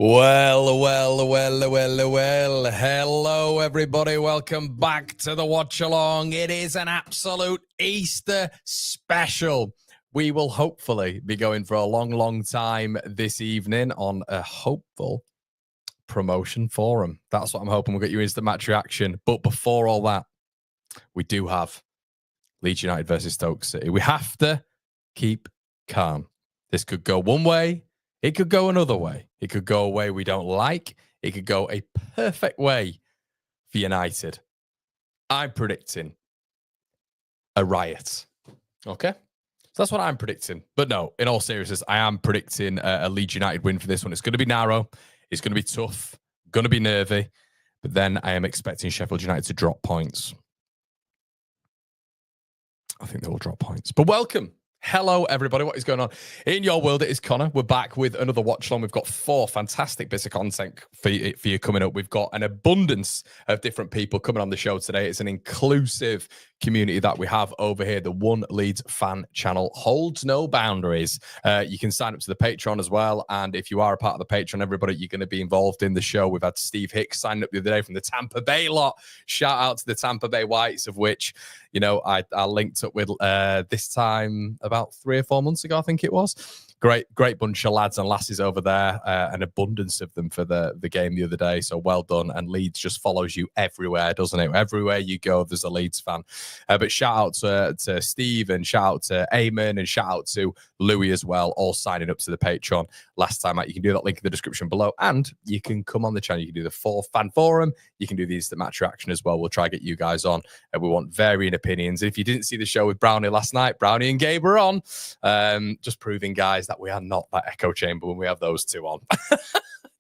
Well. Hello, everybody. Welcome back to the Watch Along. It is an absolute Easter special. We will hopefully be going for a long time this evening on a hopeful promotion forum. That's what I'm hoping. We'll get you instant match reaction. But before all that, we do have Leeds United versus Stoke City. We have to keep calm. This could go one way. It could go another way. It could go a way we don't like. It could go a perfect way for United. I'm predicting a riot. Okay? So that's what I'm predicting. But no, in all seriousness, I am predicting a Leeds United win for this one. It's going to be narrow. It's going to be tough. Going to be nervy. But then I am expecting Sheffield United to drop points. I think they will drop points. But welcome. Hello, everybody. What is going on? In your world, it is Connor. We're back with another watch along. We've got 4 fantastic bits of content for you coming up. We've got an abundance of different people coming on the show today. It's an inclusive community that we have over here. The One Leeds fan channel holds no boundaries. You can sign up to the Patreon as well. And if you are a part of the Patreon, everybody, you're going to be involved in the show. We've had Steve Hicks sign up the other day from the Tampa Bay lot. Shout out to the Tampa Bay Whites, of which, you know, I linked up with this time about 3 or 4 months ago, I think it was. Great bunch of lads and lasses over there, an abundance of them for the game the other day. So well done. And Leeds just follows you everywhere, doesn't it? Everywhere you go, there's a Leeds fan. But shout out to Steve and shout out to Eamon and shout out to Louis as well, all signing up to the Patreon last time out. You can do that link in the description below, and you can come on the channel. You can do the 4 fan forum. You can do the instant match reaction as well. We'll try to get you guys on. We want varying opinions. If you didn't see the show with Brownie last night, Brownie and Gabe were on, just proving, guys, that we are not that echo chamber when we have those two on.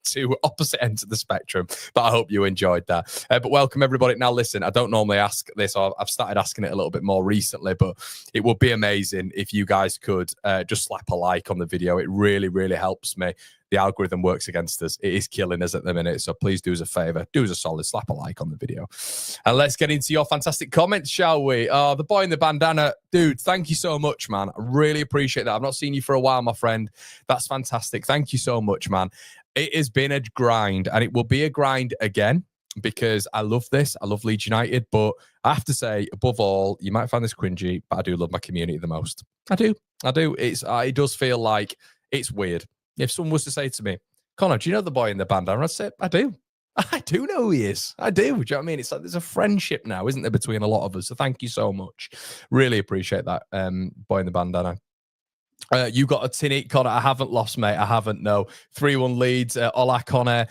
2 opposite ends of the spectrum, but I hope you enjoyed that. But welcome, everybody. Now, listen, I don't normally ask this, or I've started asking it a little bit more recently, but it would be amazing if you guys could just slap a like on the video. It really helps me. The algorithm works against us. It is killing us at the minute, so please do us a favor. Do us a solid, slap a like on the video. And let's get into your fantastic comments, shall we? Oh, the boy in the bandana. Dude, thank you so much, man. I really appreciate that. I've not seen you for a while, my friend. That's fantastic. Thank you so much, man. It has been a grind, and it will be a grind again, because I love this. I love Leeds United, but I have to say, above all, you might find this cringy, but I do love my community the most. I do. It does feel like it's weird. If someone was to say to me, Connor, do you know the boy in the bandana? I'd say, I do. I do know who he is. I do. Do you know what I mean? It's like there's a friendship now, isn't there, between a lot of us? So thank you so much. Really appreciate that, boy in the bandana. You got a tin eat, Connor. I haven't lost, mate. I haven't, no. 3-1 Leeds. Ola Connor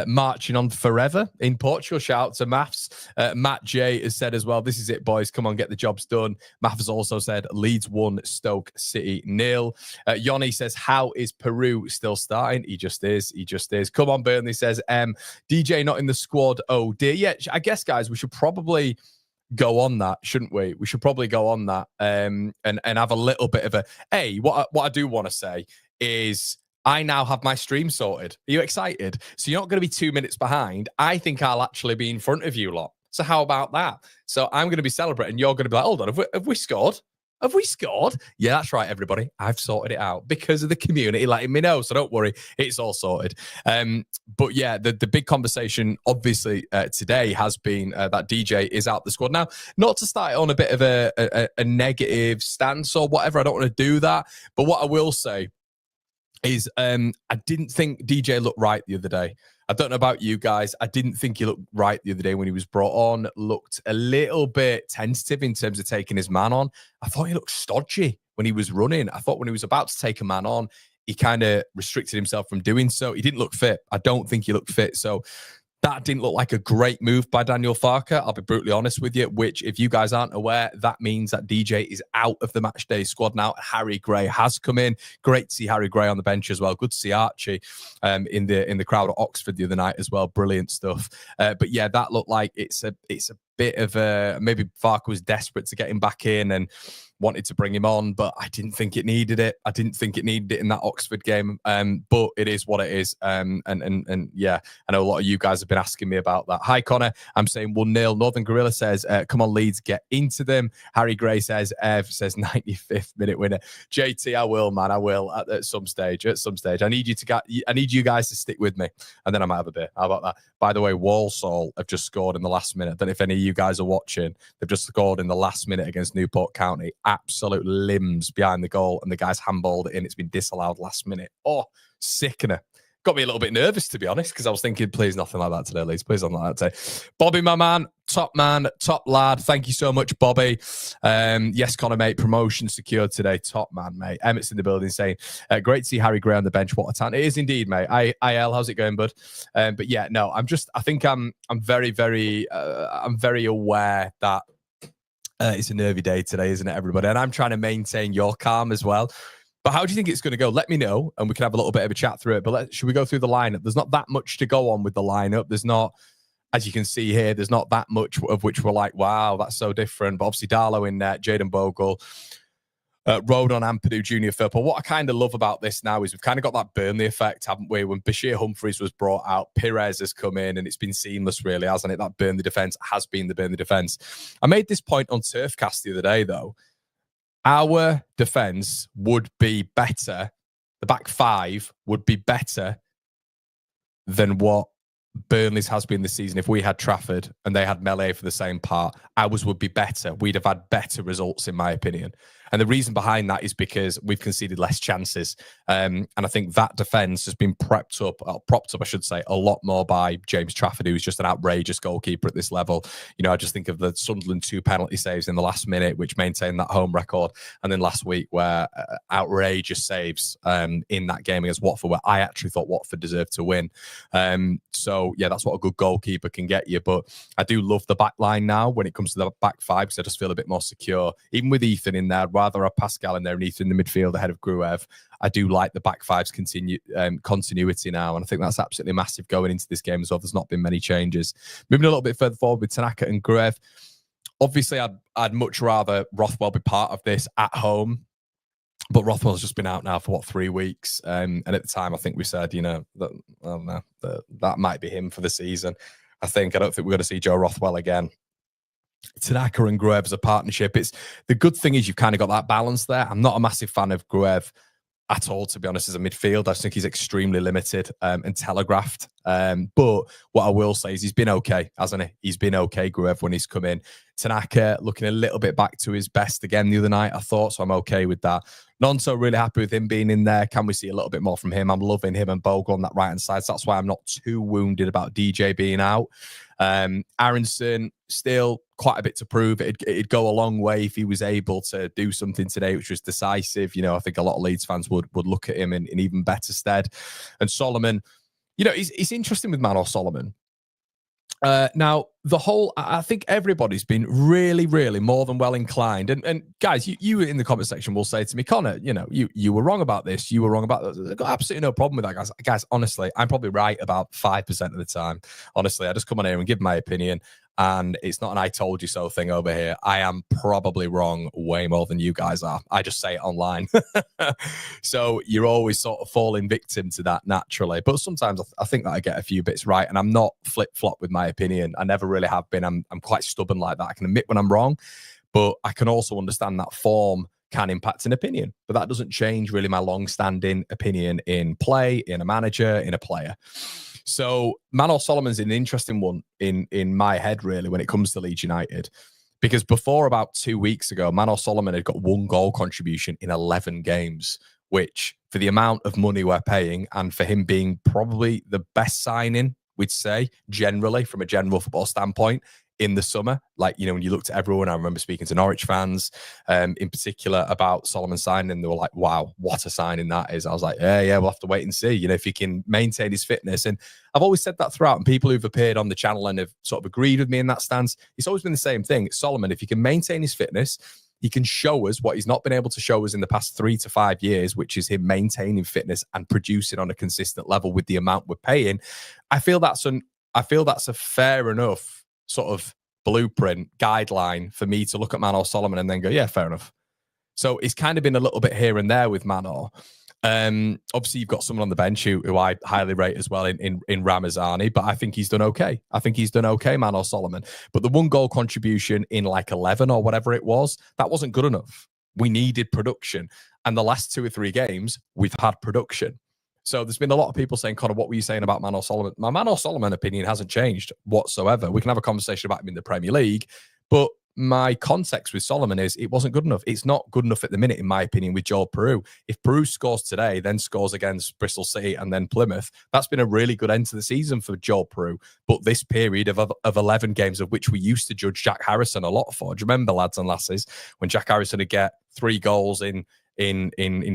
marching on forever in Portugal. Shout out to Maths. Matt J has said as well, this is it, boys. Come on, get the jobs done. Maths has also said Leeds 1, Stoke City 0. Yoni says, how is Peru still starting? He just is. Come on, Burnley says, DJ not in the squad. Oh, dear. Yeah, I guess, guys, we should probably go on that, shouldn't we? We should probably go on that and have a little bit of what I do want to say is I now have my stream sorted. Are you excited? So you're not going to be 2 minutes behind. I think I'll actually be in front of you lot. So how about that? So I'm going to be celebrating. You're going to be like, hold on, have we scored? Have we scored? Yeah, that's right, everybody. I've sorted it out because of the community letting me know. So don't worry, it's all sorted. But yeah, the big conversation, obviously, today has been that DJ is out the squad. Now, not to start on a bit of a negative stance or whatever. I don't want to do that. But what I will say is I didn't think DJ looked right the other day. I don't know about you guys. I didn't think he looked right the other day when he was brought on. Looked a little bit tentative in terms of taking his man on. I thought he looked stodgy when he was running. I thought when he was about to take a man on, he kind of restricted himself from doing so. He didn't look fit. I don't think he looked fit. So that didn't look like a great move by Daniel Farke. I'll be brutally honest with you, which, if you guys aren't aware, that means that DJ is out of the matchday squad now. Harry Gray has come in. Great to see Harry Gray on the bench as well. Good to see Archie in the crowd at Oxford the other night as well. Brilliant stuff. But yeah, that looked like it's a bit of a, maybe Farke was desperate to get him back in and wanted to bring him on, but I didn't think it needed it. I didn't think it needed it in that Oxford game. But it is what it is. And yeah, I know a lot of you guys have been asking me about that. Hi, Connor. I'm saying 1-0. Northern Gorilla says, come on, Leeds, get into them. Harry Gray says, Ev says 95th minute winner. JT, I will, man. I will at some stage. At some stage. I need you guys to stick with me, and then I might have a bit. How about that? By the way, Walsall have just scored in the last minute. I don't know if any of you guys are watching. They've just scored in the last minute against Newport County. Absolute limbs behind the goal, and the guy's handballed it in. It's been disallowed last minute. Oh, sickener. Got me a little bit nervous, to be honest, because I was thinking, please, nothing like that today, Leeds. Please, nothing like that today. Bobby, my man, top lad. Thank you so much, Bobby. Yes, Connor, mate, promotion secured today. Top man, mate. Emmett's in the building saying, great to see Harry Gray on the bench. What a talent. It is indeed, mate. IL, how's it going, bud? But yeah, no, I think I'm very, very, I'm very aware that it's a nervy day today, isn't it, everybody? And I'm trying to maintain your calm as well. But how do you think it's going to go? Let me know, and we can have a little bit of a chat through it. But should we go through the lineup? There's not that much to go on with the lineup. There's not, as you can see here, there's not that much of which we're like, wow, that's so different. But obviously, Darlow in net, Jaden Bogle, Rodon and Purdue Junior Firpo. What I kind of love about this now is we've kind of got that Burnley effect, haven't we? When Bashir Humphreys was brought out, Pires has come in, and it's been seamless, really, hasn't it? That Burnley defence has been the Burnley defence. I made this point on Turfcast the other day, though. Our defence would be better. The back five would be better than what Burnley's has been this season. If we had Trafford and they had Melee for the same part, ours would be better. We'd have had better results, in my opinion. And the reason behind that is because we've conceded less chances. And I think that defence has been propped up, I should say, a lot more by James Trafford, who's just an outrageous goalkeeper at this level. You know, I just think of the Sunderland 2 penalty saves in the last minute, which maintained that home record. And then last week, where outrageous saves in that game against Watford, where I actually thought Watford deserved to win. So, yeah, that's what a good goalkeeper can get you. But I do love the back line now when it comes to the back five, because I just feel a bit more secure. Even with Ethan in there, rather have Pascal in there and Ethan in the midfield ahead of Gruev. I do like the back five's continuity now, and I think that's absolutely massive going into this game as well. There's not been many changes. Moving a little bit further forward with Tanaka and Gruev. Obviously, I'd much rather Rothwell be part of this at home, but Rothwell's just been out now for 3 weeks, and at the time I think we said, you know, that I don't know, that might be him for the season. I don't think we're going to see Joe Rothwell again. Tanaka and Gruev as a partnership. It's the good thing is you've kind of got that balance there. I'm not a massive fan of Gruev at all, to be honest, as a midfield. I just think he's extremely limited and telegraphed. But what I will say is he's been okay, hasn't he? He's been okay, Gruev, when he's come in. Tanaka looking a little bit back to his best again the other night, I thought, so I'm okay with that. Nonso really happy with him being in there. Can we see a little bit more from him? I'm loving him and Bogle on that right-hand side, so that's why I'm not too wounded about DJ being out. Aronson, still quite a bit to prove. It'd go a long way if he was able to do something today, which was decisive. You know, I think a lot of Leeds fans would look at him in even better stead. And Solomon, you know, it's interesting with Manor Solomon. Now, I think everybody's been really, really more than well inclined. And guys, you in the comment section will say to me, Connor, you know, you were wrong about this. You were wrong about that. I've got absolutely no problem with that, guys. Guys, honestly, I'm probably right about 5% of the time. Honestly, I just come on here and give my opinion. And it's not an I told you so thing over here. I am probably wrong way more than you guys are. I just say it online. So you're always sort of falling victim to that naturally. But sometimes I think that I get a few bits right. And I'm not flip-flop with my opinion. I never really have been. I'm quite stubborn like that. I can admit when I'm wrong. But I can also understand that form can impact an opinion. But that doesn't change really my long-standing opinion in play, in a manager, in a player. So Manor Solomon's an interesting one in my head, really, when it comes to Leeds United. Because before about 2 weeks ago, Manor Solomon had got 1 goal contribution in 11 games, which for the amount of money we're paying and for him being probably the best signing, we'd say, generally, from a general football standpoint, in the summer. Like, you know, when you looked at everyone, I remember speaking to Norwich fans in particular about Solomon signing. They were like, wow, what a signing that is. I was like, yeah, we'll have to wait and see, you know, if he can maintain his fitness. And I've always said that throughout, and people who've appeared on the channel and have sort of agreed with me in that stance, it's always been the same thing. Solomon, if he can maintain his fitness, he can show us what he's not been able to show us in the past 3 to 5 years, which is him maintaining fitness and producing on a consistent level with the amount we're paying. I feel that's a fair enough sort of blueprint, guideline for me to look at Manor Solomon and then go, yeah, fair enough. So it's kind of been a little bit here and there with Manor. Obviously, you've got someone on the bench who I highly rate as well in Ramazani, but I think he's done okay. Manor Solomon. But the 1 goal contribution in like 11 or whatever it was, that wasn't good enough. We needed production. And the last 2 or 3 games, we've had production. So there's been a lot of people saying, Connor, what were you saying about Manor Solomon? My Manor Solomon opinion hasn't changed whatsoever. We can have a conversation about him in the Premier League, but my context with Solomon is it wasn't good enough. It's not good enough at the minute, in my opinion, with Joel Peru. If Peru scores today, then scores against Bristol City and then Plymouth, that's been a really good end to the season for Joel Peru. But this period of 11 games, of which we used to judge Jack Harrison a lot for, do you remember, lads and lasses, when Jack Harrison would get 3 goals in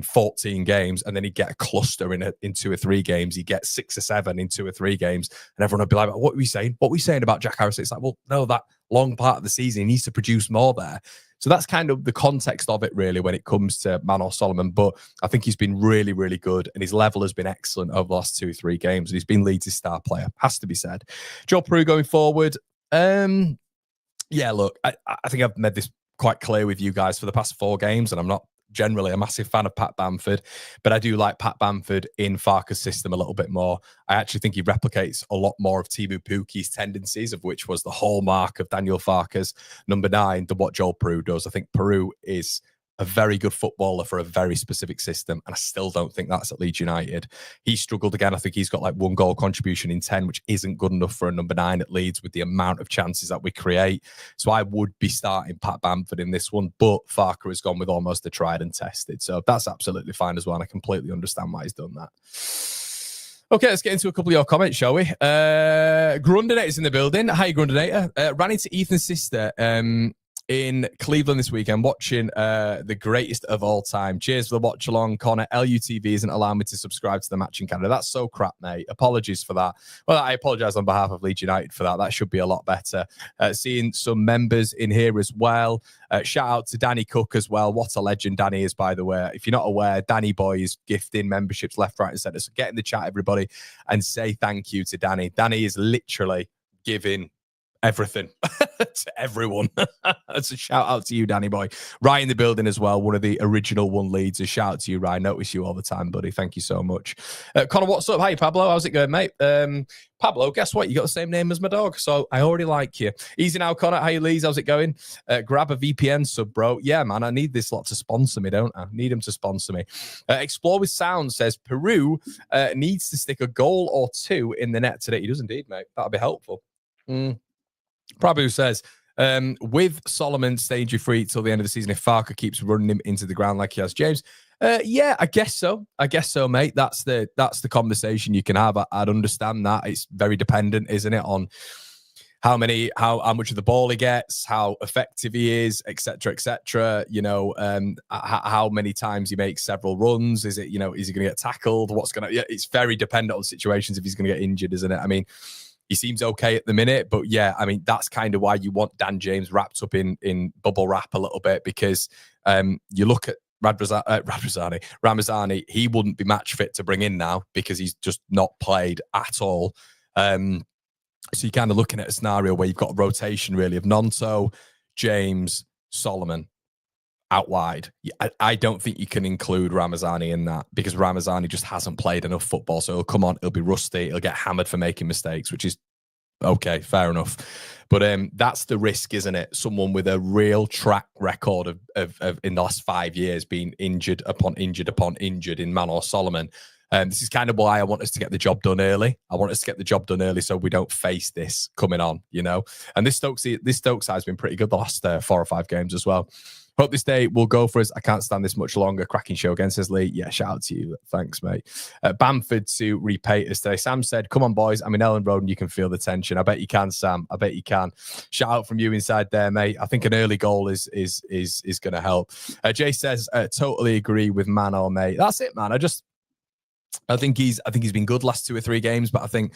14 games, and then he'd get a cluster in 2 or 3 games. He'd get 6 or 7 in 2 or 3 games, and everyone would be like, what were we saying? What were we saying about Jack Harrison? It's like, well, no, that long part of the season, he needs to produce more there. So that's kind of the context of it, really, when it comes to Manor Solomon. But I think he's been really, really good, and his level has been excellent over the last 2 or 3 games, and he's been Leeds' star player, has to be said. Joel Peru going forward. Yeah, look, I think I've made this quite clear with you guys for the past 4 games, and I'm not generally a massive fan of Pat Bamford, but I do like Pat Bamford in Farke's system a little bit more. I actually think he replicates a lot more of Timu Puki's tendencies, of which was the hallmark of Daniel Farke's number 9, than what Joel Peru does. I think Peru is a very good footballer for a very specific system, and I still don't think that's at Leeds United. He struggled again. I think he's got like 1 goal contribution in 10, which isn't good enough for a number 9 at Leeds with the amount of chances that we create. So I would be starting Pat Bamford in this one, but Farke has gone with almost a tried and tested. So that's absolutely fine as well, and I completely understand why he's done that. Okay, let's get into a couple of your comments, shall we? Grundinator's in the building. Hi, Grundinator. Ran into Ethan's sister in Cleveland this weekend, watching the greatest of all time. Cheers for the watch along, Connor. LUTV isn't allowing me to subscribe to the match in Canada. That's so crap, mate. Apologies for that. Well, I apologize on behalf of Leeds United for that. That should be a lot better. Seeing some members in here as well. Shout out to Danny Cook as well. What a legend Danny is, by the way. If you're not aware, Danny Boy is gifting memberships left, right, and centre. So get in the chat, everybody, and say thank you to Danny. Danny is literally giving everything to everyone. That's a shout out to you, Danny Boy. Ryan in the building as well, one of the original One Leads. A shout out to you, Ryan. Notice you all the time, buddy. Thank you so much. Connor, what's up? Hi, Pablo. How's it going, mate? Pablo, guess what? You got the same name as my dog, so I already like you. Easy now, Connor. Hi, Leeds. How's it going? Grab a VPN sub, bro. Yeah, man. I need this lot to sponsor me, don't I? Need him to sponsor me. Explore with Sound says Peru needs to stick a goal or 2 in the net today. He does indeed, mate. That'll be helpful. Prabhu says, with Solomon staying free till the end of the season, if Farke keeps running him into the ground like he has James, yeah, I guess so. Mate. That's the conversation you can have. I'd understand that. It's very dependent, isn't it, on how much of the ball he gets, how effective he is, etc., etc. You know, how many times he makes several runs. Is it, you know, is he going to get tackled? Yeah, it's very dependent on situations if he's going to get injured, isn't it? I mean, he seems okay at the minute, but yeah, I mean, that's kind of why you want Dan James wrapped up in bubble wrap a little bit, because you look at Ramazani, he wouldn't be match fit to bring in now because he's just not played at all. So you're kind of looking at a scenario where you've got a rotation really of Nonto, James, Solomon out wide. I don't think you can include Ramazani in that because Ramazani just hasn't played enough football. So he'll come on, he'll be rusty, he'll get hammered for making mistakes, which is okay, fair enough. But that's the risk, isn't it? Someone with a real track record of in the last 5 years being injured upon injured upon injured in Manor Solomon. This is kind of why I want us to get the job done early. I want us to get the job done early so we don't face this coming on, you know. And this Stoke side has been pretty good the last 4 or 5 games as well. Hope this day will go for us. I can't stand this much longer. Cracking show again, says Lee. Yeah, shout out to you. Thanks, mate. Bamford to repay us today. Sam said, come on, boys. I'm in Ellen Road and you can feel the tension. I bet you can, Sam. I bet you can. Shout out from you inside there, mate. I think an early goal is going to help. Jay says, totally agree with Manor, mate. That's it, man. I think he's been good last 2 or 3 games, but I think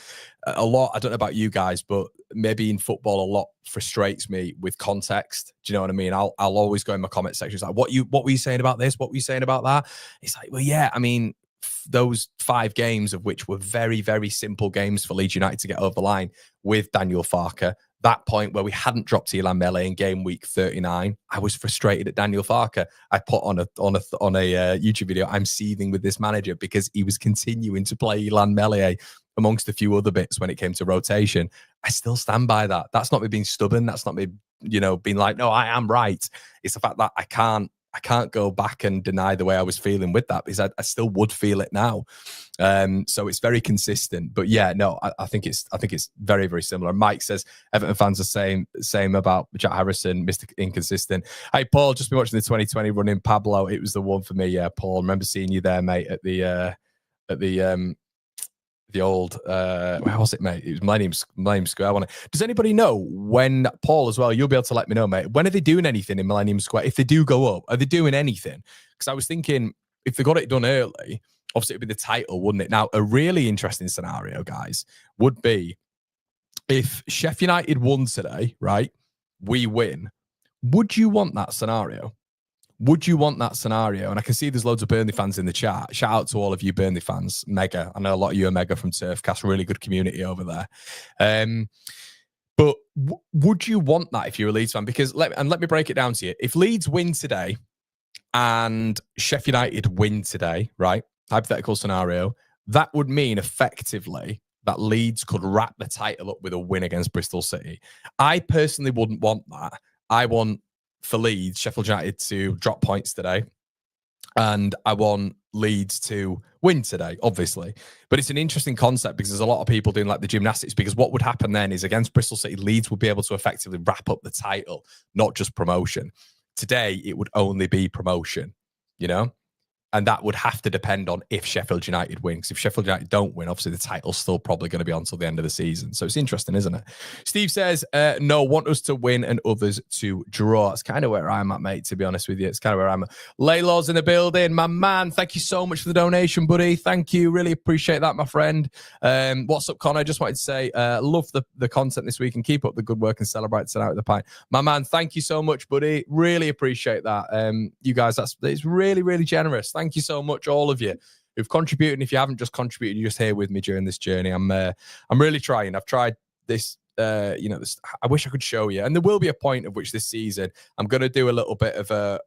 a lot, I don't know about you guys, but maybe in football a lot frustrates me with context. Do you know what I mean? I'll always go in my comment section. It's like, what were you saying about this? What were you saying about that? It's like, well, yeah, I mean, those 5 games of which were very, very simple games for Leeds United to get over the line with Daniel Farke that point where we hadn't dropped Elan Melee in game week 39, I was frustrated at Daniel Farke. I put on a YouTube video, I'm seething with this manager because he was continuing to play Elan Melee amongst a few other bits when it came to rotation. I still stand by that. That's not me being stubborn. That's not me, being like, no, I am right. It's the fact that I can't go back and deny the way I was feeling with that, because I still would feel it now. So it's very consistent. But yeah, no, I think it's very, very similar. Mike says Everton fans are same about Jack Harrison, Mr. Inconsistent. Hey Paul, just been watching the 2020 run in Pablo. It was the one for me. Yeah, Paul, remember seeing you there, mate, at the old where was it, mate? It was Millennium Square. Does anybody know when, Paul, as well, you'll be able to let me know, mate, when are they doing anything in Millennium Square? If they do go up, are they doing anything? Because I was thinking, if they got it done early, obviously it'd be the title, wouldn't it? Now, a really interesting scenario, guys, would be if Sheffield United won today, right? We win. Would you want that scenario? Would you want that scenario? And I can see there's loads of Burnley fans in the chat. Shout out to all of you Burnley fans. Mega. I know a lot of you are mega from Turfcast. Really good community over there. But would you want that if you're a Leeds fan? Because let me break it down to you. If Leeds win today and Sheffield United win today, right? Hypothetical scenario, that would mean effectively that Leeds could wrap the title up with a win against Bristol City. I personally wouldn't want that. I want, for Leeds, Sheffield United to drop points today, and I want Leeds to win today, obviously. But it's an interesting concept because there's a lot of people doing like the gymnastics, because what would happen then is against Bristol City, Leeds would be able to effectively wrap up the title, not just promotion. Today, it would only be promotion, And that would have to depend on if Sheffield United win. Because if Sheffield United don't win, obviously the title's still probably going to be on until the end of the season. So it's interesting, isn't it? Steve says, no, want us to win and others to draw. It's kind of where I'm at, mate, to be honest with you. It's kind of where I'm at. Laylaw's in the building. My man, thank you so much for the donation, buddy. Thank you. Really appreciate that, my friend. What's up, Connor? I just wanted to say, love the content this week and keep up the good work and celebrate tonight with the pint. My man, thank you so much, buddy. Really appreciate that. You guys, it's really, really generous. Thank you so much, all of you who've contributed. And if you haven't just contributed, you're just here with me during this journey. I'm really trying. I've tried this. This, I wish I could show you. And there will be a point of which this season I'm going to do a little bit of a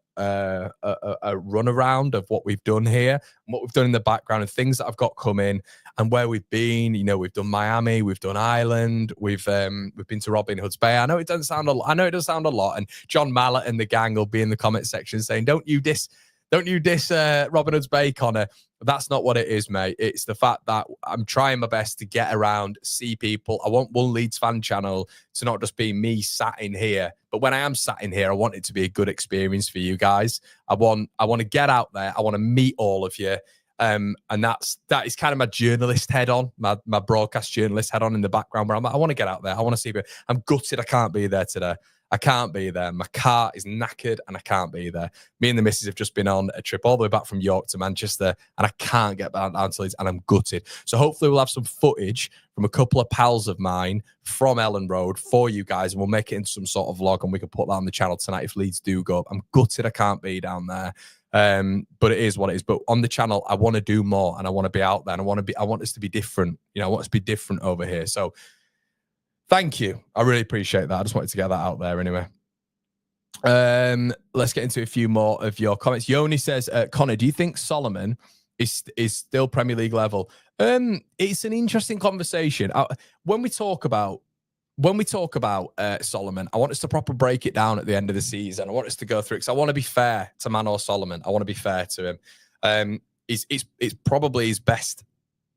run around of what we've done here and what we've done in the background and things that I've got coming and where we've been. We've done Miami, we've done Ireland, we've been to Robin Hood's Bay. I know it doesn't sound a lot. And John Mallet and the gang will be in the comment section saying, Don't you diss Robin Hood's Bay, Connor. That's not what it is, mate. It's the fact that I'm trying my best to get around, see people. I want one Leeds fan channel to not just be me sat in here, but when I am sat in here, I want it to be a good experience for you guys. I want to get out there. I want to meet all of you. And that is kind of my journalist head on, my broadcast journalist head on in the background, where I want to get out there. I want to see people. I'm gutted I can't be there today. I can't be there. My car is knackered and I can't be there. Me and the missus have just been on a trip all the way back from York to Manchester and I can't get down to Leeds and I'm gutted. So hopefully we'll have some footage from a couple of pals of mine from Ellen Road for you guys and we'll make it into some sort of vlog and we can put that on the channel tonight if Leeds do go up. I'm gutted I can't be down there. But it is what it is. But on the channel, I want to do more and I want to be out there and I want us to be different. I want us to be different over here. So thank you. I really appreciate that. I just wanted to get that out there anyway. Let's get into a few more of your comments. Yoni says, Connor, do you think Solomon is still Premier League level? It's an interesting conversation. When we talk about Solomon, I want us to proper break it down at the end of the season. I want us to go through it because I want to be fair to Manor Solomon. I want to be fair to him. It's probably his best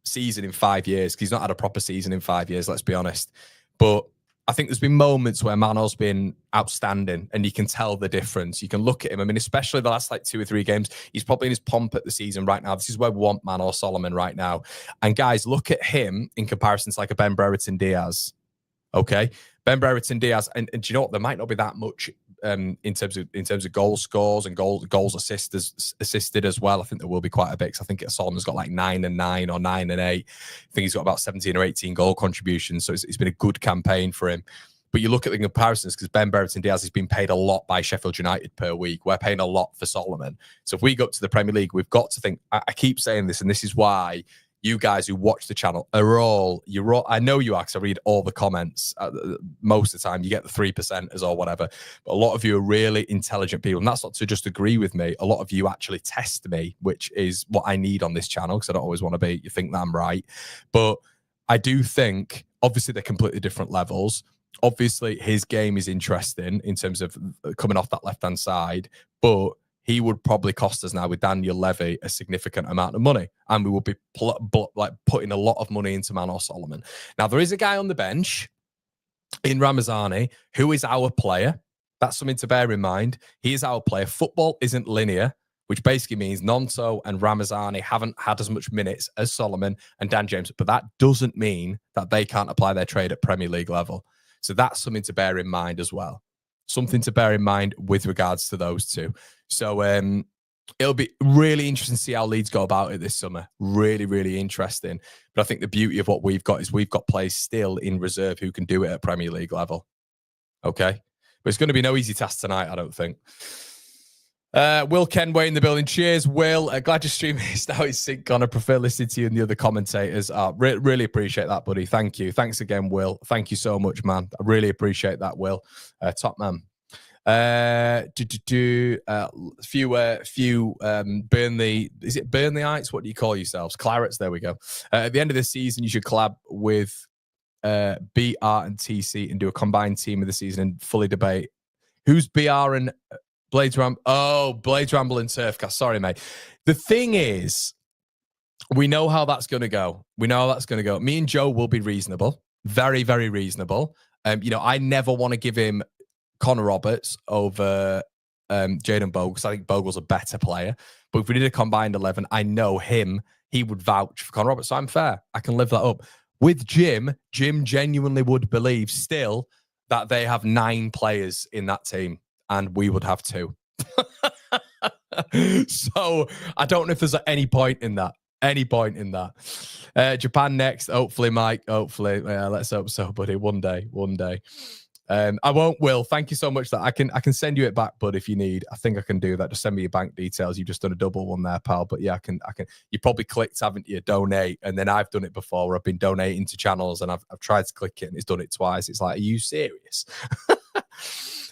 season in 5 years because he's not had a proper season in 5 years, let's be honest. But I think there's been moments where Manor's been outstanding and you can tell the difference. You can look at him. I mean, especially the last 2 or 3 games, he's probably in his pomp at the season right now. This is where we want Manor Solomon right now. And guys, look at him in comparison to like a Ben Brereton Diaz. Okay, Ben Brereton Diaz, and do you know what? There might not be that much in terms of goal scores and goals assisted as well. I think there will be quite a bit. Because I think Solomon's got like 9 and 9 or 9 and 8. I think he's got about 17 or 18 goal contributions. So it's been a good campaign for him. But you look at the comparisons because Ben Brereton Diaz has been paid a lot by Sheffield United per week. We're paying a lot for Solomon. So if we go up to the Premier League, we've got to think. I keep saying this, and this is why you guys who watch the channel are all, I know you are because I read all the comments most of the time. You get the 3%ers or whatever. But a lot of you are really intelligent people. And that's not to just agree with me. A lot of you actually test me, which is what I need on this channel because I don't always want to you think that I'm right. But I do think, obviously, they're completely different levels. Obviously, his game is interesting in terms of coming off that left-hand side. But he would probably cost us now with Daniel Levy a significant amount of money. And we will be putting a lot of money into Manor Solomon. Now, there is a guy on the bench in Ramazani who is our player. That's something to bear in mind. He is our player. Football isn't linear, which basically means Nonso and Ramazani haven't had as much minutes as Solomon and Dan James. But that doesn't mean that they can't apply their trade at Premier League level. So that's something to bear in mind as well. Something to bear in mind with regards to those two. So it'll be really interesting to see how Leeds go about it this summer. Really, really interesting. But I think the beauty of what we've got is we've got players still in reserve who can do it at Premier League level. Okay? But it's going to be no easy task tonight, I don't think. Will Kenway in the building. Cheers, Will. Glad your stream is now in sync on. I prefer listening to you and the other commentators. Really appreciate that, buddy. Thank you. Thanks again, Will. Thank you so much, man. I really appreciate that, Will. Top man. Few Burnley, is it Burnleyites? What do you call yourselves? Clarets, there we go. At the end of the season, you should collab with BR and TC and do a combined team of the season and fully debate who's BR and Blades Ramble. Oh, Blades Ramble and Turfcast. Sorry, mate. The thing is, we know how that's going to go. Me and Joe will be reasonable. Very, very reasonable. I never want to give him Connor Roberts over Jayden Bogle because I think Bogle's a better player. But if we did a combined 11, I know he would vouch for Connor Roberts. So I'm fair. I can live that up. With Jim genuinely would believe still that they have 9 players in that team and we would have 2. So I don't know if there's any point in that. Japan next. Hopefully, Mike. Hopefully. Yeah, let's hope so, buddy. One day. I won't, Will. Thank you so much. That I can send you it back, bud, if you need. I think I can do that. Just send me your bank details. You've just done a double one there, pal. But yeah, I can. You probably clicked, haven't you? Donate, and then I've done it before. Where I've been donating to channels, and I've tried to click it, and it's done it twice. It's like, are you serious?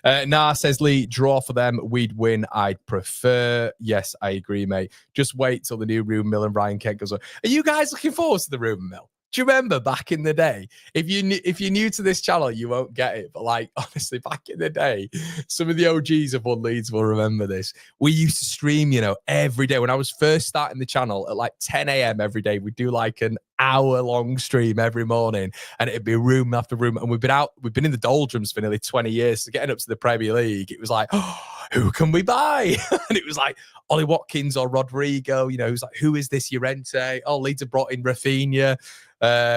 Says Lee, draw for them. We'd win. I'd prefer. Yes, I agree, mate. Just wait till the new Ruben Mill and Ryan Kent goes on. Are you guys looking forward to the Ruben Mill? Do you remember back in the day? If you're new to this channel, you won't get it. But like, honestly, back in the day, some of the OGs of One Leeds will remember this. We used to stream, every day. When I was first starting the channel at like 10 a.m. every day, we'd do like an hour-long stream every morning, and it'd be room after room. And we've been in the doldrums for nearly 20 years. So getting up to the Premier League, it was like, oh, who can we buy? And it was like Ollie Watkins or Rodrigo. It was like, who is this Llorente? Oh, Leeds have brought in Rafinha.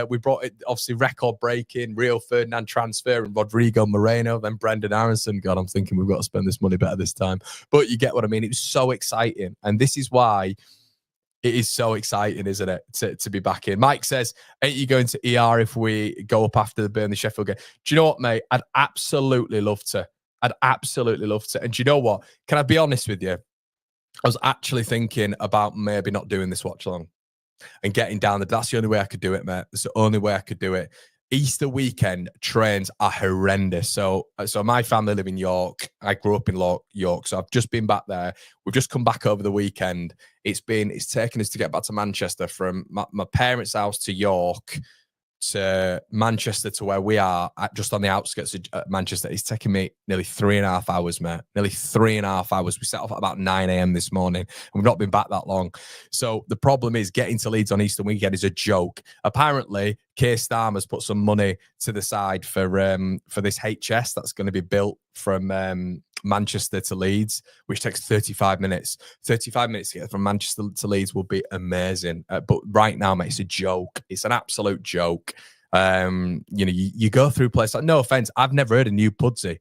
We brought it, obviously, record-breaking Rio Ferdinand transfer and Rodrigo Moreno, then Brendan Aronson. God, I'm thinking we've got to spend this money better this time. But you get what I mean. It was so exciting. And this is why it is so exciting, isn't it, to be back in. Mike says, ain't you going to ER if we go up after the Burnley Sheffield game? Do you know what, mate? I'd absolutely love to. And do you know what? Can I be honest with you? I was actually thinking about maybe not doing this watch along and getting down there. That's the only way I could do it, mate. That's the only way I could do it. Easter weekend trains are horrendous. So my family live in York. I grew up in York, so I've just been back there. We've just come back over the weekend. It's taken us to get back to Manchester from my parents' house to York to Manchester to where we are, just on the outskirts of Manchester. It's taken me nearly 3.5 hours, mate. Nearly 3.5 hours. We set off at about 9 a.m. this morning, and we've not been back that long. So the problem is getting to Leeds on Easter weekend is a joke. Apparently, Keir Starmer's put some money to the side for this HS that's going to be built from Manchester to Leeds, which takes 35 minutes. 35 minutes to get from Manchester to Leeds will be amazing. But right now, mate, it's a joke. It's an absolute joke. You go through places, like, no offense, I've never heard of New Pudsey.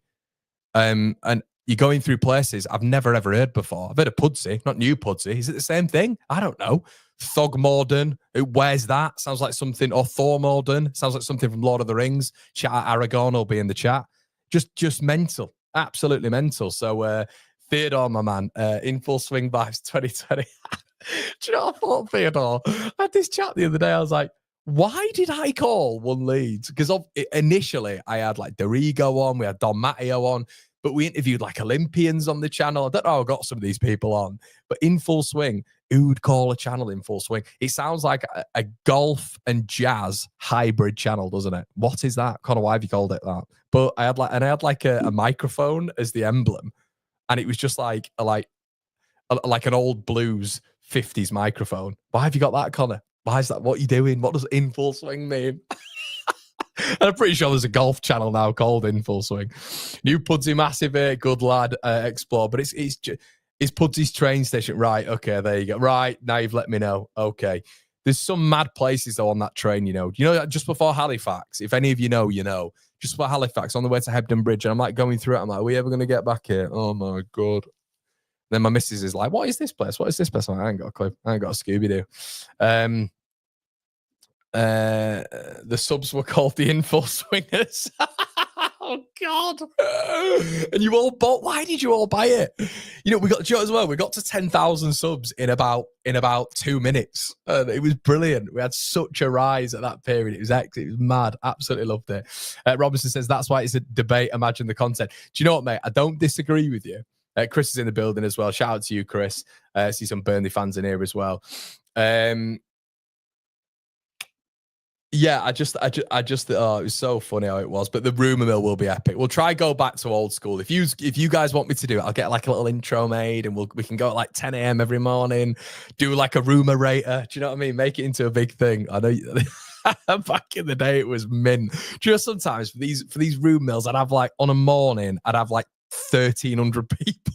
And you're going through places I've never, ever heard before. I've heard of Pudsey, not New Pudsey. Is it the same thing? I don't know. Thogmorden, where's that? Sounds like something, or Thormorden, sounds like something from Lord of the Rings. Chat Aragorn will be in the chat. Just mental. Absolutely mental. So Theodore, my man, in full swing vibes 2020. Do you know what I thought, Theodore? I had this chat the other day. I was like, why did I call one Leeds? Because initially I had like Dorigo on, we had Don Matteo on, but we interviewed like Olympians on the channel. I don't know, I got some of these people on, but In Full Swing, who'd call a channel In Full Swing? It sounds like a golf and jazz hybrid channel, doesn't it? What is that? Connor, why have you called it that? But I had like a microphone as the emblem, and it was just like an old blues 50s microphone. Why have you got that, Connor? Why is that? What are you doing? What does In Full Swing mean? And I'm pretty sure there's a golf channel now called In Full Swing. New Pudsey Massive, good lad, explore. But it's Pudsey's train station. Right, okay, there you go. Right, now you've let me know. Okay. There's some mad places, though, on that train, you know. Just before Halifax, if any of you know, you know. Just before Halifax, on the way to Hebden Bridge, and I'm like going through it. I'm like, are we ever going to get back here? Oh, my God. Then my missus is like, what is this place? What is this place? I'm like, I ain't got a clue. I ain't got a Scooby-Doo. The subs were called the In Full Swingers. Oh, God. And you all bought, why did you all buy it? You know, we got as well. We got to 10,000 subs in about 2 minutes. It was brilliant. We had such a rise at that period. It was excellent. It was mad. Absolutely loved it. Robinson says, that's why it's a debate. Imagine the content. Do you know what, mate? I don't disagree with you. Chris is in the building as well. Shout out to you, Chris. See some Burnley fans in here as well. Yeah, I just it was so funny how it was. But the rumor mill will be epic. We'll try go back to old school. If you guys want me to do it, I'll get like a little intro made, and we can go at like 10 a.m. every morning. Do like a rumor rater. Do you know what I mean? Make it into a big thing. I know. Back in the day, it was mint. Just sometimes for these room mills, I'd have like on a morning, I'd have like 1,300 people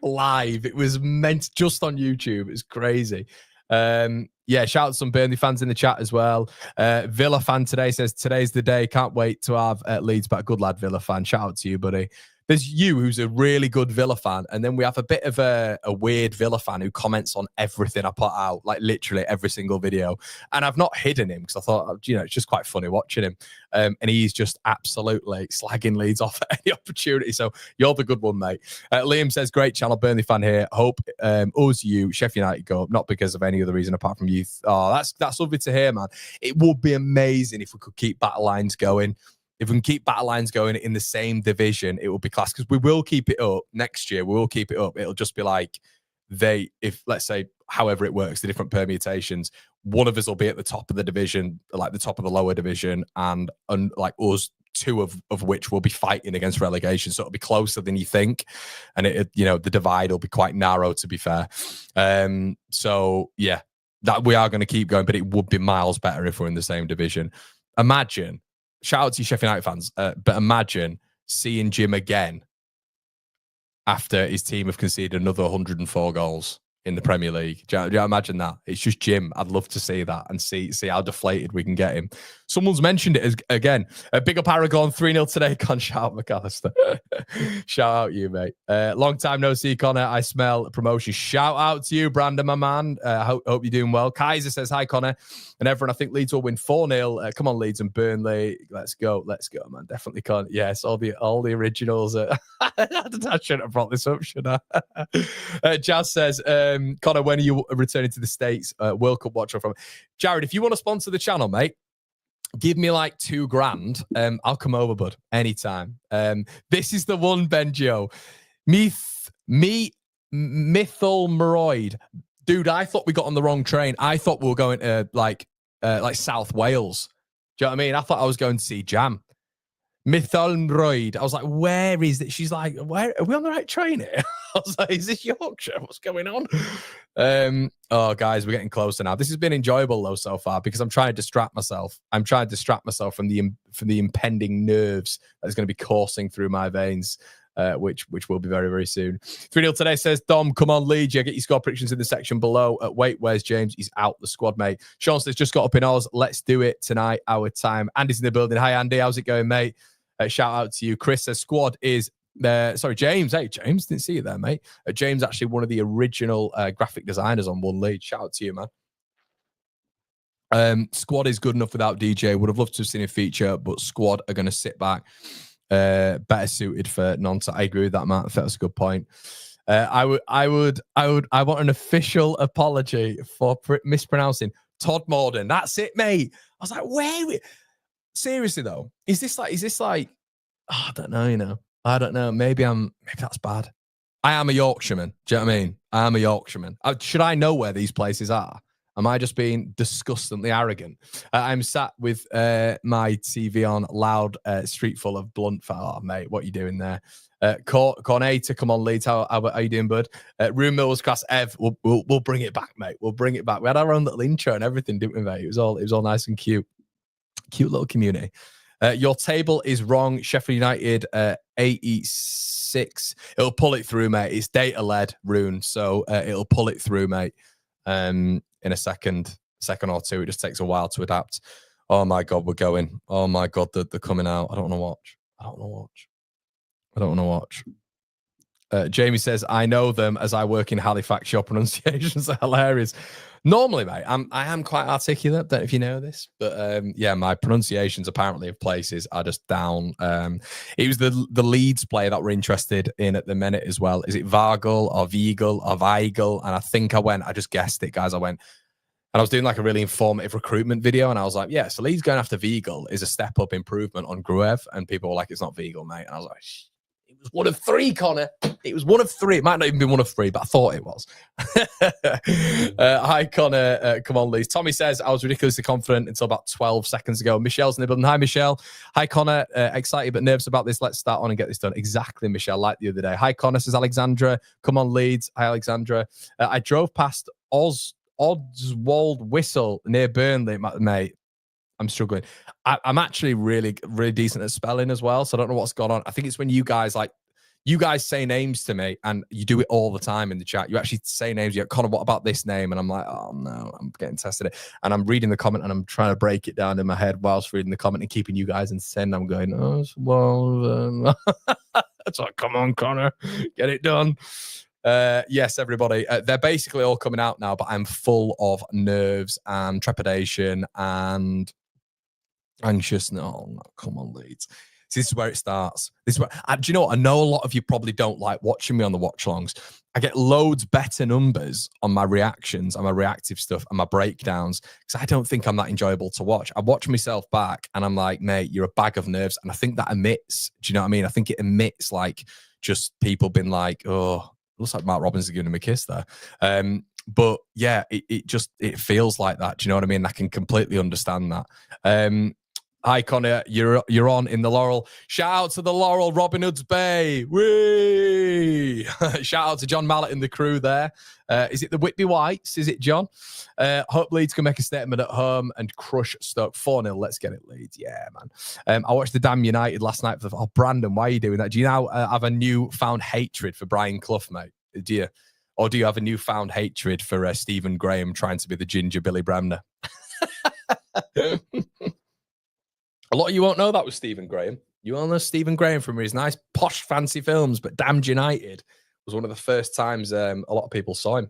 live. It was meant just on YouTube. It's crazy. Yeah, shout out to some Burnley fans in the chat as well. Villa fan today says, today's the day. Can't wait to have Leeds back. Good lad, Villa fan. Shout out to you, buddy. There's you, who's a really good Villa fan. And then we have a bit of a weird Villa fan who comments on everything I put out, like literally every single video. And I've not hidden him because I thought, it's just quite funny watching him. And he's just absolutely slagging Leeds off at any opportunity. So you're the good one, mate. Liam says, great channel, Burnley fan here. Hope us, you, Sheffield United go up, not because of any other reason apart from youth. Oh, that's lovely to hear, man. It would be amazing if we could keep battle lines going. If we can keep battle lines going in the same division, it will be class, because we will keep it up next year. We will keep it up. It'll just be like if let's say, however it works, the different permutations, one of us will be at the top of the division, like the top of the lower division, and like us, two of which will be fighting against relegation. So it'll be closer than you think. And the divide will be quite narrow, to be fair. So yeah, that we are going to keep going, but it would be miles better if we're in the same division. Imagine, shout out to you Sheffield United fans, but imagine seeing Jim again after his team have conceded another 104 goals in the Premier League. Do you imagine that? It's just Jim. I'd love to see that and see how deflated we can get him. Someone's mentioned it again. Big up Aragon, 3-0 today. Can't shout out McAllister. Shout out you, mate. Long time no see, Connor. I smell promotion. Shout out to you, Brandon, my man. Hope you're doing well. Kaiser says, hi, Connor. And everyone, I think Leeds will win 4-0. Come on, Leeds and Burnley. Let's go, man. Definitely can't. Yes, all the originals. I shouldn't have brought this up, should I? Jazz says, Connor, when are you returning to the States? World Cup watcher from Jared. If you want to sponsor the channel, mate, give me like $2,000. I'll come over, bud, anytime. This is the one, Benjo. Mythal Meroid. Dude, I thought we got on the wrong train. I thought we were going to like South Wales. Do you know what I mean? I thought I was going to see Jam. Mytholmroyd. I was like, where is it? She's like, where are we on the right train here? I was like, is this Yorkshire? What's going on? Oh, guys, we're getting closer now. This has been enjoyable though so far, because I'm trying to distract myself. I'm trying to distract myself from the impending nerves that's going to be coursing through my veins. Which will be very, very soon. 3-0 today says, Dom, come on, Leeds. Yeah, get your score predictions in the section below. Wait, where's James? He's out the squad, mate. Sean says, just got up in Oz. Let's do it tonight, our time. Andy's in the building. Hi, Andy. How's it going, mate? Shout out to you. Chris says, squad is... sorry, James. Hey, James. Didn't see you there, mate. James, actually one of the original graphic designers on One Lead. Shout out to you, man. Squad is good enough without DJ. Would have loved to have seen a feature, but squad are going to sit back. Better suited for non-site. I agree with that, Matt. I think that's a good point. I want an official apology for mispronouncing Todd Morden. That's it, mate. I was like, wait. Seriously though, is this like? Oh, I don't know. I don't know. Maybe that's bad. I am a Yorkshireman. Do you know what I mean? I am a Yorkshireman. Should I know where these places are? Am I just being disgustingly arrogant? I'm sat with my TV on loud, street full of blunt fat. Oh, mate, what are you doing there? Corneta, come on, Leeds. How are you doing, bud? Room Mills, Class Ev. We'll bring it back, mate. We'll bring it back. We had our own little intro and everything, didn't we, mate? It was all nice and cute. Cute little community. Your table is wrong. Sheffield United 86. It'll pull it through, mate. It's data led, Rune, so it'll pull it through, mate. In a second or two. It just takes a while to adapt. Oh my god, we're going. Oh my god, they're coming out. I don't want to watch. Jamie says, I know them as I work in Halifax. Your pronunciations are hilarious. Normally, mate, I am quite articulate. Don't know if you know this, but yeah, my pronunciations apparently of places are just down. It was the Leeds player that we're interested in at the minute as well. Is it Vargel or Viegel or Weigel? And I think I just guessed it, guys. And I was doing like a really informative recruitment video, and I was like, yeah, so Leeds going after Viegel is a step up improvement on Gruev, and people were like, it's not Viegel, mate. And I was like, it was one of three, Connor. It was one of three. It might not even be one of three, but I thought it was. Hi, Connor. Come on, Leeds. Tommy says, I was ridiculously confident until about 12 seconds ago. Michelle's in the building. Hi, Michelle. Hi, Connor. Excited but nervous about this. Let's start on and get this done. Exactly, Michelle, like the other day. Hi, Connor, says Alexandra. Come on, Leeds. Hi, Alexandra. I drove past Oswald Whistle near Burnley, mate. I'm struggling. I'm actually really, really decent at spelling as well, so I don't know what's gone on. I think it's when you guys say names to me, and you do it all the time in the chat. You actually say names. You're like, Connor, what about this name? And I'm like, oh no, I'm getting tested it. And I'm reading the comment, and I'm trying to break it down in my head whilst reading the comment and keeping you guys insane. I'm going, oh, well, it's like, come on, Connor, get it done. Yes, everybody. They're basically all coming out now, but I'm full of nerves and trepidation and anxious. No, come on, Leeds. This is where it starts. This is where, do you know what? I know a lot of you probably don't like watching me on the watch-alongs. I get loads better numbers on my reactions and my reactive stuff and my breakdowns because I don't think I'm that enjoyable to watch. I watch myself back and I'm like, mate, you're a bag of nerves. And I think that emits, do you know what I mean? I think it emits like just people being like, oh, looks like Mark Robbins is giving him a kiss there. But yeah, it feels like that. Do you know what I mean? I can completely understand that. Hi, Connor. You're on in the Laurel. Shout out to the Laurel, Robin Hood's Bay. Whee! Shout out to John Mallett and the crew there. Is it the Whitby Whites? Is it John? Hope Leeds can make a statement at home and crush Stoke 4-0. Let's get it, Leeds. Yeah, man. I watched the damn United last night. Brandon, why are you doing that? Do you now have a newfound hatred for Brian Clough, mate? Do you? Or do you have a newfound hatred for Stephen Graham trying to be the ginger Billy Bremner? A lot of you won't know that was Stephen Graham. You all know Stephen Graham from his nice, posh, fancy films, but Damned United was one of the first times a lot of people saw him.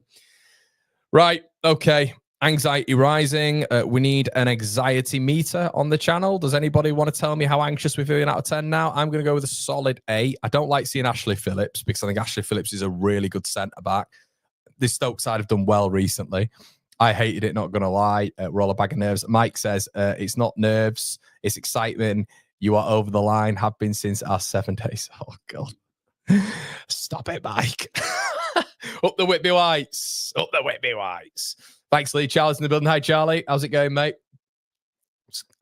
Right, okay. Anxiety rising. We need an anxiety meter on the channel. Does anybody want to tell me how anxious we're feeling out of 10 now? I'm going to go with a solid 8. I don't like seeing Ashley Phillips because I think Ashley Phillips is a really good centre-back. This Stoke side have done well recently. I hated it, not going to lie. We're all a bag of nerves. Mike says, it's not nerves, it's excitement. You are over the line, have been since our 7 days. Oh, God. Stop it, Mike. Up the Whitby Whites. Up the Whitby Whites. Thanks, Lee. Charlie's in the building. Hi, Charlie. How's it going, mate?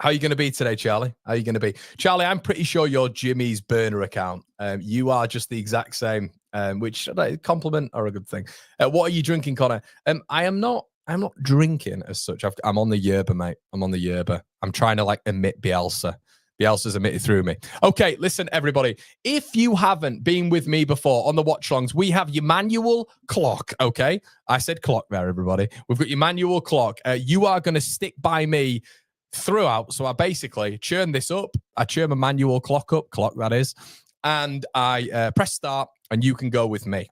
How are you going to be today, Charlie? How are you going to be? Charlie, I'm pretty sure you're Jimmy's burner account. You are just the exact same, which a compliment or a good thing. What are you drinking, Connor? I'm not drinking as such. I'm on the yerba, mate. I'm on the yerba. I'm trying to like emit Bielsa. Bielsa's emitted through me. Okay, listen, everybody. If you haven't been with me before on the watch-alongs, we have your manual clock, okay? I said clock there, everybody. We've got your manual clock. You are going to stick by me throughout. So I basically churn this up. I churn my manual clock that is, and I press start, and you can go with me.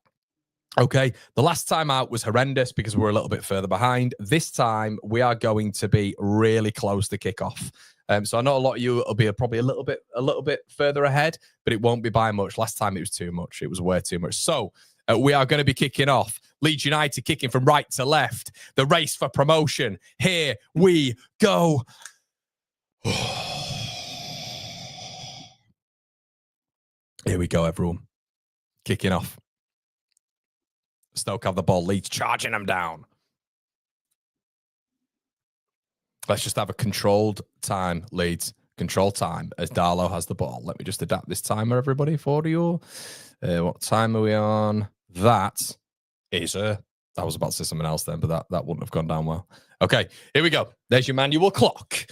Okay, the last time out was horrendous because we're a little bit further behind. This time, we are going to be really close to kickoff. So I know a lot of you will be probably a little bit further ahead, but it won't be by much. Last time it was too much. It was way too much. So We are going to be kicking off. Leeds United kicking from right to left. The race for promotion. Here we go. Here we go, everyone. Kicking off. Stoke have the ball. Leeds charging them down. Let's just have a controlled time, Leeds. Control time as Darlow has the ball. Let me just adapt this timer, everybody, for you. What time are we on? That is I was about to say something else then, but that wouldn't have gone down well. Okay, here we go. There's your manual clock.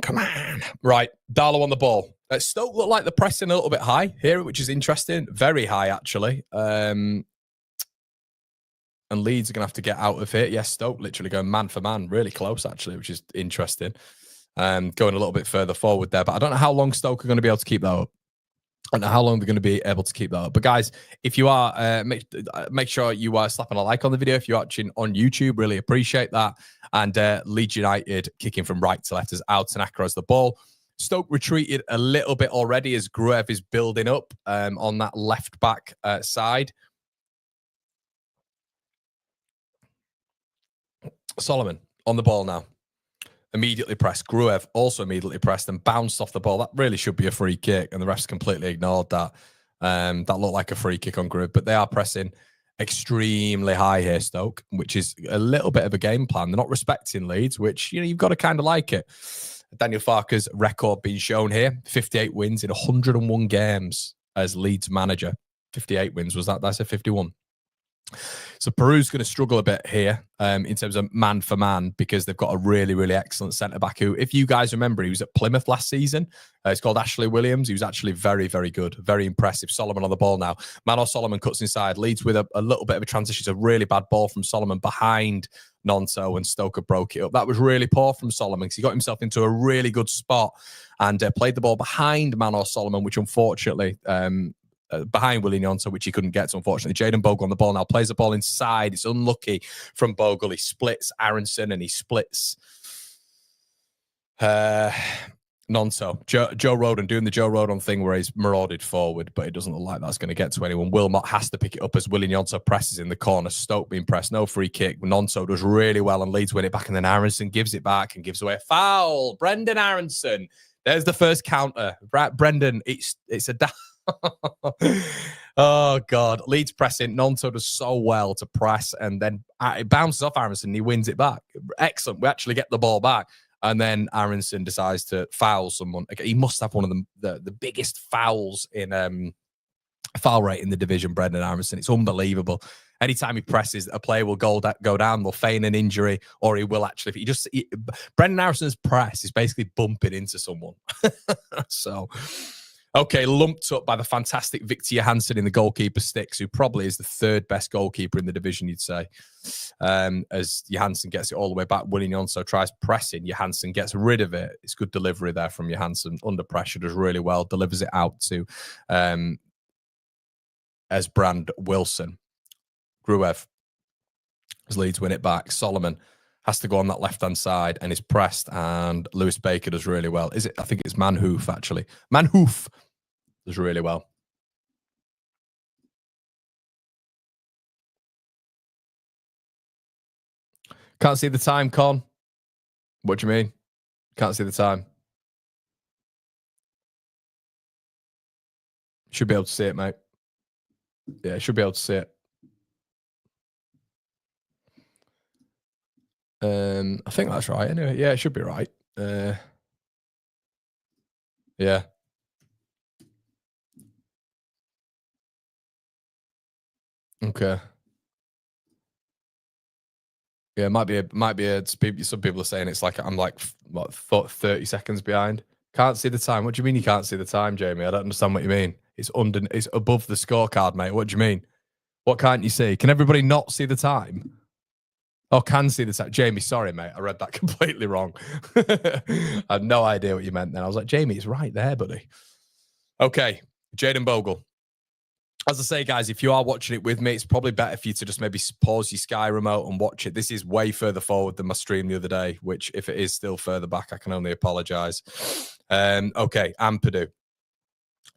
Come on. Right, Darlow on the ball. Stoke look like they're pressing a little bit high here, which is interesting. Very high, actually. And Leeds are going to have to get out of it. Yes, Stoke literally going man for man. Really close, actually, which is interesting. Going a little bit further forward there. But I don't know how long Stoke are going to be able to keep that up. I don't know how long they're going to be able to keep that up. But guys, if you are, make sure you are slapping a like on the video. If you're watching on YouTube, really appreciate that. And Leeds United kicking from right to left as Altanaka has the ball. Stoke retreated a little bit already as Gruev is building up on that left back side. Solomon on the ball now. Immediately pressed. Gruev also immediately pressed and bounced off the ball. That really should be a free kick, and the refs completely ignored that. That looked like a free kick on Gruev, but they are pressing extremely high here, Stoke, which is a little bit of a game plan. They're not respecting Leeds, which, you've got to kind of like it. Daniel Farke's record being shown here, 58 wins in 101 games as Leeds manager. 58 wins, was that? That's a 51. So Peru's going to struggle a bit here in terms of man for man because they've got a really, really excellent centre-back who, if you guys remember, he was at Plymouth last season. It's called Ashley Williams. He was actually very, very good, very impressive. Solomon on the ball now. Manor Solomon cuts inside, leads with a little bit of a transition. It's a really bad ball from Solomon behind Nonto, and Stoker broke it up. That was really poor from Solomon because he got himself into a really good spot and played the ball behind Manor Solomon, which unfortunately... behind Willie Nonto, which he couldn't get to, unfortunately. Jaden Bogle on the ball now, plays the ball inside. It's unlucky from Bogle. He splits Aronson and he splits Nonto. Joe Rodon doing the Joe Rodon thing where he's marauded forward, but it doesn't look like that's going to get to anyone. Wilmot has to pick it up as Willie Nonto presses in the corner. Stoke being pressed, no free kick. Nonto does really well and Leeds win it back, and then Aronson gives it back and gives away a foul. Brendan Aronson. There's the first counter. Brendan, it's a... Oh God, Leeds pressing. Nonto does so well to press, and then it bounces off Aronson and he wins it back. Excellent. We actually get the ball back, and then Aronson decides to foul someone. He must have one of the biggest fouls in foul rate in the division, Brendan Aronson. It's unbelievable. Anytime he presses, a player will go down, they'll feign an injury, or he will actually. Brendan Aronson press is basically bumping into someone. So. Okay, lumped up by the fantastic Victor Johansson in the goalkeeper sticks, who probably is the third best goalkeeper in the division, you'd say. As Johansson gets it all the way back, Willie Nonso tries pressing. Johansson gets rid of it. It's good delivery there from Johansson. Under pressure, does really well. Delivers it out to Esbrand Wilson. Gruev, as Leeds win it back. Solomon has to go on that left-hand side and is pressed, and Lewis Baker does really well. I think it's Manhoof, actually. Manhoof does really well. Can't see the time, Con. What do you mean? Can't see the time. Should be able to see it, mate. Yeah, should be able to see it. I think that's right. Anyway, yeah, it should be right. Yeah. Okay. Yeah, it might be some people are saying it's like I'm like what 30 seconds behind. Can't see the time. What do you mean you can't see the time, Jamie? I don't understand what you mean. It's above the scorecard, mate. What do you mean? What can't you see? Can everybody not see the time? Oh, can see the time. Jamie, sorry, mate. I read that completely wrong. I had no idea what you meant then. I was like, Jamie, it's right there, buddy. Okay, Jaden Bogle. As I say, guys, if you are watching it with me, it's probably better for you to just maybe pause your Sky remote and watch it. This is way further forward than my stream the other day, which if it is still further back, I can only apologise. Okay, Ampadu.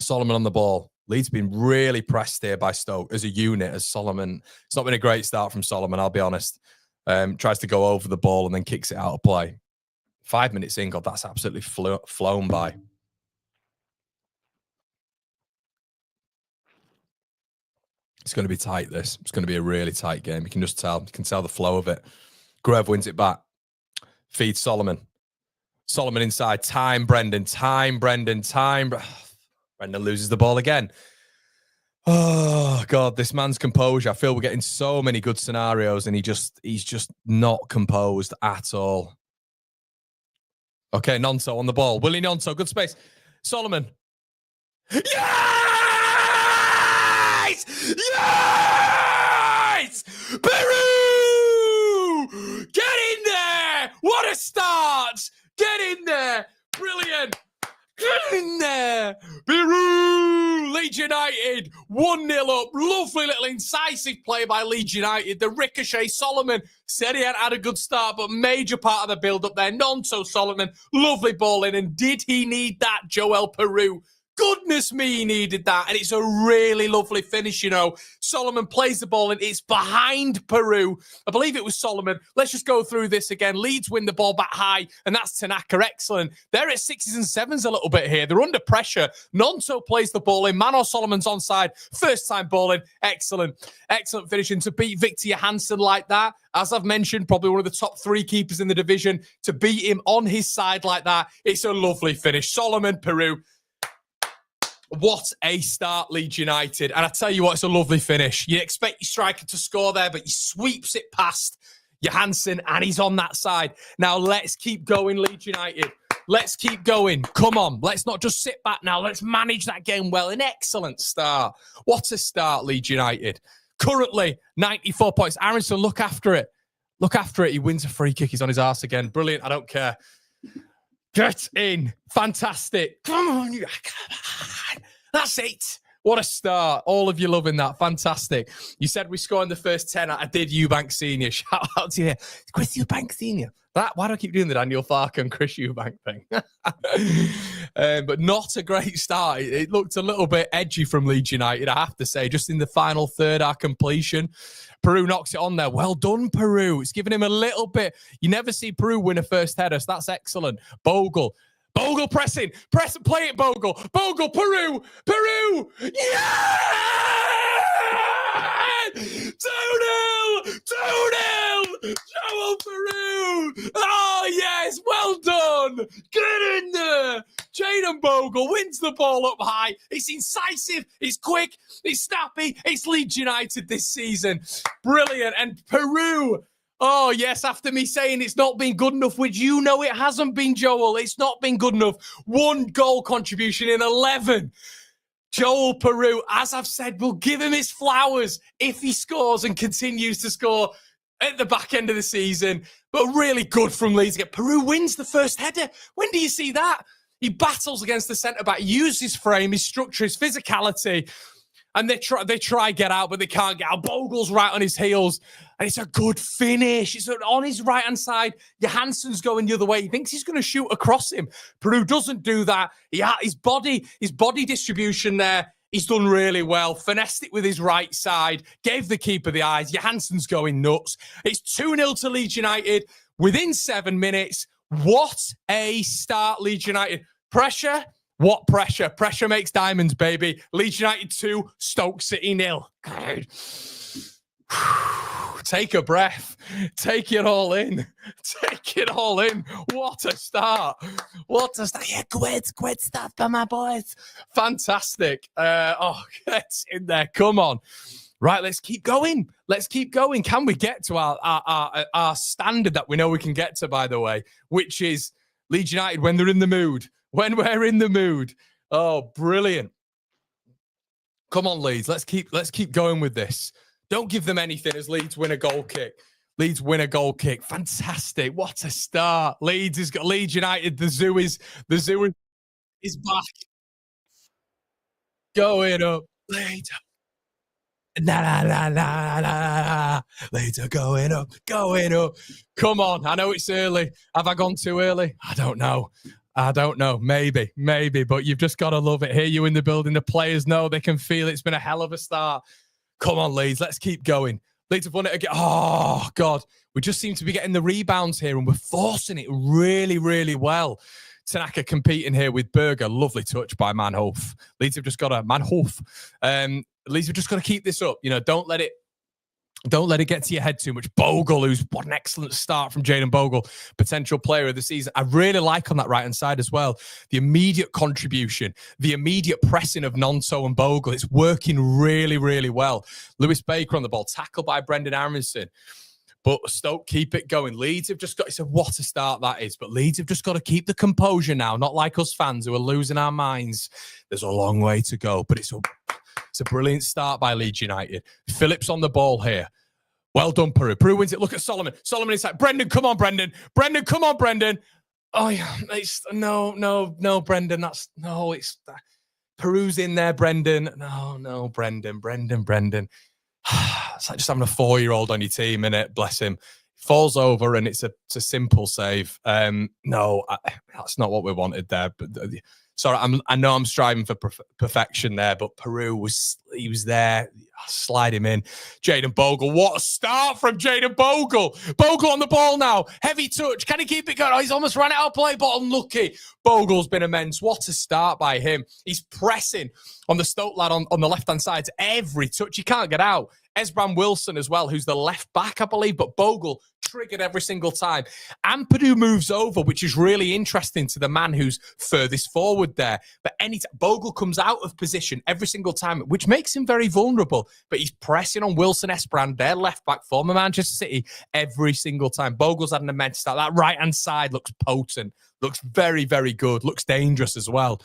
Solomon on the ball. Leeds been really pressed here by Stoke as a unit, as Solomon. It's not been a great start from Solomon, I'll be honest. Tries to go over the ball and then kicks it out of play. 5 minutes in, God, that's absolutely flown by. It's going to be tight, this. It's going to be a really tight game. You can just tell. You can tell the flow of it. Grove wins it back. Feeds Solomon. Solomon inside. Time, Brendan. Time, Brendan. Time. Brendan loses the ball again. Oh, God, this man's composure. I feel we're getting so many good scenarios and he's just not composed at all. Okay, Nonto on the ball. Willie Nonto, good space. Solomon. Yes! Yes! Peru! Get in there! What a start! Get in there! Brilliant! Get in there! Peru! Leeds United 1-0 up. Lovely little incisive play by Leeds United. The ricochet. Solomon said he had had a good start, but major part of the build-up there. Nonto Solomon. Lovely ball in. And did he need that, Joel Peru? Goodness me, he needed that. And it's a really lovely finish, you know. Solomon plays the ball and it's behind Peru. I believe it was Solomon. Let's just go through this again. Leeds win the ball back high, and that's Tanaka. Excellent. They're at 6s and 7s a little bit here. They're under pressure. Nonto plays the ball in. Mano Solomon's onside. First time ball in. Excellent. Excellent finishing to beat Victor Johansson like that. As I've mentioned, probably one of the top 3 keepers in the division. To beat him on his side like that, it's a lovely finish. Solomon, Peru. What a start, Leeds United. And I tell you what, it's a lovely finish. You expect your striker to score there, but he sweeps it past Johansson, and he's on that side. Now, let's keep going, Leeds United. Let's keep going. Come on. Let's not just sit back now. Let's manage that game well. An excellent start. What a start, Leeds United. Currently, 94 points. Aronson, look after it. Look after it. He wins a free kick. He's on his arse again. Brilliant. I don't care. Get in. Fantastic. Come on. Come on. That's it. What a start. All of you loving that. Fantastic. You said we scored in the first 10. I did Eubank Senior. Shout out to you. Chris Eubank Senior. Why do I keep doing the Daniel Farke and Chris Eubank thing? But not a great start. It looked a little bit edgy from Leeds United, I have to say. Just in the final third, our completion. Peru knocks it on there. Well done, Peru. It's given him a little bit. You never see Peru win a first header, so that's excellent. Bogle pressing. Play it, Bogle. Bogle, Peru. Yeah! 2-0! 2-0! Joel Peru! Oh, yes, well done! Get in there! Jadon Bogle wins the ball up high. It's incisive, it's quick, it's snappy, it's Leeds United this season. Brilliant. And Peru, oh, yes, after me saying it's not been good enough, which you know it hasn't been, Joel. It's not been good enough. 1 goal contribution in 11. Joel Peru, as I've said, will give him his flowers if he scores and continues to score at the back end of the season. But really good from Leeds. Peru wins the first header. When do you see that? He battles against the centre-back, uses his frame, his structure, his physicality, and they try get out, but they can't get out. Bogle's right on his heels, and it's a good finish. It's on his right-hand side. Johansson's going the other way. He thinks he's going to shoot across him. Peru doesn't do that. His body distribution there, he's done really well. Finessed it with his right side. Gave the keeper the eyes. Johansson's going nuts. It's 2-0 to Leeds United within 7 minutes. What a start, Leeds United. Pressure. What pressure? Pressure makes diamonds, baby. Leeds United 2, Stoke City 0. Take a breath. Take it all in. Take it all in. What a start. What a start. Yeah, great start by my boys. Fantastic. Get in there. Come on. Right, let's keep going. Let's keep going. Can we get to our standard that we know we can get to, by the way, which is Leeds United when they're in the mood. When we're in the mood. Oh, brilliant. Come on, Leeds. Let's keep going with this. Don't give them anything as Leeds win a goal kick. Leeds win a goal kick. Fantastic. What a start. Leeds United. The zoo is back. Going up. Leeds. Leeds are going up. Come on. I know it's early. Have I gone too early? I don't know. I don't know. Maybe. But you've just got to love it. Hear you in the building. The players know they can feel it. It's been a hell of a start. Come on, Leeds. Let's keep going. Leeds have won it again. Oh, God. We just seem to be getting the rebounds here, and we're forcing it really, really well. Tanaka competing here with Berger. Lovely touch by Manhoef. Leeds have just got to Manhoef. Leeds have just got to keep this up. Don't let it get to your head too much. Bogle, who's what an excellent start from Jayden Bogle, potential player of the season. I really like on that right-hand side as well. The immediate contribution, the immediate pressing of Nonso and Bogle. It's working really, really well. Lewis Baker on the ball, tackled by Brendan Aronson. But Stoke keep it going. Leeds have just got, it's what a start that is. But Leeds have just got to keep the composure now, not like us fans who are losing our minds. There's a long way to go, but it's a brilliant start by Leeds United. Phillips on the ball here. Well done, Peru. Peru wins it. Look at Solomon. Solomon inside. Brendan, come on, Brendan. Brendan, come on, Brendan. Oh, yeah. No, Brendan. It's Peru's in there, Brendan. No, Brendan. It's like just having a 4-year-old on your team, innit? Bless him. Falls over and it's a simple save. No, that's not what we wanted there. But sorry, I know I'm striving for perfection there, but Peru was there. Slide him in. Jayden Bogle. What a start from Jayden Bogle. Bogle on the ball now. Heavy touch. Can he keep it going? Oh, he's almost run out of play, but unlucky. Bogle's been immense. What a start by him. He's pressing on the Stoke lad on the left-hand side. Every touch. He can't get out. Esbran Wilson as well, who's the left back, I believe, but Bogle triggered every single time. Ampadu moves over, which is really interesting to the man who's furthest forward there. But Bogle comes out of position every single time, which makes him very vulnerable. But he's pressing on Wilson Esbran, their left back, former Manchester City, every single time. Bogle's had an immense start. That right-hand side looks potent, looks very, very good, looks dangerous as well.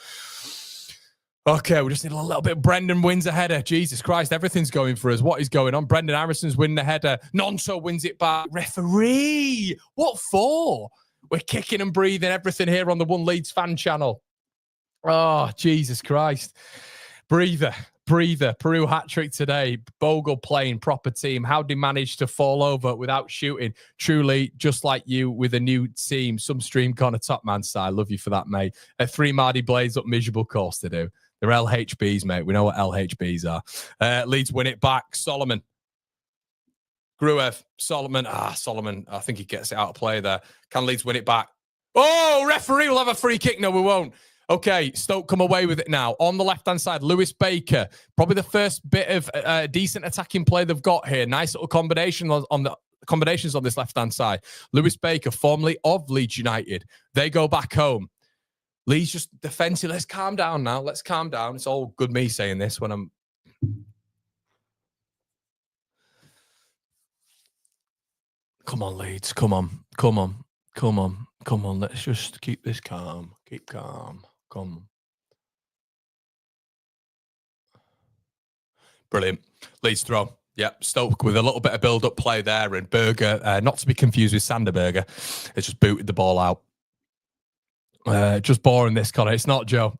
Okay, we just need a little bit. Brendan wins a header. Jesus Christ, everything's going for us. What is going on? Brendan Arison's winning the header. Nonso wins it back. Referee, what for? We're kicking and breathing everything here on the One Leeds fan channel. Oh, Jesus Christ. Breather. Peru hat-trick today. Bogle playing proper team. How did he manage to fall over without shooting? Truly, just like you with a new team. Some stream corner top man style. Love you for that, mate. 3 Mardy Blades up miserable course to do. They're LHBs, mate. We know what LHBs are. Leeds win it back. Solomon. Gruev. Solomon. Solomon. I think he gets it out of play there. Can Leeds win it back? Oh, referee will have a free kick. No, we won't. Okay, Stoke come away with it now. On the left-hand side, Lewis Baker. Probably the first bit of decent attacking play they've got here. Nice little combination on the combinations on this left-hand side. Lewis Baker, formerly of Leeds United. They go back home. Leeds just defensive. Let's calm down now. Let's calm down. It's all good me saying this when I'm... Come on, Leeds. Come on. Let's just keep this calm. Keep calm. Come. Brilliant. Leeds throw. Yep. Stoke with a little bit of build-up play there. And Berger, not to be confused with Sander Berger, has just booted the ball out. Just boring this, Connor. It's not, Joe.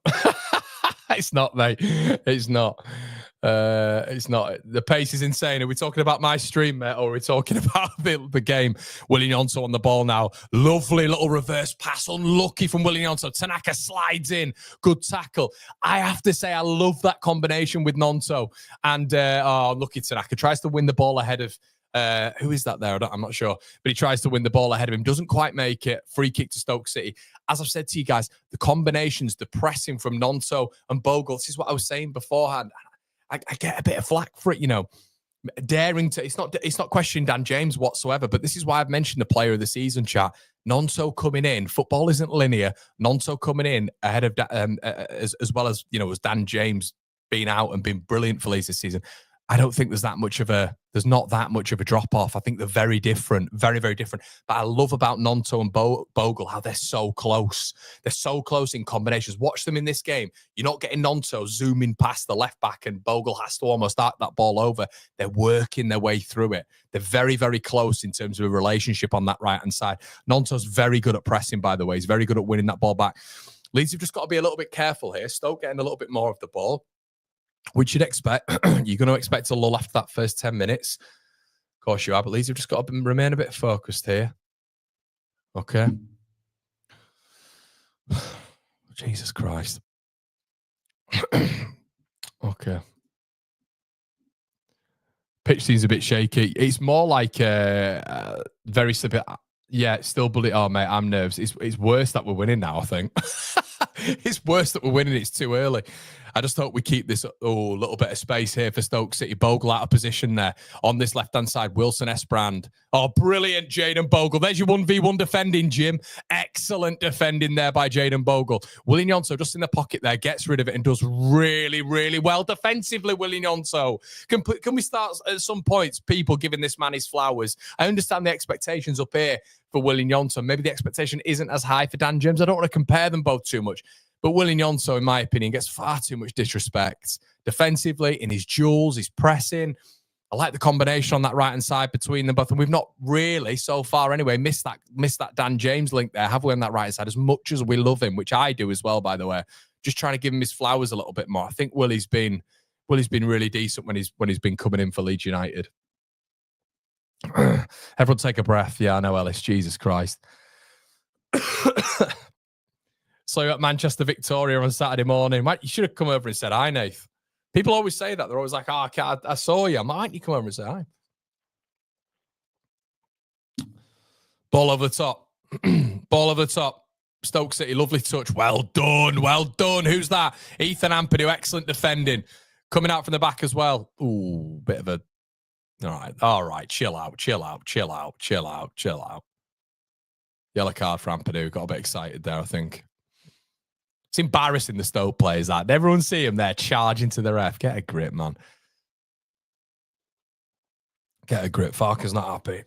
It's not, mate. It's not. The pace is insane. Are we talking about my stream, mate, or are we talking about the game? Willian Nonso on the ball now. Lovely little reverse pass. Unlucky from Willian Nonso. Tanaka slides in. Good tackle. I have to say, I love that combination with Nonso. And, lucky Tanaka. Tries to win the ball ahead of... who is that there? I'm not sure. But he tries to win the ball ahead of him. Doesn't quite make it. Free kick to Stoke City. As I've said to you guys, the combinations, the pressing from Nonso and Bogle, this is what I was saying beforehand. I get a bit of flack for it, daring to, it's not questioning Dan James whatsoever, but this is why I've mentioned the player of the season chat. Nonso coming in, football isn't linear. Nonso coming in ahead of, as well as, as Dan James being out and being brilliant for Leeds this season. I don't think there's not that much of a drop-off. I think they're very different, very, very different. But I love about Nonso and Bogle how they're so close. They're so close in combinations. Watch them in this game. You're not getting Nonso zooming past the left back and Bogle has to almost start that ball over. They're working their way through it. They're very, very close in terms of a relationship on that right-hand side. Nonso's very good at pressing, by the way. He's very good at winning that ball back. Leeds have just got to be a little bit careful here. Stoke getting a little bit more of the ball. Which you'd expect. You're going to expect a lull after that first 10 minutes. Of course you are, but Leeds have just got to remain a bit focused here. Okay. Jesus Christ. Okay. Pitch seems a bit shaky. It's more like very simple. Yeah, it's still bullet. Oh, mate, I'm nervous. It's worse that we're winning now, I think. It's worse that we're winning. It's too early. I just hope we keep this little bit of space here for Stoke City. Bogle out of position there on this left-hand side. Wilson Esbrand. Oh, brilliant, Jayden Bogle. There's your 1v1 defending, Jim. Excellent defending there by Jayden Bogle. Willian Yonso just in the pocket there, gets rid of it and does really, really well defensively, Willian Yonso. Can we start at some points, people giving this man his flowers? I understand the expectations up here for Willian Yonso. Maybe the expectation isn't as high for Dan James. I don't want to compare them both too much. But Willian Yonso, in my opinion, gets far too much disrespect defensively in his duels, his pressing. I like the combination on that right-hand side between them both. And we've not really, so far anyway, missed that Dan James link there, have we, on that right-hand side? As much as we love him, which I do as well, by the way. Just trying to give him his flowers a little bit more. I think Willie's been really decent when he's been coming in for Leeds United. Everyone take a breath. Yeah, I know, Ellis. Jesus Christ. So you're at Manchester Victoria on Saturday morning. Mate, you should have come over and said hi, Nath. People always say that. They're always like, oh, I saw you. Why don't you come over and say hi? Ball over the top. Ball over the top. Stoke City, lovely touch. Well done. Well done. Who's that? Ethan Ampadu, excellent defending. Coming out from the back as well. Ooh, bit of a... All right. Chill out. Yellow card for Ampadu. Got a bit excited there, I think. It's embarrassing, the Stoke players, that. Everyone see him there charging to the ref. Get a grip, man. Get a grip. Farker's not happy.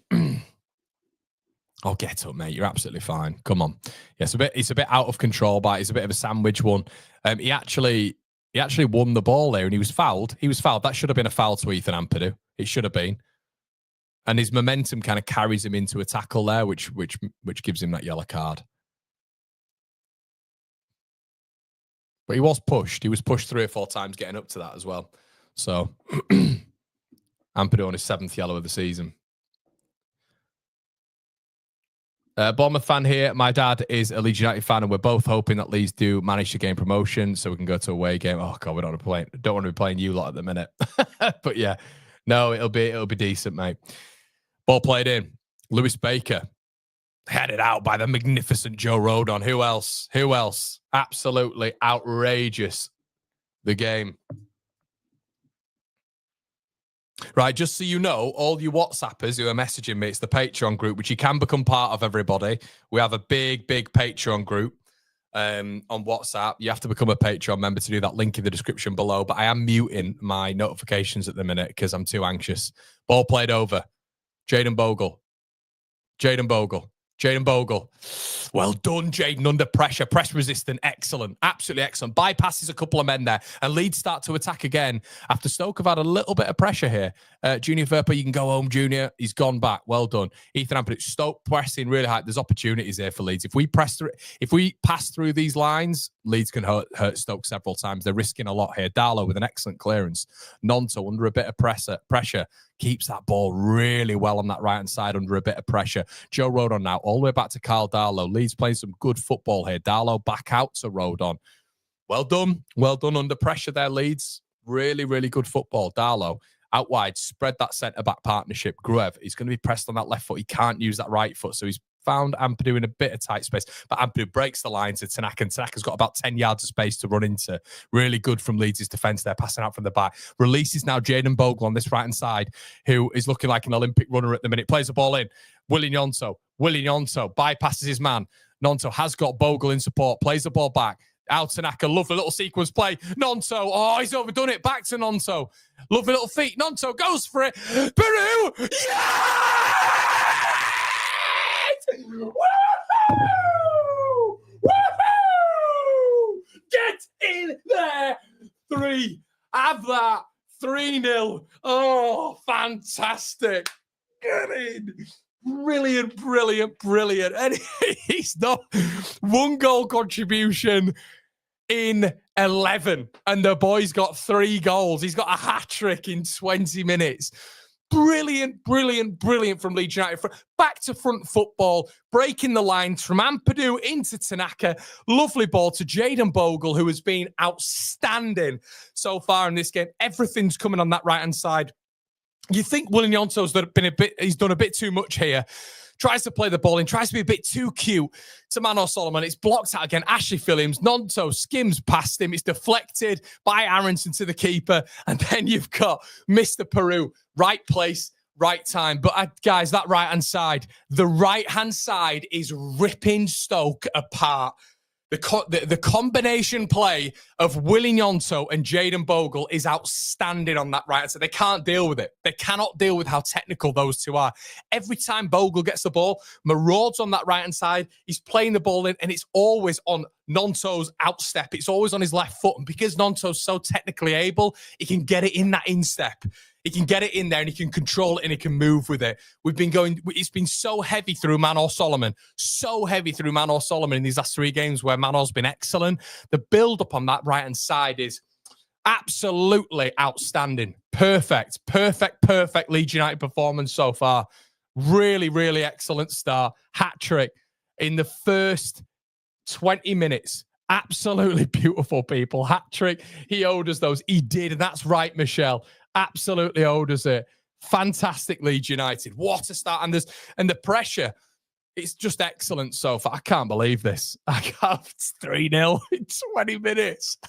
Oh, get up, mate. You're absolutely fine. Come on. Yeah, it's a bit out of control, but it's a bit of a sandwich one. He actually won the ball there, and he was fouled. That should have been a foul to Ethan Ampadu. It should have been. And his momentum kind of carries him into a tackle there, which gives him that yellow card. But he was pushed. He was pushed 3 or 4 times getting up to that as well. So, Ampadu on his 7th yellow of the season. Bournemouth fan here. My dad is a Leeds United fan, and we're both hoping that Leeds do manage to gain promotion so we can go to a away game. Oh, God, we don't want to be playing you lot at the minute. But yeah, no, it'll be decent, mate. Ball played in. Lewis Baker. Headed out by the magnificent Joe Rodon. Who else? Absolutely outrageous. The game. Right, just so you know, all you WhatsAppers who are messaging me, it's the Patreon group, which you can become part of, everybody. We have a big Patreon group on WhatsApp. You have to become a Patreon member to do that. Link in the description below. But I am muting my notifications at the minute because I'm too anxious. Ball played over. Jayden Bogle. Well done, Jayden, under pressure. Press resistant. Excellent. Absolutely excellent. Bypasses a couple of men there. And Leeds start to attack again after Stoke have had a little bit of pressure here. Junior Verpa, you can go home, Junior. He's gone back. Well done. Ethan Ampadu, Stoke pressing really high. There's opportunities here for Leeds. If we pass through these lines, Leeds can hurt Stoke several times. They're risking a lot here. Darlow with an excellent clearance. Nonto under a bit of pressure. Keeps that ball really well on that right-hand side under a bit of pressure. Joe Rodon now all the way back to Carl Darlow. Leeds playing some good football here. Darlow back out to Rodon. Well done under pressure there, Leeds. Really, really good football. Darlow out wide, spread that centre-back partnership. Gruev, he's going to be pressed on that left foot. He can't use that right foot, so he's found Ampadu in a bit of tight space. But Ampadu breaks the line to Tanaka, and Tanaka's got about 10 yards of space to run into. Really good from Leeds' defence there, passing out from the back. Releases now Jayden Bogle on this right-hand side, who is looking like an Olympic runner at the minute. Plays the ball in. Willian Yonso bypasses his man. Nonto has got Bogle in support. Plays the ball back. Out Tanaka, lovely little sequence play. Nonto, oh, he's overdone it. Back to Nonto. Lovely little feet. Nonto goes for it. Peru! Yes! Woohoo! Woohoo! Get in there! 3. Have that. 3-0. Oh, fantastic. Get in. Brilliant. And he's not 1 goal contribution in 11. And the boy's got 3 goals. He's got a hat-trick in 20 minutes. Brilliant, brilliant, brilliant from Leeds United. Back to front football, breaking the lines from Ampadu into Tanaka. Lovely ball to Jayden Bogle, who has been outstanding so far in this game. Everything's coming on that right-hand side. You think Willian Yonto's he's done a bit too much here. Tries to play the ball in, tries to be a bit too cute to Manor Solomon. It's blocked out again. Ashley Filliams, Nonto skims past him. It's deflected by Aronson to the keeper. And then you've got Mr. Peru. Right place, right time. But guys, that right-hand side, the right-hand side is ripping Stoke apart. The combination play of Willian Yonto and Jayden Bogle is outstanding on that right. So they can't deal with it. They cannot deal with how technical those two are. Every time Bogle gets the ball, marauds on that right-hand side. He's playing the ball in, and it's always on Nonto's outstep. It's always on his left foot. And because Nonto's so technically able, he can get it in that instep. He can get it in there and he can control it and he can move with it. It's been so heavy through Manor Solomon. So heavy through Manor Solomon in these last 3 games where Manor's been excellent. The build-up on that right-hand side is absolutely outstanding. Perfect Leeds United performance so far. Really, really excellent start. Hat-trick in the first 20 minutes. Absolutely beautiful, people. Hat-trick. He owed us those. He did, and that's right, Michelle. Absolutely owed us it. Fantastic Leeds United. What a start. And the pressure, it's just excellent so far. I can't believe this. I can't. It's 3-0 in 20 minutes.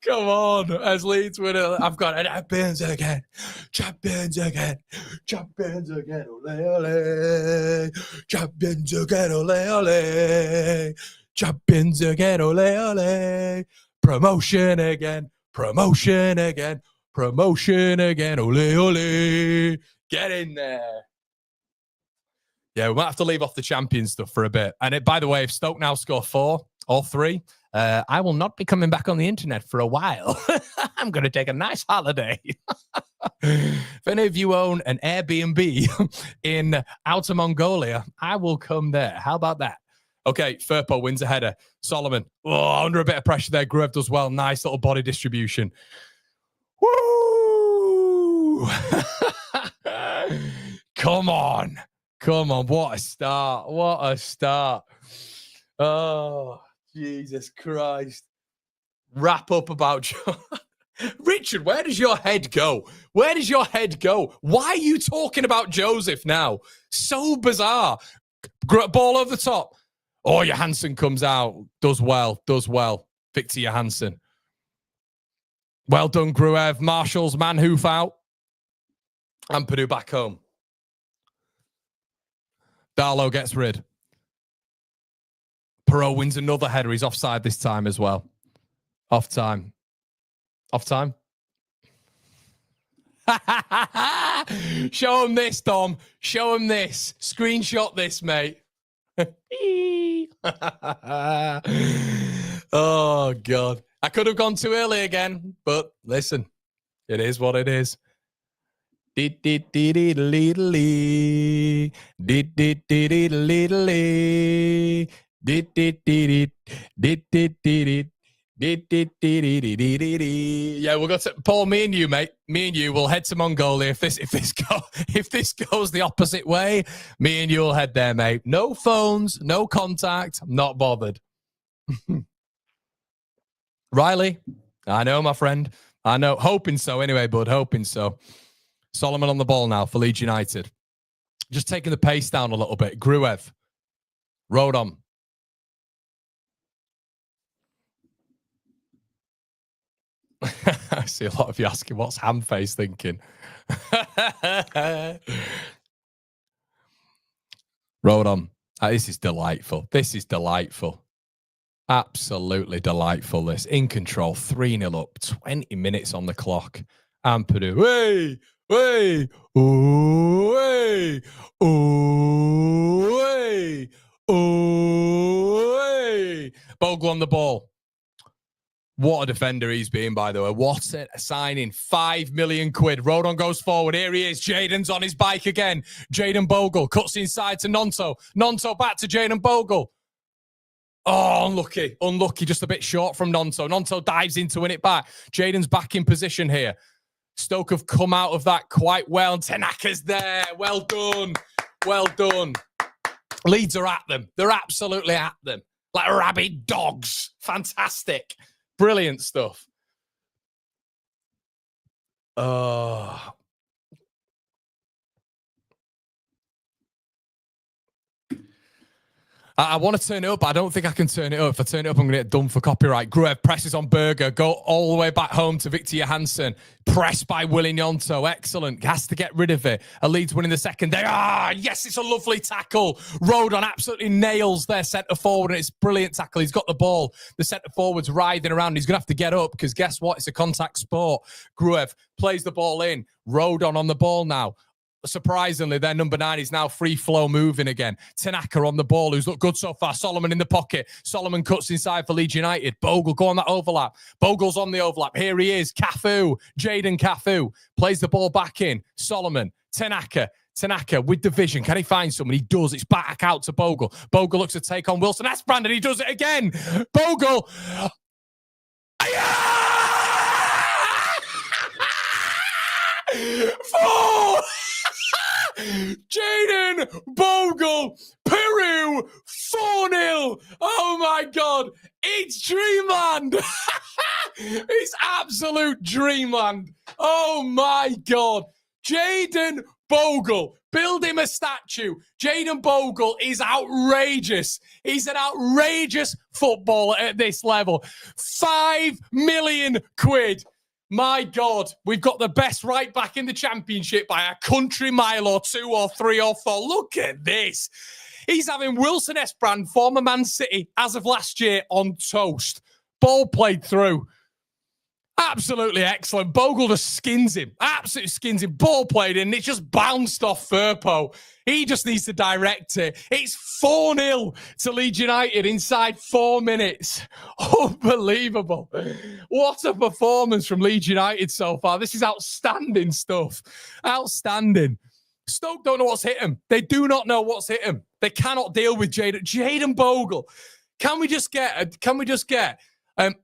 Come on. As Leeds win it, I've got it. Champions again. Champions again. Champions again. Ole, ole. Champions again. Ole, ole. Champions again. Ole, ole. Promotion again. Promotion again. Promotion again. Ole, ole. Get in there. Yeah, we might have to leave off the champion stuff for a bit. And by the way, if Stoke now score 4 or 3, I will not be coming back on the internet for a while. I'm going to take a nice holiday. If any of you own an Airbnb in Outer Mongolia, I will come there. How about that? Okay, Firpo wins a header. Solomon, under a bit of pressure there. Gruev does well. Nice little body distribution. Woo! Come on. What a start. What a start. Oh, Jesus Christ. Wrap up about Richard, where does your head go? Where does your head go? Why are you talking about Joseph now? So bizarre. Ball over the top. Oh, Johansson comes out. Does well. Victor Johansson. Well done, Gruev. Marshall's man hoof out. And Purdue back home. Darlow gets rid. Perot wins another header. He's offside this time as well. Off time. Show him this, Dom. Show him this. Screenshot this, mate. Oh, God. I could have gone too early again, but listen, it is what it is. Yeah, we'll go to Paul. Me and you, mate. Me and you will head to Mongolia. If this goes the opposite way, me and you will head there, mate. No phones, no contact. I'm not bothered. Riley, I know, my friend. I know. Hoping so, anyway, bud. Hoping so. Solomon on the ball now for Leeds United. Just taking the pace down a little bit. Gruev. Rodon. I see a lot of you asking, what's Hamface thinking? Rodon. This is delightful. Absolutely delightful, this. In control, 3-0 up, 20 minutes on the clock. And Purdue, way, Bogle on the ball. What a defender he's been, by the way. What a signing. 5 million quid. Rodon goes forward. Here he is. Jayden's on his bike again. Jayden Bogle cuts inside to Nonto. Nonto back to Jayden Bogle. Oh, unlucky. Just a bit short from Nonto. Nonto dives in to win it back. Jayden's back in position here. Stoke have come out of that quite well. Tanaka's there. Well done. Well done. Leeds are at them. They're absolutely at them. Like rabid dogs. Fantastic. Brilliant stuff. I want to turn it up, but I don't think I can turn it up. If I turn it up, I'm going to get done for copyright. Gruev presses on Berger. Go all the way back home to Victor Johansson. Pressed by Willie Gnonto. Excellent. Has to get rid of it. Leeds winning the second. Yes, it's a lovely tackle. Rodon absolutely nails their centre forward, and it's a brilliant tackle. He's got the ball. The centre forward's writhing around. He's going to have to get up because guess what? It's a contact sport. Gruev plays the ball in. Rodon on the ball now. Surprisingly, their number 9 is now free flow moving again. Tanaka on the ball, who's looked good so far. Solomon in the pocket. Solomon cuts inside for Leeds United. Bogle, go on that overlap. Bogle's on the overlap. Here he is. Cafu. Jaden Cafu plays the ball back in. Solomon. Tanaka with the vision. Can he find someone? He does. It's back out to Bogle. Bogle looks to take on Wilson. That's Brandon. He does it again. Bogle. Four. Jaden Bogle, Peru, 4-0. Oh my God, it's dreamland. It's absolute dreamland. Oh my God. Jaden Bogle, build him a statue. Jaden Bogle is outrageous. He's an outrageous footballer at this level. 5 million quid. My God, we've got the best right back in the championship by a country mile or 2 or 3 or 4. Look at this. He's having Wilson Esbrand, former Man City, as of last year, on toast. Ball played through. Absolutely excellent. Bogle just skins him. Absolutely skins him. Ball played in. It just bounced off Firpo. He just needs to direct it. It's 4-0 to Leeds United inside 4 minutes. Unbelievable. What a performance from Leeds United so far. This is outstanding stuff. Outstanding. Stoke don't know what's hit him. They do not know what's hit him. They cannot deal with Jaden Bogle. Can we just get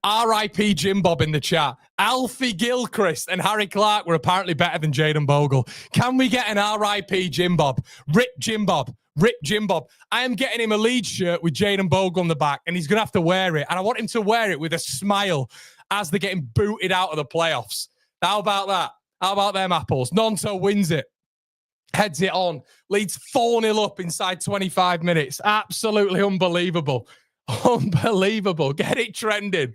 R.I.P. Jim Bob in the chat? Alfie Gilchrist and Harry Clark were apparently better than Jaden Bogle. Can we get an R.I.P. Jim Bob? Rip Jim Bob. Rip Jim Bob. I am getting him a Leeds shirt with Jaden Bogle on the back, and he's going to have to wear it. And I want him to wear it with a smile as they're getting booted out of the playoffs. How about that? How about them apples? Gnonto wins it. Heads it on. Leeds 4-0 up inside 25 minutes. Absolutely unbelievable. Unbelievable. Get it trending.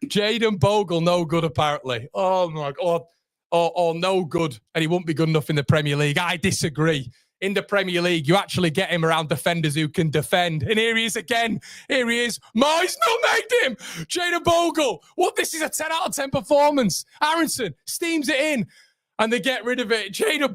Jaden Bogle, no good apparently. Oh my God. Oh, no good. And he won't be good enough in the Premier League. I disagree. In the Premier League, you actually get him around defenders who can defend. And here he is again. Here he is. Moyes nutmegged him. Jaden Bogle. What? This is a 10 out of 10 performance. Aronson steams it in. And they get rid of it. Jaden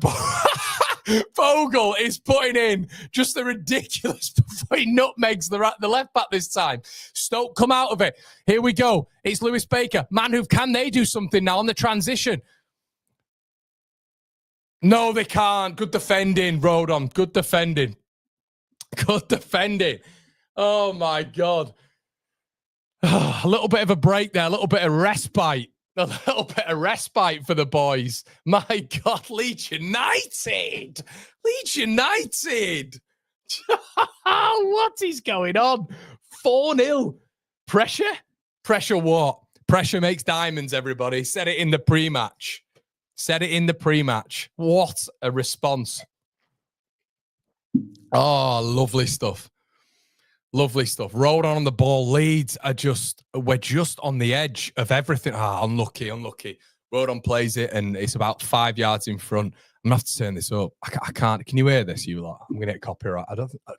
Bogle is putting in just the ridiculous before he nutmegs the left back this time. Stoke come out of it. Here we go. It's Lewis Baker. Manhoef, can they do something now on the transition? No, they can't. Good defending, Rodon. Good defending. Good defending. Oh, my God. A little bit of a break there. A little bit of respite. A little bit of respite for the boys. My God, Leeds United. Leeds United. What is going on? 4-0. Pressure? Pressure what? Pressure makes diamonds, everybody. Said it in the pre-match. Said it in the pre-match. What a response. Oh, lovely stuff. Lovely stuff. Rodon on the ball. Leeds we're just on the edge of everything. Unlucky. Rodon plays it and it's about 5 yards in front. I'm going to have to turn this up. I can't. Can you hear this, you lot? I'm going to get copyright.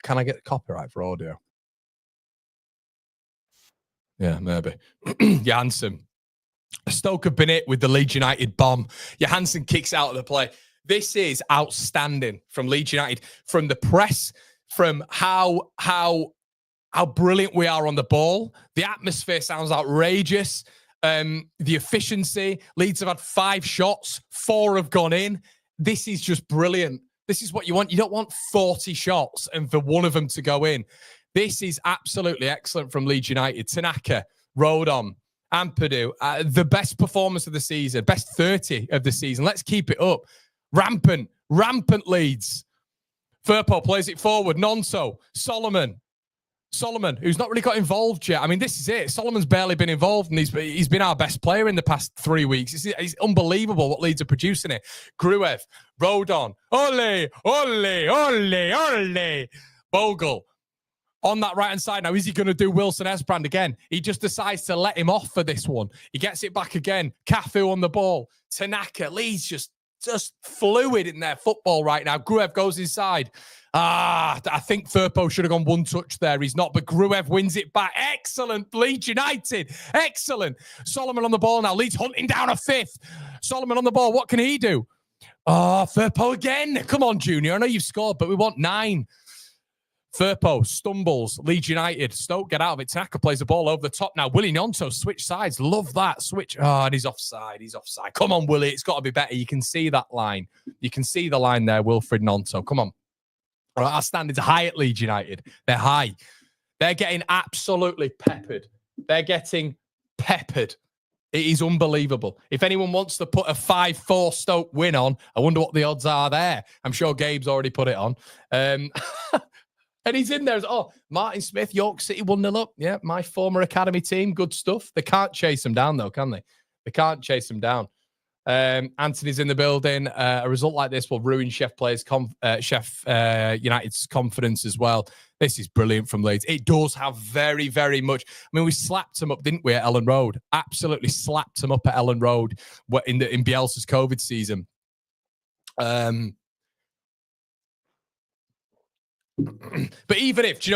Can I get copyright for audio? Yeah, maybe. Johansson. Stoke have been hit with the Leeds United bomb. Johansson kicks out of the play. This is outstanding from Leeds United. From the press, from how brilliant we are on the ball. The atmosphere sounds outrageous. The efficiency. Leeds have had 5 shots. 4 have gone in. This is just brilliant. This is what you want. You don't want 40 shots and for one of them to go in. This is absolutely excellent from Leeds United. Tanaka, Rodon, Ampadu, the best performance of the season, best 30 of the season. Let's keep it up. Rampant Leeds. Firpo plays it forward. Nonso, Solomon, who's not really got involved yet. I mean, this is it. Solomon's barely been involved, and he's been our best player in the past 3 weeks. It's unbelievable what Leeds are producing it. Gruev, Rodon, ole. Bogle. On that right-hand side now, is he going to do Wilson Esbrand again? He just decides to let him off for this one. He gets it back again. Cafu on the ball. Tanaka. Leeds just fluid in their football right now. Gruev goes inside. I think Firpo should have gone one touch there. He's not, but Gruev wins it back. Excellent. Leeds United. Excellent. Solomon on the ball now. Leeds hunting down a fifth. Solomon on the ball. What can he do? Firpo again. Come on, Junior. I know you've scored, but we want 9. Firpo stumbles. Leeds United. Stoke get out of it. Tanaka plays the ball over the top now. Willie Gnonto switch sides. Love that switch. And he's offside. Come on, Willie. It's got to be better. You can see that line. You can see the line there, Wilfred Gnonto. Come on. All right, our standards are high at Leeds United. They're high. They're getting absolutely peppered. It is unbelievable. If anyone wants to put a 5-4 Stoke win on, I wonder what the odds are there. I'm sure Gabe's already put it on. And he's in there. Martin Smith, York City 1-0 up. Yeah, my former academy team. Good stuff. They can't chase him down, though, can they? They can't chase him down. Anthony's in the building. A result like this will ruin United's confidence as well. This is brilliant from Leeds. It does have very, very much. I mean, we slapped them up, didn't we, at Ellen Road? Absolutely slapped them up at Ellen Road in Bielsa's COVID season. But even if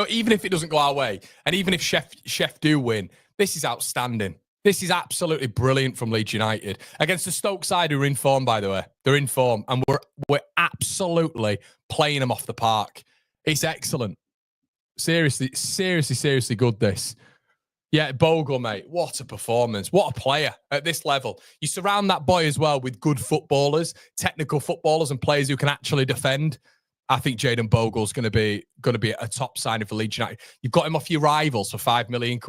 it doesn't go our way, and even if Chef do win, this is outstanding. This is absolutely brilliant from Leeds United against the Stoke side, who are in form, by the way. They're in form, and we're absolutely playing them off the park. It's excellent. Seriously good, this. Yeah, Bogle, mate. What a performance. What a player at this level. You surround that boy as well with good footballers, technical footballers, and players who can actually defend. I think Jayden Bogle's going to be a top signing for Leeds United. You've got him off your rivals for £5 million.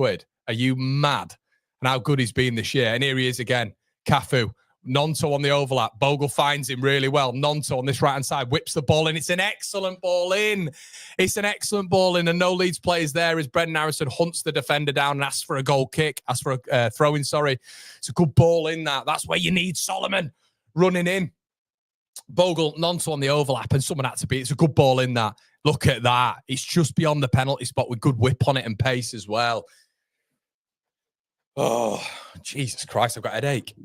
Are you mad? And how good he's been this year. And here he is again. Cafu. Gnonto on the overlap. Bogle finds him really well. Gnonto on this right-hand side whips the ball in. It's an excellent ball in. And no Leeds players there as Brendan Harrison hunts the defender down and asks for a goal kick. Asks for a throw-in, sorry. It's a good ball in that. That's where you need Solomon running in. Bogle, Gnonto on the overlap, and someone had to beat. It's a good ball in that. Look at that. It's just beyond the penalty spot with good whip on it and pace as well. Oh, Jesus Christ, I've got a headache.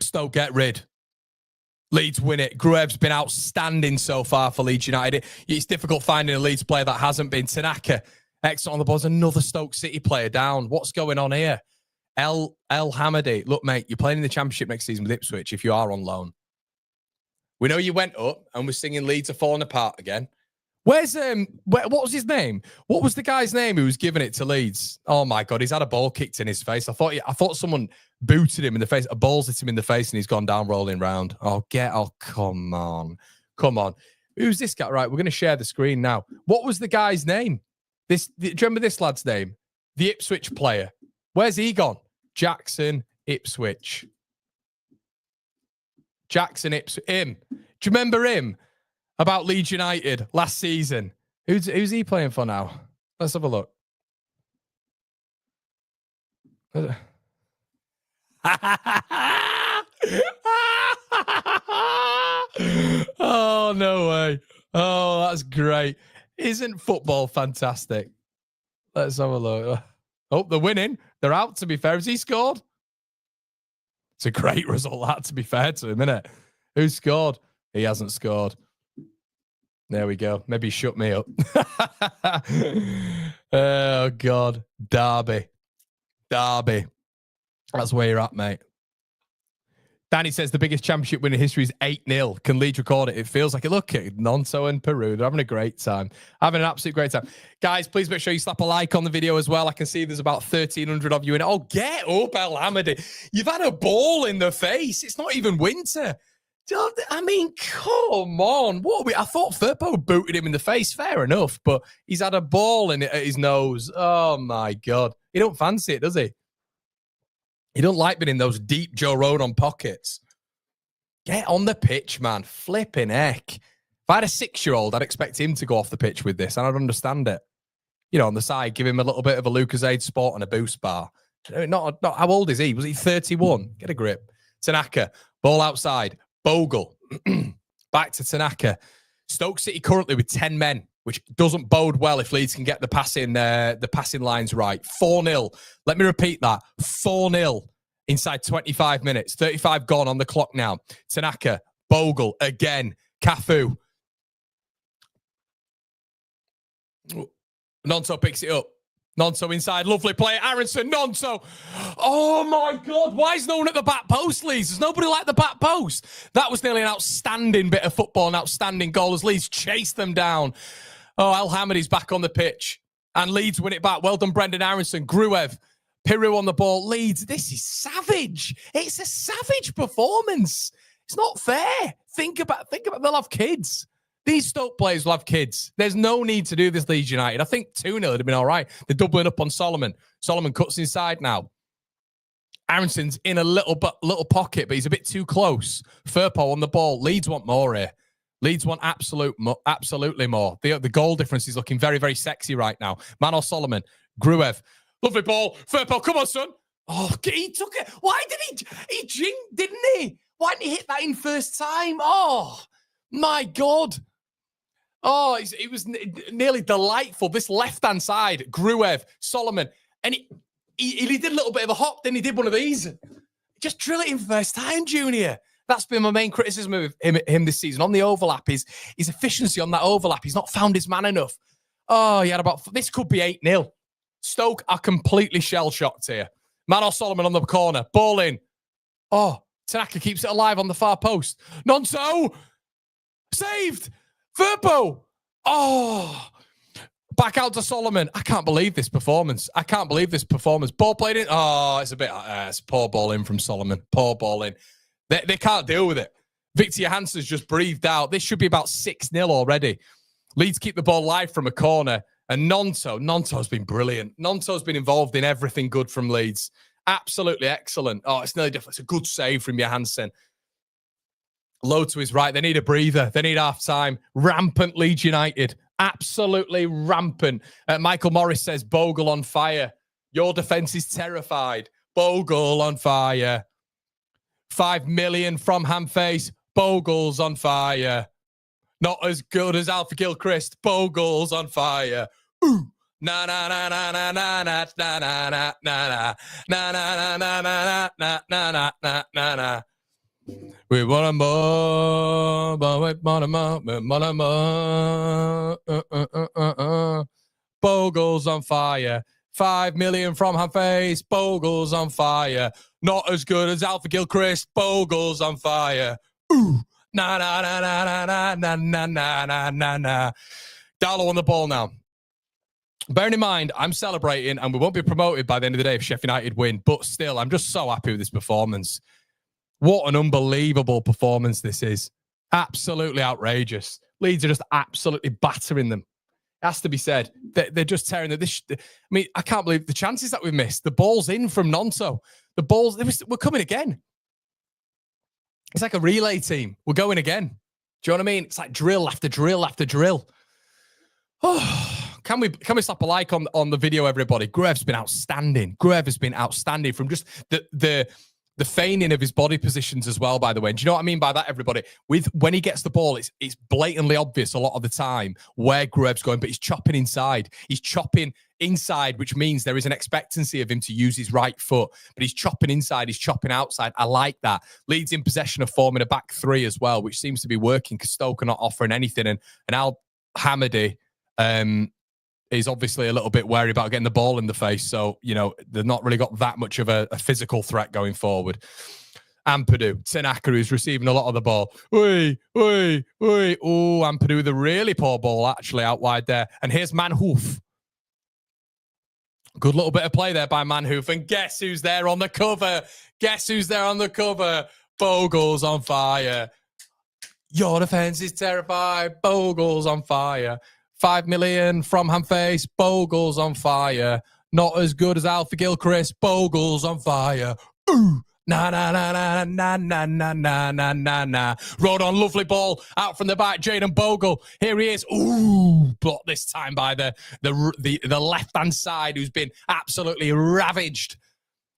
Stoke get rid. Leeds win it. Gruev's been outstanding so far for Leeds United. It's difficult finding a Leeds player that hasn't been. Tanaka, excellent on the ball. Another Stoke City player down. What's going on here? El Hamadi. Look, mate, you're playing in the Championship next season with Ipswich if you are on loan. We know you went up and we're singing Leeds are falling apart again. Where's what was his name? What was the guy's name who was giving it to Leeds? Oh my God, he's had a ball kicked in his face. I thought someone booted him in the face. A ball's hit him in the face and he's gone down rolling round. Come on. Who's this guy? Right, we're going to share the screen now. What was the guy's name? Do you remember this lad's name? The Ipswich player. Where's he gone? Jackson Ipswich. Him. Do you remember him? About Leeds United last season. Who's he playing for now? Let's have a look. Oh, no way. Oh, that's great. Isn't football fantastic? Let's have a look. Oh, they're winning. They're out, to be fair. Has he scored? It's a great result, that, to be fair to him, isn't it? Who scored? He hasn't scored. There we go. Maybe shut me up. Oh, God. Derby. That's where you're at, mate. Danny says the biggest championship win in history is 8-0. Can Leeds record it? It feels like it. Look at Gnonto and Peru. They're having a great time. Having an absolute great time. Guys, please make sure you slap a like on the video as well. I can see there's about 1,300 of you in it. Oh, get up, El Hamadi. You've had a ball in the face. It's not even winter. I mean, come on. I thought Firpo booted him in the face. Fair enough, but he's had a ball in it at his nose. Oh, my God. He don't fancy it, does he? He don't like being in those deep Joe Rodon pockets. Get on the pitch, man. Flipping heck. If I had a 6-year-old, I'd expect him to go off the pitch with this, and I'd understand it. You know, on the side, give him a little bit of a Lucozade Sport and a boost bar. Not how old is he? Was he 31? Get a grip. Tanaka, ball outside. Bogle. Back to Tanaka. Stoke City currently with 10 men, which doesn't bode well if Leeds can get the passing lines right. 4-0. Let me repeat that. 4-0 inside 25 minutes. 35 gone on the clock now. Tanaka, Bogle, again. Cafu. Nonso picks it up. Nonso inside. Lovely play. Aronson. Nonso. Oh, my God. Why is no one at the back post, Leeds? There's nobody like the back post. That was nearly an outstanding bit of football, an outstanding goal as Leeds chased them down. Oh, El Hamidi's back on the pitch. And Leeds win it back. Well done, Brendan Aronson. Gruev. Piru on the ball. Leeds, this is savage. It's a savage performance. It's not fair. Think about they'll have kids. These Stoke players will have kids. There's no need to do this, Leeds United. I think 2-0 would have been all right. They're doubling up on Solomon. Solomon cuts inside now. Aronson's in a little pocket, but he's a bit too close. Firpo on the ball. Leeds want more here. Leeds want absolutely more. The goal difference is looking very, very sexy right now. Manor Solomon. Gruev. Lovely ball. Firpo, come on, son. Oh, he took it. Why did he jinked, didn't he? Why didn't he hit that in first time? Oh, my God. Oh, it was nearly delightful. This left-hand side, Gruev, Solomon, and he did a little bit of a hop, then he did one of these. Just drill it in first time, Junior. That's been my main criticism of him this season. On the overlap, his efficiency on that overlap. He's not found his man enough. Oh, he had this could be 8-0. Stoke are completely shell-shocked here. Manor Solomon on the corner, ball in. Oh, Tanaka keeps it alive on the far post. Nonso, saved. Firpo. Oh, back out to Solomon. I can't believe this performance. Ball played in. Oh, it's a bit. It's poor ball in from Solomon. Poor ball in. They can't deal with it. Victor Johansson's just breathed out. This should be about 6-0 already. Leeds keep the ball live from a corner. And Nonto's been brilliant. Nonto's been involved in everything good from Leeds. Absolutely excellent. Oh, it's nearly different. It's a good save from Johansson. Low to his right. They need a breather. They need half-time. Rampant Leeds United. Absolutely rampant. Michael Morris says, Bogle on fire. Your defence is terrified. Bogle on fire. 5 million from Hamface. Bogle's on fire. Not as good as Alpha Gilchrist. Bogle's on fire. Ooh. Na na na na na na na na na na na na na na na na na na na na. We want more, but we want more. Bogle's on fire. 5 million from her face. Bogle's on fire. Not as good as Alpha Gilchrist. Bogle's on fire. Ooh. Na na na na na na na na na na na. Darlow on the ball now. Bearing in mind, I'm celebrating and we won't be promoted by the end of the day if Sheffield United win. But still, I'm just so happy with this performance. What an unbelievable performance this is. Absolutely outrageous. Leeds are just absolutely battering them. It has to be said. They're just tearing I mean, I can't believe the chances that we've missed. The ball's in from Nonso. The balls, we're coming again. It's like a relay team. We're going again. Do you know what I mean? It's like drill after drill after drill. Oh, can we slap a like on the video, everybody? Gruev's been outstanding. Gruev has been outstanding from just the feigning of his body positions as well, by the way. And do you know what I mean by that, everybody? When he gets the ball, it's blatantly obvious a lot of the time where Gruev's going, but he's chopping inside. He's chopping inside, which means there is an expectancy of him to use his right foot, but he's chopping inside, he's chopping outside. I like that. Leeds in possession of forming a back three as well, which seems to be working because Stoke are not offering anything. And Al Hamidi is obviously a little bit wary about getting the ball in the face. So, you know, they've not really got that much of a physical threat going forward. Ampadu, Tanaka, who's receiving a lot of the ball. Oi. Oh, Ampadu, the really poor ball actually out wide there. And here's Manhoof. Good little bit of play there by Manhoof. And guess who's there on the cover? Bogle's on fire. Your defense is terrified. Bogle's on fire. 5 million from Hamface. Bogle's on fire. Not as good as Alpha Gilchrist. Bogle's on fire. Ooh. Na na na na na na na na na na na. Rodon, lovely ball out from the back. Jayden Bogle, here he is. Ooh, blocked this time by the left hand side, who's been absolutely ravaged,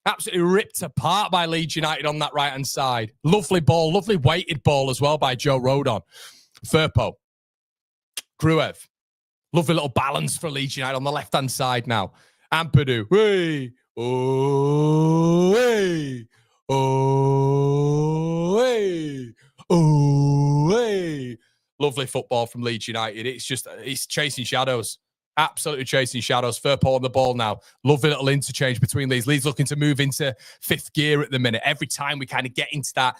absolutely ripped apart by Leeds United on that right hand side. Lovely ball, lovely weighted ball as well by Joe Rodon. Firpo, Gruev, lovely little balance for Leeds United on the left hand side now. Ampadu, hey, oh, hey. Oh, hey. Oh, hey. Lovely football from Leeds United. It's chasing shadows. Absolutely chasing shadows. Firpo on the ball now. Lovely little interchange between Leeds. Leeds looking to move into fifth gear at the minute. Every time we kind of get into that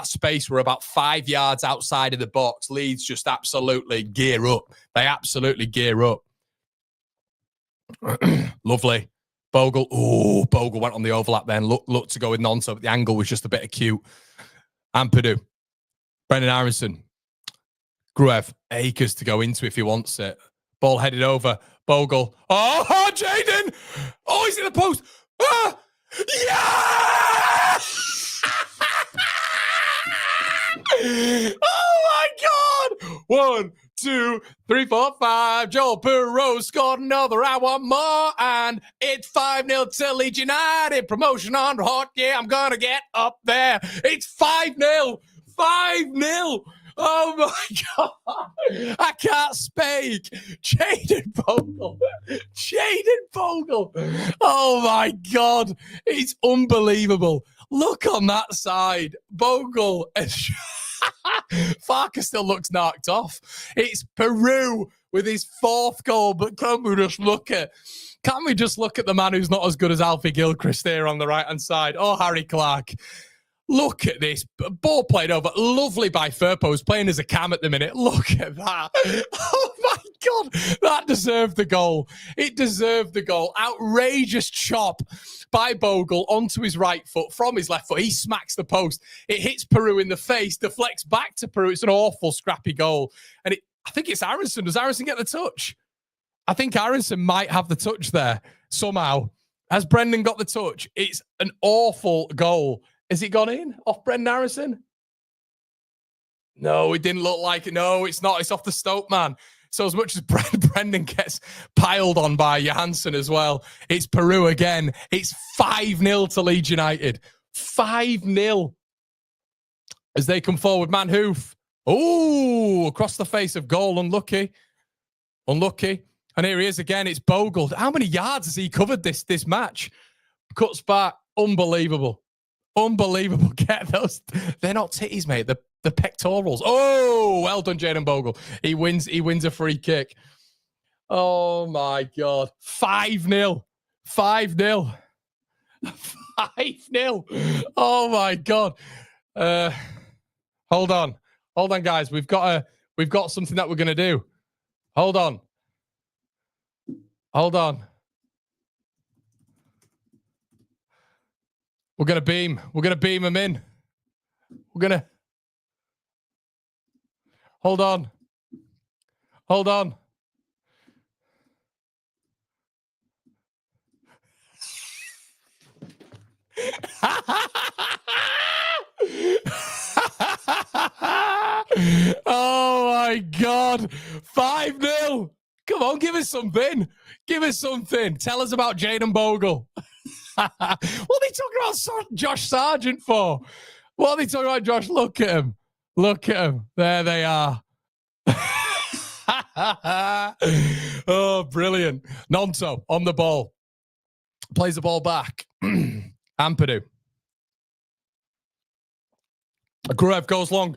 space, we're about 5 yards outside of the box. Leeds just absolutely gear up. They absolutely gear up. Lovely. Bogle. Oh, Bogle went on the overlap then. Looked to go with Nonto, but the angle was just a bit acute. Ampadu. Brendan Aronson. Gruev. Acres to go into if he wants it. Ball headed over. Bogle. Oh, Jayden. Oh, he's in the post. Ah! Yeah! Oh, my God. 1, 2, 3, 4, 5. Joel Perreault scored another. I want more. And it's 5-0 to Leeds United. Promotion on hot. Yeah, I'm going to get up there. It's 5-0. 5-0. Oh, my God. I can't speak. Jayden Bogle. Jayden Bogle. Oh, my God. It's unbelievable. Look on that side. Bogle. Farker still looks knocked off. It's Peru with his 4th goal, but can we just look at the man who's not as good as Alfie Gilchrist there on the right-hand side? Oh, Harry Clark. Look at this. Ball played over. Lovely by Firpo, who's playing as a cam at the minute. Look at that. Oh, my God. That deserved the goal. It deserved the goal. Outrageous chop by Bogle onto his right foot from his left foot. He smacks the post. It hits Peru in the face, deflects back to Peru. It's an awful, scrappy goal. And I think it's Aronson. Does Aronson get the touch? I think Aronson might have the touch there somehow. Has Brendan got the touch? It's an awful goal. Has it gone in off Brendan Aronson? No, it didn't look like it. No, it's not. It's off the Stoke man. So as much as Brendan gets piled on by Johansson as well, it's Peru again. It's 5-0 to Leeds United. 5-0. As they come forward, Manhoof. Oh, across the face of goal. Unlucky. Unlucky. And here he is again. It's Bogle. How many yards has he covered this match? Cuts back. Unbelievable. Unbelievable. Get those. They're not titties, mate. The pectorals. Oh, well done, Jayden Bogle. He wins a free kick. Oh, my God. 5-0. 5-0. 5-0. Oh, my God. Hold on. Hold on, guys. We've got something that we're going to do. Hold on. Hold on. We're going to beam him in. We're going to. Hold on. Hold on. Oh, my God. 5-0. Come on, give us something. Give us something. Tell us about Jayden Bogle. What are they talking about Josh Sargent for? What are they talking about, Josh? Look at him. Look at him. There they are. Oh, brilliant. Nonto on the ball. Plays the ball back. Ampadu. Gruev goes long.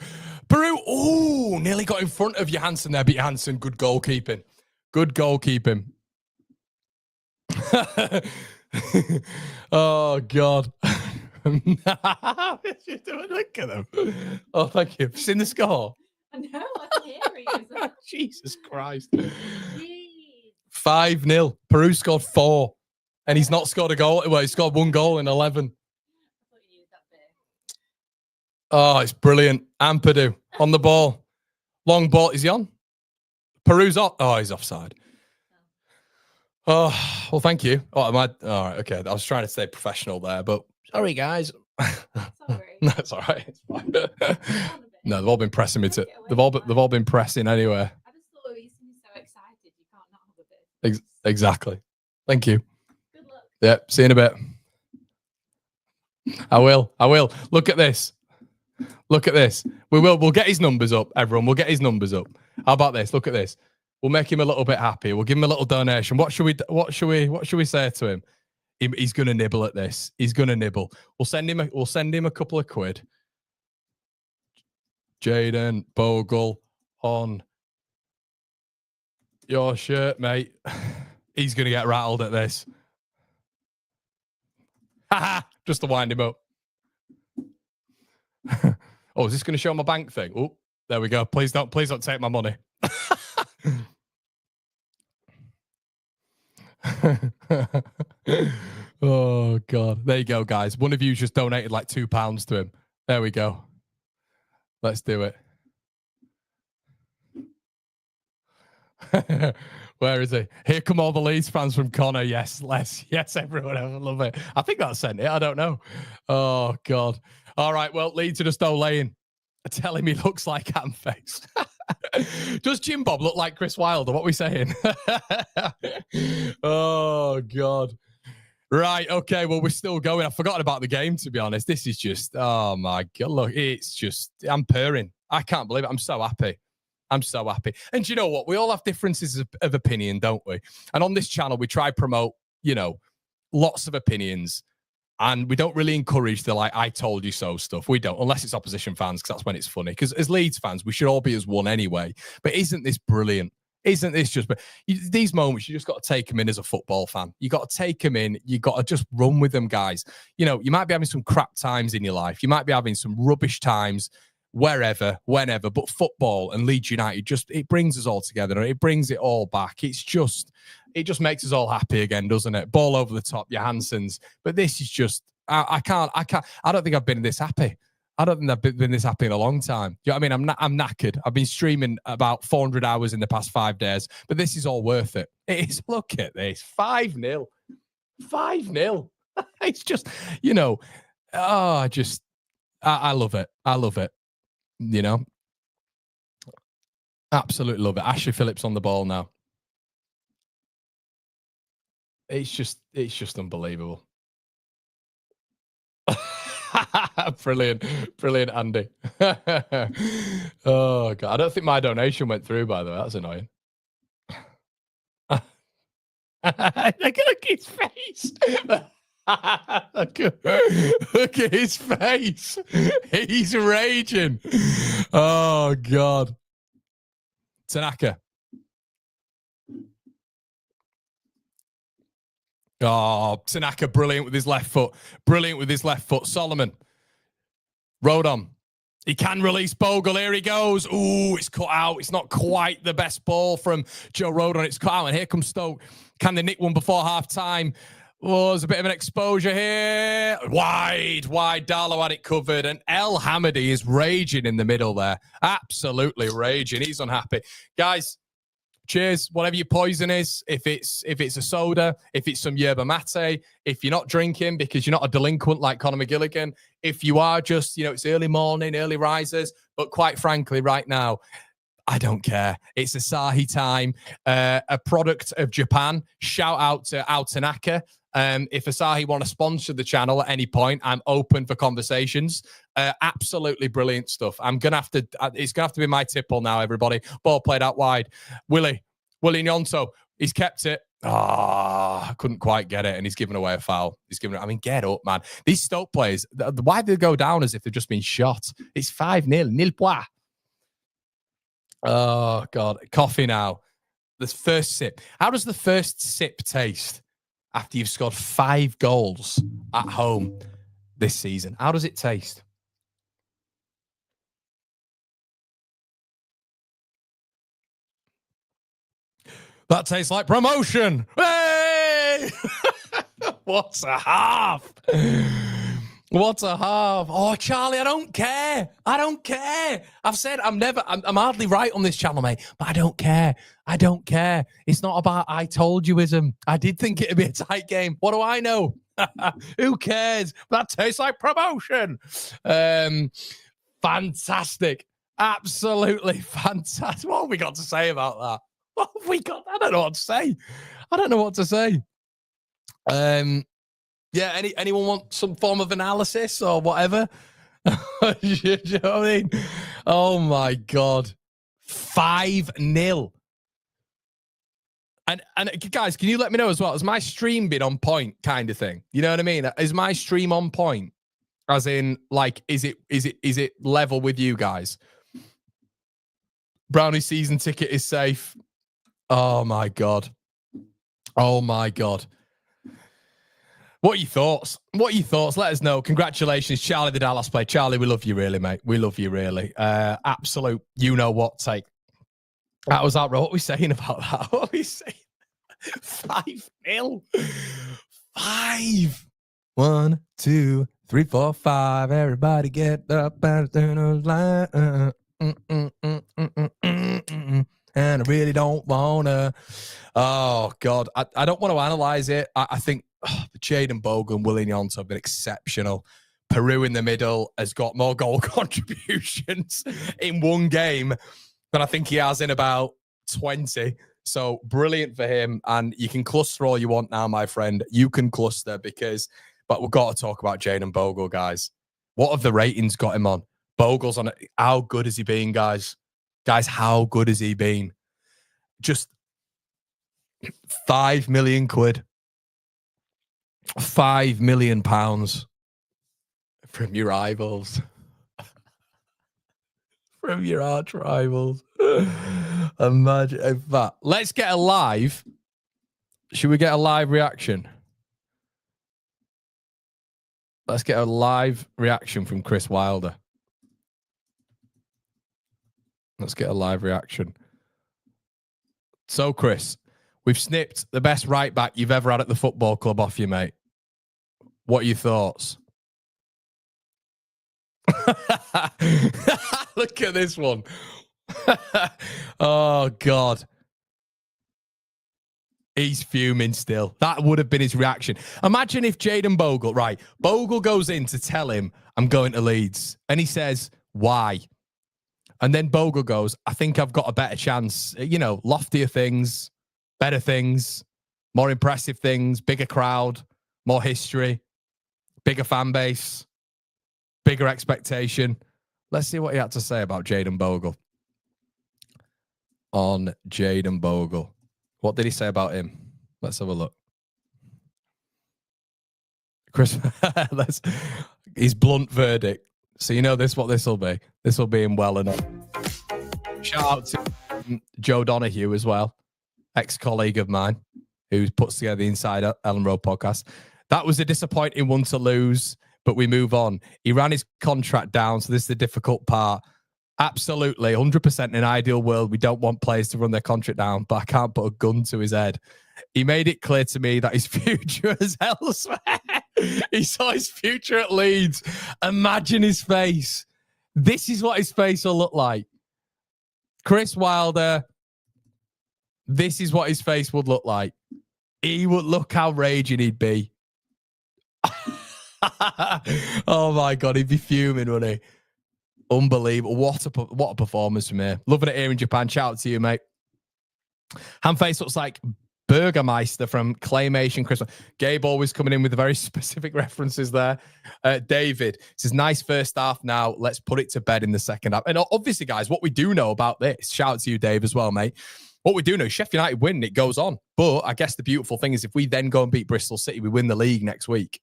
Peru. Oh, nearly got in front of Johansson there, but Johansson, good goalkeeping. Good goalkeeping. Oh, God. Look at them. Oh, thank you. Seen the score? I know, I can hear it. Jesus Christ. 5-0. Peru scored 4. And he's not scored a goal. Well, he scored 1 goal in 11. Oh, it's brilliant. Ampadu on the ball. Long ball. Is he on? Peru's off. Oh, he's offside. Oh, well, thank you. Oh, all right, okay. I was trying to stay professional there, but Sorry, guys. Sorry. That's all right. It's fine. Hold on a bit. No, they've all been pressing me to. Take it away They've all from been pressing anyway. I just thought you seemed so excited. You can't not have a bit. Exactly. Thank you. Good luck. Yep. See you in a bit. I will. Look at this. Look at this. We'll get his numbers up, everyone. We'll get his numbers up. How about this? Look at this. We'll make him a little bit happy. We'll give him a little donation. What should we say to him? He's gonna nibble at this. He's gonna nibble. We'll send him a couple of quid. Jaden Bogle on your shirt, mate. He's gonna get rattled at this. Just to wind him up. Oh, is this going to show my bank thing? Oh, there we go. Please don't take my money. Oh God. There you go, guys. One of you just donated like £2 to him. There we go. Let's do it. Where is he? Here come all the Leeds fans from Connor. Yes, Les. Yes, everyone. I love it. I think that sent it. I don't know. Oh, God. All right. Well, Leeds are just olaying. Tell him he looks like Amface. Does Jim Bob look like Chris Wilder? What are we saying? Oh, God. Right. Okay. Well, we're still going. I've forgotten about the game, to be honest. This is just, oh, my God. Look, it's just, I'm purring. I can't believe it. I'm so happy. I'm so happy. And you know what? We all have differences of opinion, don't we? And on this channel, we try promote, lots of opinions. And we don't really encourage the I told you so stuff. We don't, unless it's opposition fans, because that's when it's funny. Because as Leeds fans, we should all be as one anyway. But isn't this brilliant? Isn't this just... But these moments, you just got to take them in as a football fan. You got to take them in. You got to just run with them, guys. You might be having some crap times in your life. You might be having some rubbish times wherever, whenever, but football and Leeds United it brings us all together and it brings it all back. It just makes us all happy again, doesn't it? Ball over the top, Johansson's. But this is just, I don't think I've been this happy. I don't think I've been this happy in a long time. You know what I mean? I'm knackered. I've been streaming about 400 hours in the past 5 days, but this is all worth it. It is. Look at this. 5-0. 5-0. It's just, I love it. I love it. Absolutely love it. Ashley Phillips on the ball now. It's just unbelievable. Brilliant, Andy. Oh God, I don't think my donation went through. By the way, that's annoying. Look at his face. Look at his face. He's raging. Oh, God. Tanaka. Oh, Tanaka, brilliant with his left foot. Solomon. Rodon. He can release Bogle. Here he goes. Ooh, it's cut out. It's not quite the best ball from Joe Rodon. It's cut out. And here comes Stoke. Can they nick one before half-time? Oh, there's a bit of an exposure here. Wide. Darlow had it covered. And El Hamady is raging in the middle there. Absolutely raging. He's unhappy. Guys, cheers. Whatever your poison is, if it's a soda, if it's some yerba mate, if you're not drinking because you're not a delinquent like Conor McGilligan, if you are just, it's early morning, early risers, but quite frankly, right now, I don't care. It's Asahi time, a product of Japan. Shout out to Tanaka. If Asahi want to sponsor the channel at any point, I'm open for conversations. Absolutely brilliant stuff. It's going to have to be my tipple now, everybody. Ball played out wide. Willie Nyonto, he's kept it. I couldn't quite get it, and he's given away a foul. Get up, man. These Stoke players, why do they go down as if they've just been shot? It's 5-0, nil point. Oh, God. Coffee now. The first sip. How does the first sip taste after you've scored 5 goals at home this season? How does it taste? That tastes like promotion. Hey! What a half. What a half. Oh, Charlie, I don't care. I've said I'm hardly right on this channel, mate, but I don't care. It's not about I told youism. I did think it'd be a tight game. What do I know? Who cares? That tastes like promotion. Fantastic. Absolutely fantastic. What have we got to say about that? What have we got? I don't know what to say. Yeah, anyone want some form of analysis or whatever? You know what I mean? Oh my God. 5-0. And guys, can you let me know as well? Has my stream been on point kind of thing? You know what I mean? Is my stream on point? As in, like, is it level with you guys? Brownie season ticket is safe. Oh my God. Oh my God. What are your thoughts? Let us know. Congratulations, Charlie, the Dallas play. Charlie, we love you really, mate. We love you really. Absolute, you know what take. That was outright. What are we saying about that? What are we saying? 5-0. 5. 1, 2, 3, 4, 5. Everybody get up and turn the line. And I really don't wanna. Oh God, I don't want to analyze it. I think Jayden Bogle and Willie Gnonto have been exceptional. Peru in the middle has got more goal contributions in one game than I think he has in about 20. So brilliant for him. And you can cluster all you want now, my friend. You can cluster but we've got to talk about Jayden Bogle, guys. What have the ratings got him on? Bogle's on it. How good has he been, guys? Guys, how good has he been? Just 5 million quid. 5 million pounds from your rivals. From your arch rivals. Imagine. In fact, let's get a live. Should we get a live reaction? Let's get a live reaction from Chris Wilder. Let's get a live reaction. So, Chris, we've snipped the best right back you've ever had at the football club off you, mate. What are your thoughts? Look at this one. Oh, God. He's fuming still. That would have been his reaction. Imagine if Jayden Bogle, right, Bogle goes in to tell him, I'm going to Leeds. And he says, why? And then Bogle goes, I think I've got a better chance. You know, loftier things, better things, more impressive things, bigger crowd, more history, bigger fan base, bigger expectation. Let's see what he had to say about Jayden Bogle. On Jayden Bogle. What did he say about him? Let's have a look. Chris, his blunt verdict. So you know what this will be. This will be him well enough. Shout out to Joe Donahue as well, ex-colleague of mine, who puts together the Inside Ellen Road podcast. That was a disappointing one to lose, but we move on. He ran his contract down, so this is the difficult part. Absolutely, 100% in an ideal world, we don't want players to run their contract down, but I can't put a gun to his head. He made it clear to me that his future is elsewhere. He saw his future at Leeds. Imagine his face. This is what his face will look like. Chris Wilder, this is what his face would look like. He would look how raging he'd be. Oh my God, he'd be fuming, wouldn't he? Unbelievable. What a performance from here. Loving it here in Japan. Shout out to you, mate. Handface looks like Burgermeister from Claymation Christmas. Gabe always coming in with very specific references there. David says, nice first half now. Let's put it to bed in the second half. And obviously, guys, what we do know about this, shout out to you, Dave, as well, mate. What we do know, Sheffield United win, it goes on. But I guess the beautiful thing is if we then go and beat Bristol City, we win the league next week.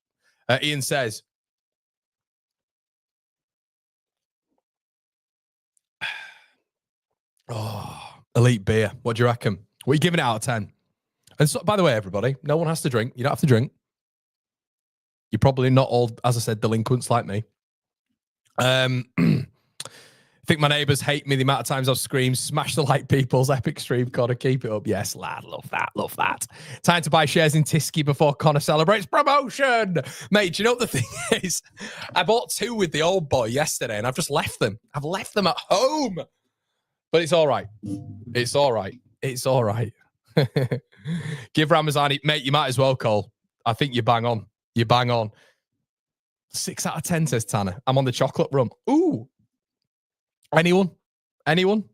Ian says, oh, elite beer. What do you reckon? What are you giving it out of 10? And so, by the way, everybody, no one has to drink. You don't have to drink. You're probably not all, as I said, delinquents like me. I think my neighbours hate me the amount of times I've screamed, smash the like people's epic stream. Gotta keep it up. Yes, lad. Love that. Love that. Time to buy shares in Tisky before Connor celebrates promotion. Mate, do you know what the thing is? I bought 2 with the old boy yesterday and I've just left them. I've left them at home. But it's all right. It's all right. It's all right. Give Ramazani, mate, you might as well, Cole. I think you bang on. You bang on. 6 out of 10, says Tanner. I'm on the chocolate rum. Ooh. Anyone? Anyone?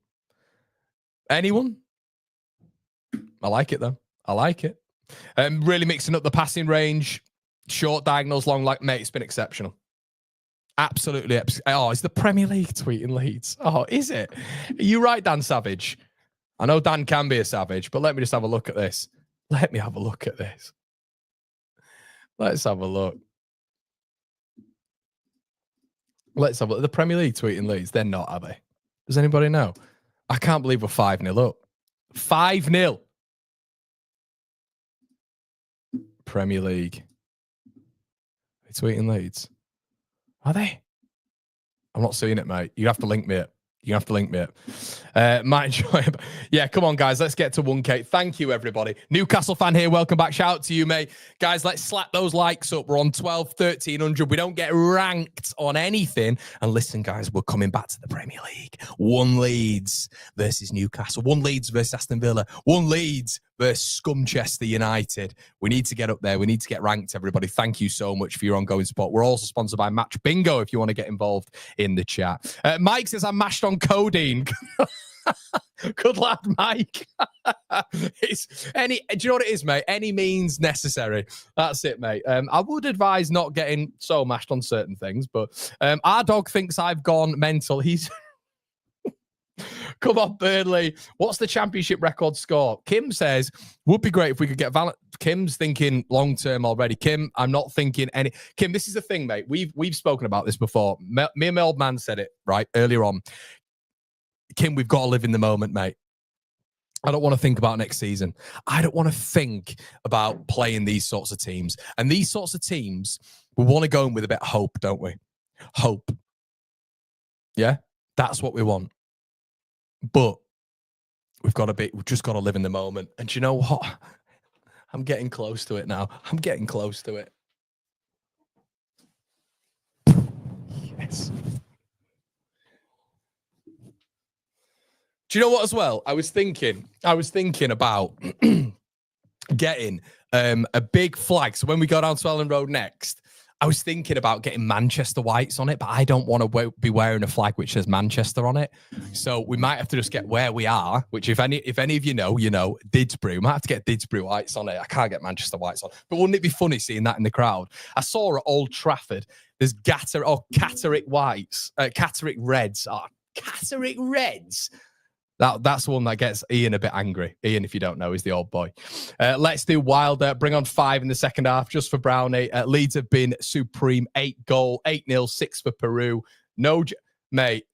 Anyone? I like it, though. I like it. Really mixing up the passing range. Short diagonals, long, like, mate, it's been exceptional. Absolutely. Oh, is the Premier League tweeting Leeds? Oh, is it? Are you right, Dan Savage? I know Dan can be a savage, but let me just have a look at this. Let me have a look at this. Let's have a look. Let's have a look. The Premier League tweeting Leeds. They're not, are they? Does anybody know? I can't believe we're 5-0 up. 5-0. Premier League. Are they tweeting Leeds? Are they? I'm not seeing it, mate. You have to link me it. You have to link me it. Might enjoy it. Yeah, come on, guys. Let's get to 1K. Thank you, everybody. Newcastle fan here. Welcome back. Shout out to you, mate. Guys, let's slap those likes up. We're on 12, 1300. We don't get ranked on anything. And listen, guys, we're coming back to the Premier League. 1 Leeds versus Newcastle. 1 Leeds versus Aston Villa. 1 Leeds versus Scumchester United. We need to get up there. We need to get ranked, everybody. Thank you so much for your ongoing support. We're also sponsored by Match Bingo if you want to get involved in the chat. Mike says, I'm mashed on codeine. Good lad, Mike. Do you know what it is, mate? Any means necessary. That's it, mate. I would advise not getting so mashed on certain things, but our dog thinks I've gone mental. He's... Come on, Burnley. What's the championship record score? Kim says, would be great if we could get Kim's thinking long-term already. Kim, I'm not thinking any... Kim, this is the thing, mate. We've spoken about this before. Me and my old man said it, right, earlier on. Kim, we've got to live in the moment, mate. I don't want to think about next season. I don't want to think about playing these sorts of teams. And these sorts of teams, we want to go in with a bit of hope, don't we? Hope. Yeah? That's what we want. But we've just got to live in the moment. And do you know what? I'm getting close to it now. I'm getting close to it. Yes. Do you know what as well? I was thinking about getting a big flag. So when we go down to Ellen Road next, I was thinking about getting Manchester whites on it, but I don't want to be wearing a flag which says Manchester on it. So we might have to just get where we are, which if any of you know, Didsbury. We might have to get Didsbury whites on it. I can't get Manchester whites on. But wouldn't it be funny seeing that in the crowd? I saw at Old Trafford, there's Catterick whites, Catterick reds. Oh, Catterick reds. That's the one that gets Ian a bit angry. Ian, if you don't know, is the old boy. Let's do Wilder. Bring on 5 in the second half just for Brownie. Leeds have been supreme. 8-0, 6 for Peru. No, mate.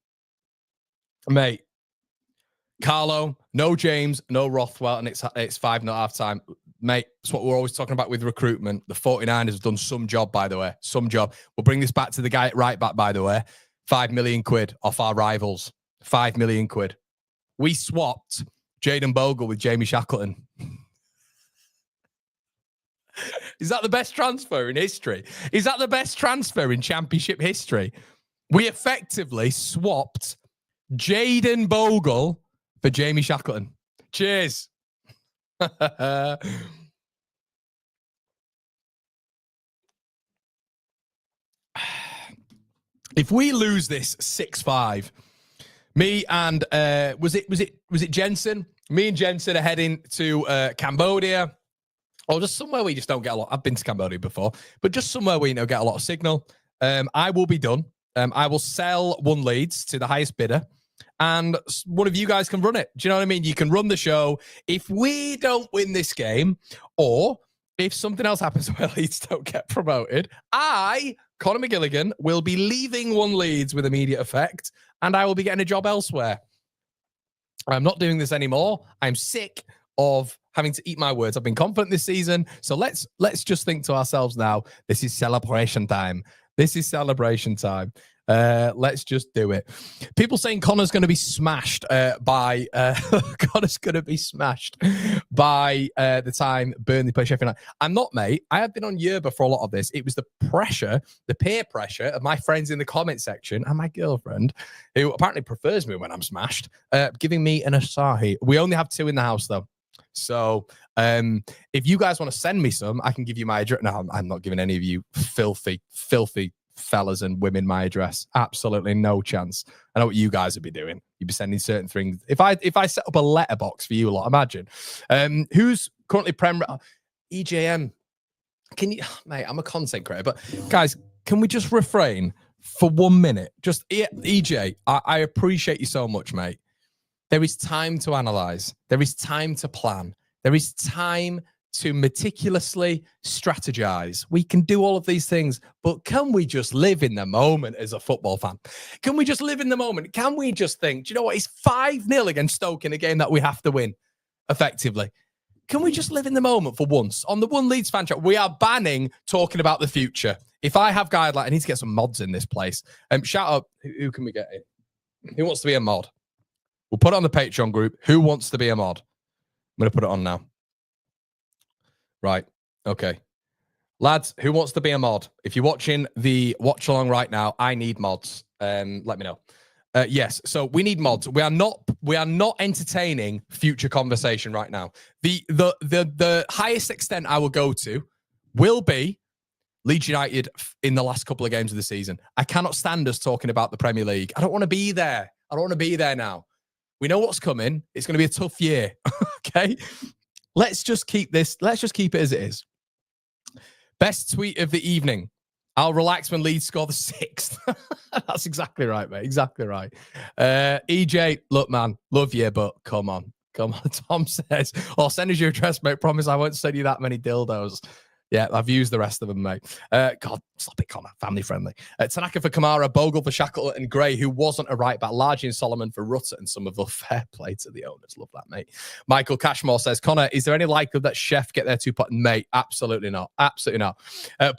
Carlo, no James, no Rothwell, and it's 5-0 half time. Mate, that's what we're always talking about with recruitment. The 49ers have done some job, by the way. Some job. We'll bring this back to the guy at right back, by the way. 5 million quid off our rivals. 5 million quid. We swapped Jaden Bogle with Jamie Shackleton. Is that the best transfer in history? Is that the best transfer in championship history? We effectively swapped Jaden Bogle for Jamie Shackleton. Cheers. If we lose this 6-5, me and was it Jensen? Me and Jensen are heading to Cambodia, or just somewhere where you just don't get a lot. I've been to Cambodia before, but just somewhere where you get a lot of signal. I will be done. I will sell 1 Leeds to the highest bidder, and one of you guys can run it. Do you know what I mean? You can run the show. If we don't win this game, or if something else happens where Leeds don't get promoted, Conor McGilligan, will be leaving 1 Leeds with immediate effect, and I will be getting a job elsewhere. I'm not doing this anymore. I'm sick of having to eat my words. I've been confident this season, so let's just think to ourselves now, this is celebration time. This is celebration time. Let's just do it. People saying Connor's going to be smashed by Connor's going to be smashed by the time Burnley play Sheffield United. I'm not, mate. I have been on Yerba for a lot of this. It was the pressure, the peer pressure of my friends in the comment section and my girlfriend, who apparently prefers me when I'm smashed, giving me an Asahi. We only have 2 in the house, though. So if you guys want to send me some, I can give you my address. No, I'm not giving any of you filthy fellas and women my address. Absolutely no chance. I know what you guys would be doing. You'd be sending certain things. If I set up a letterbox for you lot, imagine. Who's currently EJM? Can you, mate? I'm a content creator, but guys, can we just refrain for 1 minute? Just EJ, I appreciate you so much, mate. There is time to analyze. There is time to plan. There is time to meticulously strategize. We can do all of these things, but can we just live in the moment as a football fan? Can we just live in the moment? Can we just think, do you know what? It's 5-0 against Stoke in a game that we have to win effectively. Can we just live in the moment for once? On the One Leeds fan chat, we are banning talking about the future. If I have guidelines, I need to get some mods in this place. Shout out, who can we get in? Who wants to be a mod? We'll put it on the Patreon group. Who wants to be a mod? I'm going to put it on now. Right. Okay. Lads, who wants to be a mod? If you're watching the watch along right now, I need mods. Let me know. Yes. So we need mods. We are not entertaining future conversation right now. The highest extent I will go to will be Leeds United in the last couple of games of the season. I cannot stand us talking about the Premier League. I don't want to be there. I don't want to be there now. We know what's coming. It's going to be a tough year. Okay. Let's just keep it as it is. Best tweet of the evening. I'll relax when Leeds score the 6th. That's exactly right, mate. Exactly right. EJ, look, man, love you, but come on. Tom says, send us your address, mate. Promise I won't send you that many dildos. Yeah, I've used the rest of them, mate. God, stop it, Connor. Family friendly. Tanaka for Kamara, Bogle for Shackleton and Gray, who wasn't a right back. Large in Solomon for Rutter and some of the fair play to the owners. Love that, mate. Michael Cashmore says, Connor, is there any likelihood that Chef get their 2 pot? Mate, absolutely not. Absolutely not.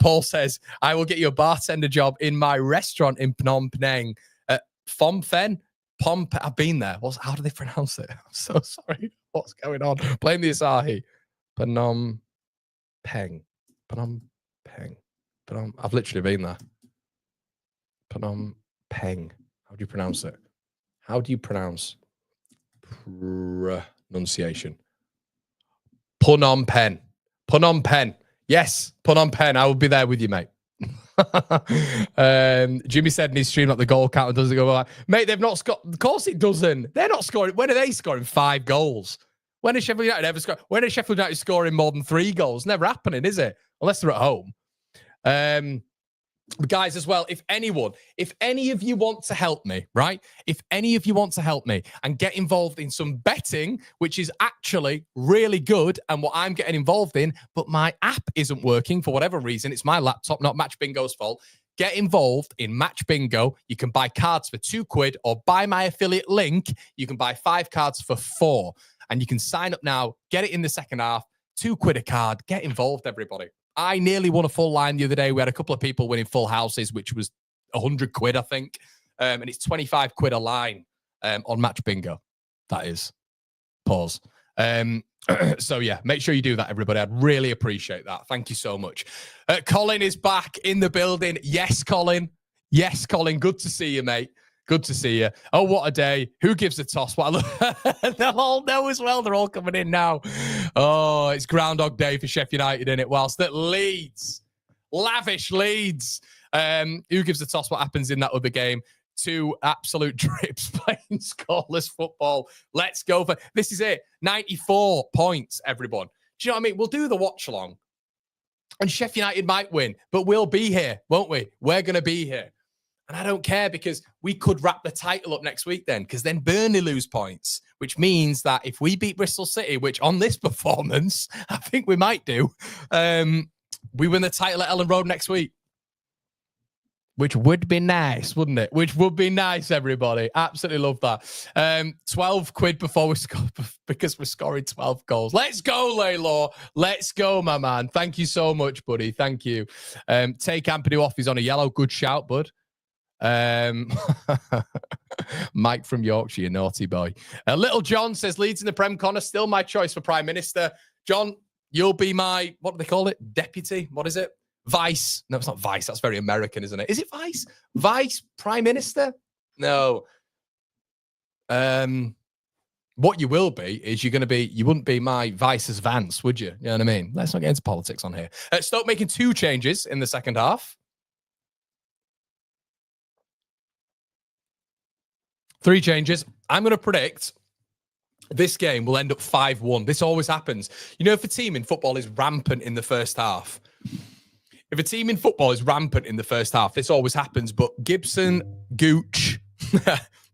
Paul says, I will get you a bartender job in my restaurant in Phnom Penh. Phnom Penh? I've been there. How do they pronounce it? I'm so sorry. What's going on? Blame the Asahi. Phnom Penh. Phnom Penh. I've literally been there. Phnom Penh. How do you pronounce it? How do you pronounce pronunciation? Phnom Penh. Phnom Penh. Yes, Phnom Penh. I will be there with you, mate. Jimmy said in his stream that the goal counter doesn't go well. Mate, they've not scored. Of course it doesn't. They're not scoring. When are they scoring 5 goals? When is Sheffield United ever scoring? When is Sheffield United scoring more than 3 goals? Never happening, is it? Unless they're at home. Guys, as well, if any of you want to help me, right? If any of you want to help me and get involved in some betting, which is actually really good and what I'm getting involved in, but my app isn't working for whatever reason. It's my laptop, not Match Bingo's fault. Get involved in Match Bingo. You can buy cards for £2 or buy my affiliate link. You can buy 5 cards for £4 and you can sign up now. Get it in the second half. £2 a card. Get involved, everybody. I nearly won a full line the other day. We had a couple of people winning full houses, which was £100, I think. And it's £25 a line on Match Bingo. That is. Pause. So, yeah, make sure you do that, everybody. I'd really appreciate that. Thank you so much. Colin is back in the building. Yes, Colin. Yes, Colin. Good to see you, mate. Good to see you. Oh, what a day. Who gives a toss? They'll all know as well. They're all coming in now. Oh, it's Groundhog Day for Sheffield United, in it? Whilst at Leeds. Lavish Leeds. Who gives a toss? What happens in that other game? 2 absolute trips playing scoreless football. Let's go for... This is it. 94 points, everyone. Do you know what I mean? We'll do the watch along. And Sheffield United might win. But we'll be here, won't we? We're going to be here. And I don't care because we could wrap the title up next week then, because then Burnley lose points, which means that if we beat Bristol City, which on this performance, I think we might do, we win the title at Ellen Road next week. Which would be nice, wouldn't it? Which would be nice, everybody. Absolutely love that. £12 before we score, because we're scoring 12 goals. Let's go, Laylaw. Let's go, my man. Thank you so much, buddy. Thank you. Take Ampadu off. He's on a yellow. Good shout, bud. Mike from Yorkshire, you naughty boy. Little John says Leeds in the Prem. Connor, still my choice for Prime Minister. John, you'll be my, what do they call it? Deputy? What is it? Vice. No, it's not Vice. That's very American, isn't it? Is it Vice? Vice Prime Minister? No. What you will be is you wouldn't be my Vice's Vance, would you? You know what I mean? Let's not get into politics on here. Stoke making 2 changes in the second half. 3 changes. I'm going to predict this game will end up 5-1. This always happens. You know, if a team in football is rampant in the first half, this always happens. But Gibson, Gooch,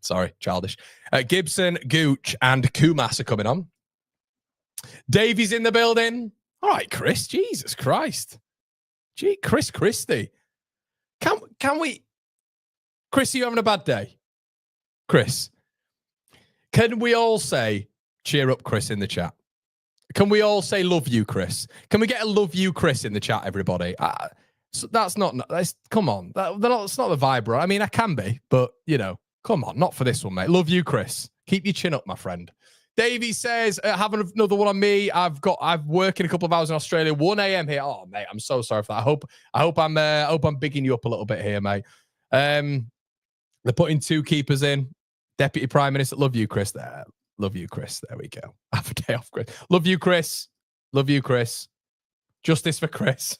sorry, childish. Gibson, Gooch, and Kumas are coming on. Davies in the building. All right, Chris. Jesus Christ. Gee, Chris Christie. Can we... Chris, are you having a bad day? Chris. Can we all say, cheer up, Chris, in the chat? Can we all say, love you, Chris? Can we get a love you, Chris, in the chat, everybody? That's come on. That's not the vibe, right? I mean, I can be, but, you know, come on. Not for this one, mate. Love you, Chris. Keep your chin up, my friend. Davey says, have another one on me. I'm working a couple of hours in Australia, 1 a.m. here. Oh, mate, I'm so sorry for that. I hope I'm bigging you up a little bit here, mate. They're putting 2 keepers in. Deputy Prime Minister, love you, Chris. There, love you, Chris. There we go. Have a day off, Chris. Love you, Chris. Love you, Chris. Justice for Chris.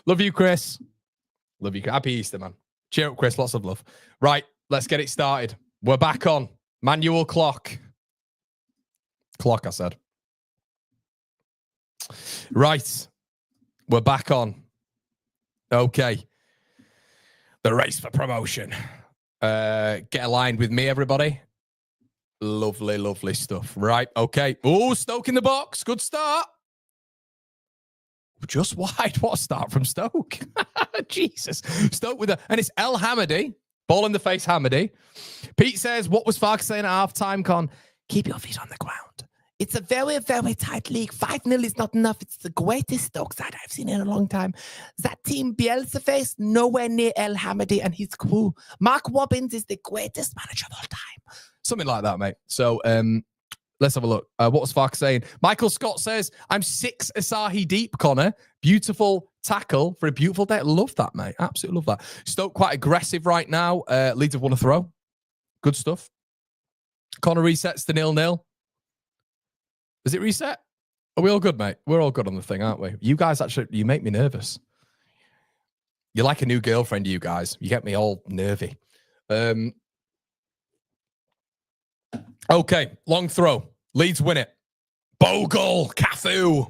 Love you, Chris. Love you. Happy Easter, man. Cheer up, Chris. Lots of love. Right, let's get it started. We're back on. Manual clock. Clock, I said. Right. We're back on. Okay. The race for promotion. Get aligned with me, everybody. Lovely, lovely stuff. Right, okay. Oh, Stoke in the box. Good start. Just wide. What a start from Stoke. Jesus. Stoke with and it's El Hamady. Ball in the face, Hamady. Pete says, what was Fark saying at half-time, Con? Keep your feet on the ground. It's a very, very tight league. 5-0 is not enough. It's the greatest Stoke side I've seen in a long time. That team, Bielsa face, nowhere near El Hamady and his crew. Mark Robbins is the greatest manager of all time. Something like that, mate. So, let's have a look. What was Fark saying? Michael Scott says, I'm 6 Asahi deep, Connor. Beautiful tackle for a beautiful day. Love that, mate. Absolutely love that. Stoke quite aggressive right now. Leeds have won a throw. Good stuff. Connor resets to 0-0. Is it reset? Are we all good, mate? We're all good on the thing, aren't we? You guys actually, you make me nervous. You're like a new girlfriend, you guys. You get me all nervy. Okay, long throw. Leeds win it. Bogle, Cafu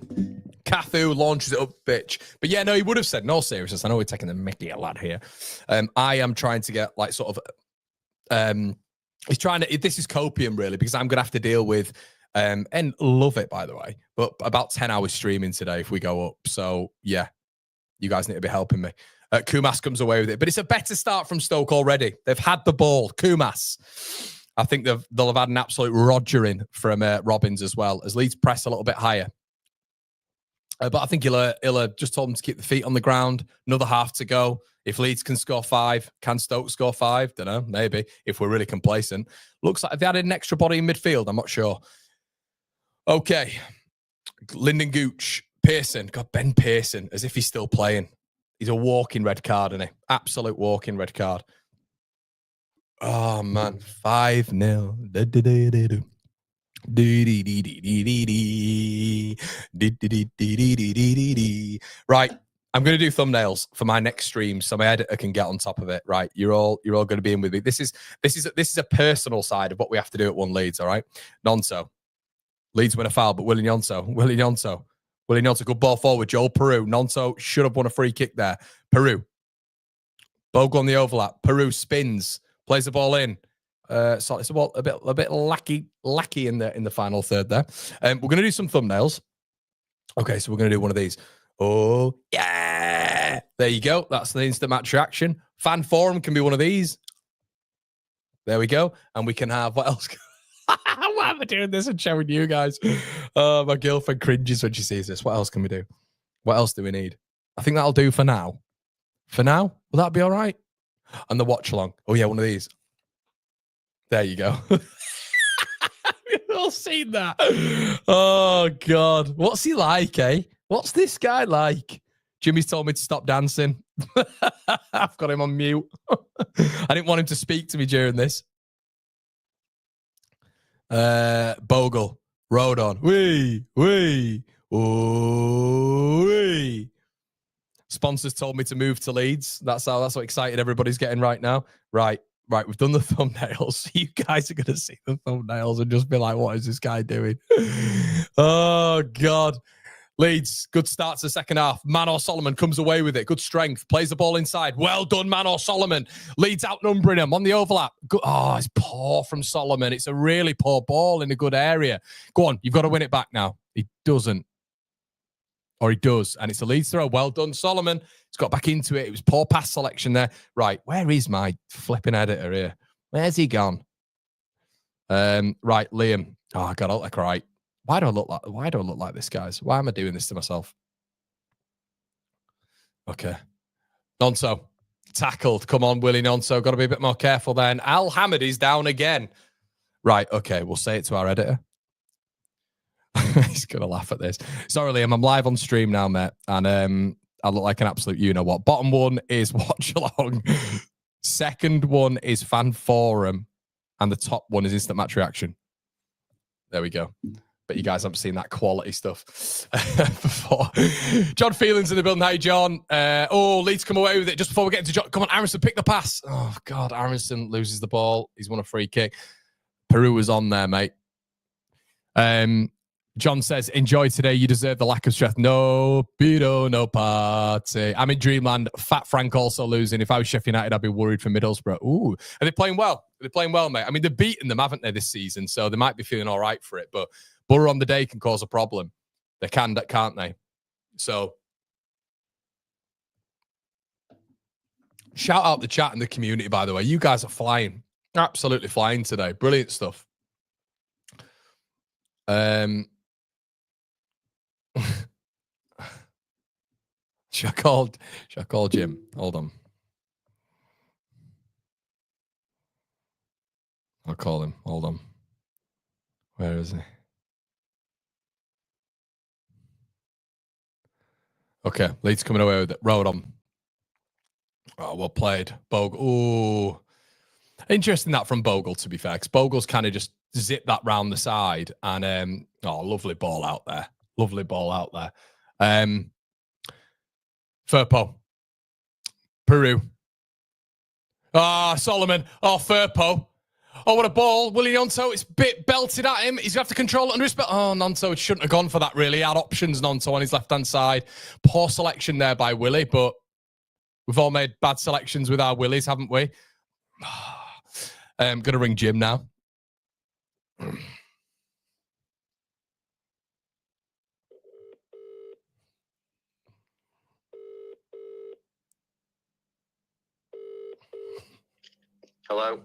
launches it up, bitch. But yeah, no, he would have said, no seriousness. I know we're taking the mickey a lot here. I am trying to get like sort of, he's trying to, this is copium really, because I'm going to have to deal with, and love it, by the way, but about 10 hours streaming today if we go up. So yeah, you guys need to be helping me. Kumas comes away with it, but it's a better start from Stoke already. They've had the ball. Kumas. I think they'll have had an absolute rogering from Robbins as well, as Leeds press a little bit higher. But I think he'll just told them to keep the feet on the ground. Another half to go. If Leeds can score 5, can Stoke score 5? Don't know. Maybe, if we're really complacent. Looks like they added an extra body in midfield. I'm not sure. Okay. Lyndon Gooch. Pearson. God, Ben Pearson, as if he's still playing. He's a walking red card, isn't he? Absolute walking red card. Oh, man. 5-0. Right, I'm going to do thumbnails for my next stream so my editor can get on top of it. Right, you're all going to be in with me. This is a personal side of what we have to do at One Leeds. All right, Nonso, Leeds win a foul, but Willie Nonso, good ball forward. Joel Peru, Nonso should have won a free kick there. Peru, Bogle on the overlap. Peru spins, plays the ball in. So it's a bit lacky in the final third there. We're going to do some thumbnails. Okay, so we're going to do one of these. Oh, yeah. There you go. That's the instant match reaction. Fan forum can be one of these. There we go. And we can have, what else? Why am I doing this and showing you guys? My girlfriend cringes when she sees this. What else can we do? What else do we need? I think that'll do for now. For now? Will that be all right? And the watch along. Oh, yeah, one of these. There you go. We've all seen that. Oh, God. What's he like, eh? What's this guy like? Jimmy's told me to stop dancing. I've got him on mute. I didn't want him to speak to me during this. Bogle. Road on. Wee. Sponsors told me to move to Leeds. That's how excited everybody's getting right now. Right. We've done the thumbnails. You guys are going to see the thumbnails and just be like, what is this guy doing? Oh, God. Leeds, good start to the second half. Manor Solomon comes away with it. Good strength. Plays the ball inside. Well done, Manor Solomon. Leeds outnumbering him on the overlap. Good. Oh, it's poor from Solomon. It's a really poor ball in a good area. Go on. You've got to win it back now. He doesn't. Or he does. And it's a Leeds throw. Well done, Solomon. He's got back into it. It was poor pass selection there. Right. Where is my flipping editor here? Where's he gone? Right, Liam. Oh, God, I look like right. Why do I look like this, guys? Why am I doing this to myself? Okay. Nonso. Tackled. Come on, Willie Nonso. Got to be a bit more careful then. Al Hamid is down again. Right, okay. We'll say it to our editor. He's going to laugh at this. Sorry, Liam. I'm live on stream now, mate. And I look like an absolute you-know-what. Bottom one is Watch Along. Second one is Fan Forum. And the top one is Instant Match Reaction. There we go. But you guys haven't seen that quality stuff before. John Phelan's in the building. Hey, John. Leeds come away with it just before we get into John. Come on, Aronson, pick the pass. Oh, God. Aronson loses the ball. He's won a free kick. Peru was on there, mate. John says, enjoy today. You deserve the lack of stress. No, Pito, no party. I'm in dreamland. Fat Frank also losing. If I was Sheffield United, I'd be worried for Middlesbrough. Ooh, are they playing well? They're playing well, mate. I mean, they've beaten them, haven't they, this season? So they might be feeling all right for it. But Borough on the day can cause a problem. They can, can't they? So shout out the chat and the community, by the way. You guys are flying. Absolutely flying today. Brilliant stuff. Should I call Jim? Hold on. I'll call him. Hold on. Where is he? Okay, Leeds coming away with it. Road on. Oh, well played. Bogle. Ooh. Interesting that from Bogle, to be fair, because Bogle's kind of just zipped that round the side. And, lovely ball out there. Lovely ball out there. Firpo. Peru. Solomon. Firpo. Oh, what a ball. Willie Nonto, it's bit belted at him. He's going to have to control it under his belt. Oh, Nonto shouldn't have gone for that, really. He had options, Nonto, on his left-hand side. Poor selection there by Willie, but we've all made bad selections with our Willies, haven't we? I'm going to ring Jim now. Hello.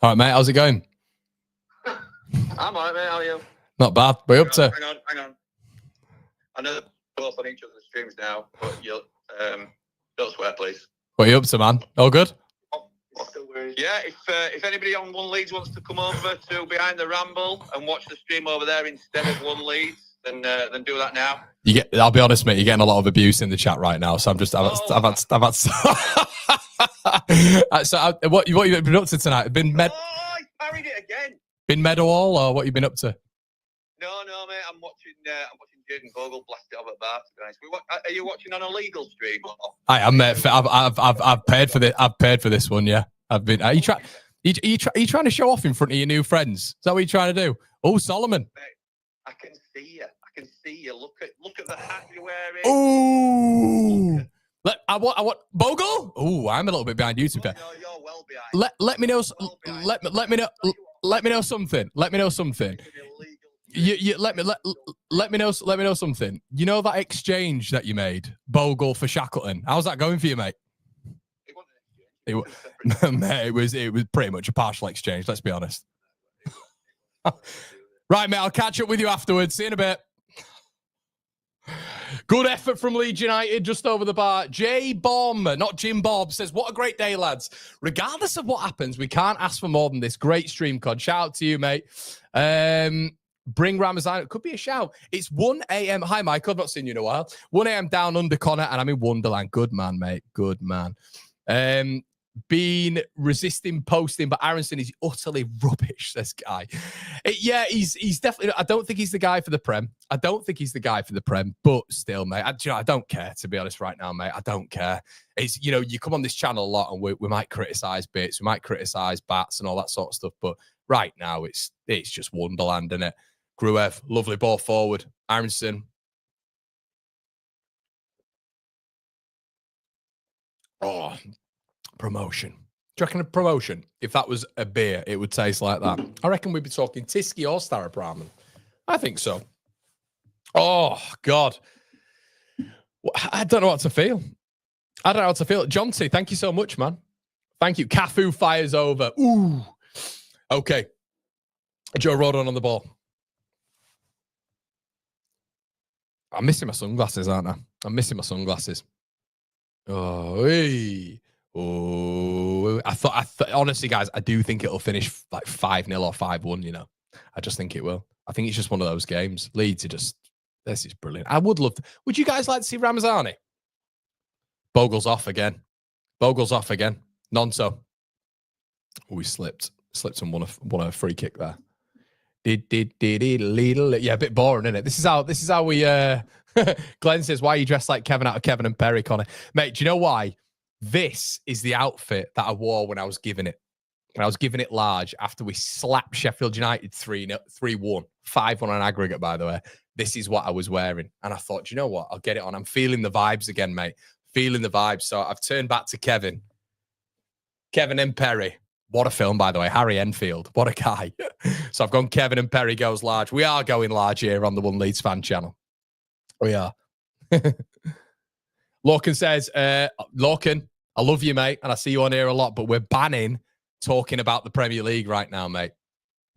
All right, mate. How's it going? I'm all right, mate. How are you? Not bad. What are you up to? Hang on. I know both on each other's streams now, but you'll don't swear, please. What are you up to, man? All good? Yeah, if anybody on One Leeds wants to come over to Behind the Ramble and watch the stream over there instead of One Leeds, then do that now. I'll be honest, mate. You're getting a lot of abuse in the chat right now, so I've had. So what have you been up to tonight? I parried it again. Been Meadowall, or what you been up to? No, mate. I'm watching Jurgen Bogle blast it over at bar. To be honest, are you watching on a legal stream? I am, mate. I've paid for this. I've paid for this one. Yeah, I've been. Are you trying to show off in front of your new friends? Is that what you're trying to do? Oh, Solomon. Mate, I can see you. Look at the hat you're wearing. Ooh. I want Bogle. Ooh, I'm a little bit behind you, to be fair. No, you're well behind. Let me know. Let me know something. Let me know something. You let me know something. You know that exchange that you made, Bogle for Shackleton. How's that going for you, mate? Mate, it was pretty much a partial exchange. Let's be honest. Right, mate. I'll catch up with you afterwards. See you in a bit. Good effort from Leeds United just over the bar. J Bomb, not Jim Bob, says, what a great day, lads. Regardless of what happens, we can't ask for more than this. Great stream, Cod. Shout out to you, mate. Bring Ramazan. It could be a shout. It's 1 a.m. Hi, Michael. I've not seen you in a while. 1 a.m. down under Connor, and I'm in Wonderland. Good man, mate. Good man. been resisting posting, but Aronson is utterly rubbish, this guy. He's definitely, I don't think he's the guy for the Prem. But still, mate, I don't care, to be honest, right now, mate. I don't care. It's, you come on this channel a lot and we might criticize bits, we might criticize bats and all that sort of stuff, but right now it's just wonderland, isn't it? Gruev, lovely ball forward. Aronson. Oh, promotion. Do you reckon a promotion? If that was a beer, it would taste like that. I reckon we'd be talking Tyskie or Staropramen. I think so. Oh, God. I don't know what to feel. John T, thank you so much, man. Thank you. Cafu fires over. Ooh. Okay. Joe Rodon on the ball. I'm missing my sunglasses, aren't I? I'm missing my sunglasses. Oh, hey. Oh, I thought, honestly, guys, I do think it'll finish like 5-0 or 5-1, I just think it will. I think it's just one of those games. Leeds are just, this is brilliant. I would love to. Would you guys like to see Ramazani? Bogle's off again. Nonso. Oh, he slipped and won a free kick there. Yeah, a bit boring, isn't it? This is how we Glenn says, why are you dressed like Kevin out of Kevin and Perry, Connor? Mate, do you know why? This is the outfit that I wore when I was giving it. When I was giving it large after we slapped Sheffield United 3-1. 5-1 on aggregate, by the way. This is what I was wearing. And I thought, do you know what? I'll get it on. I'm feeling the vibes again, mate. Feeling the vibes. So I've turned back to Kevin. Kevin and Perry. What a film, by the way. Harry Enfield. What a guy. So I've gone Kevin and Perry goes large. We are going large here on the One Leeds fan channel. We are. Lorcan says, Lorcan, I love you, mate. And I see you on here a lot, but we're banning talking about the Premier League right now, mate.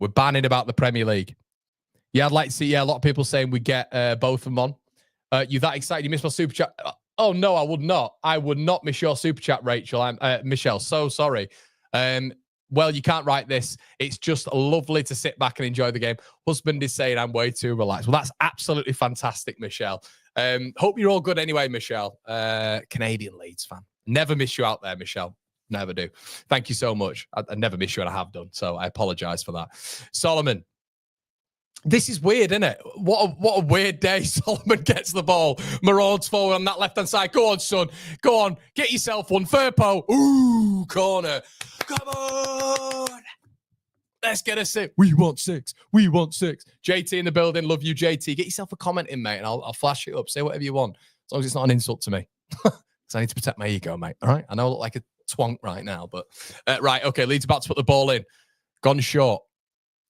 We're banning about the Premier League. Yeah, I'd like to see, a lot of people saying we get both of them on. You that excited? You missed my super chat? Oh, no, I would not. I would not miss your super chat, Rachel. Michelle, so sorry. Well, you can't write this. It's just lovely to sit back and enjoy the game. Husband is saying I'm way too relaxed. Well, that's absolutely fantastic, Michelle. Hope you're all good anyway, Michelle. Canadian Leeds fan. Never miss you out there, Michelle. Never do. Thank you so much. I never miss you, and I have done. So I apologize for that. Solomon. This is weird, isn't it? What a weird day. Solomon gets the ball. Maraud's forward on that left-hand side. Go on, son. Go on. Get yourself one. Firpo. Ooh, corner. Come on. Let's get a 6. We want 6. JT in the building. Love you, JT. Get yourself a comment in, mate, and I'll flash it up. Say whatever you want. As long as it's not an insult to me. Because I need to protect my ego, mate. All right? I know I look like a twonk right now, but... right, okay. Leeds about to put the ball in. Gone short.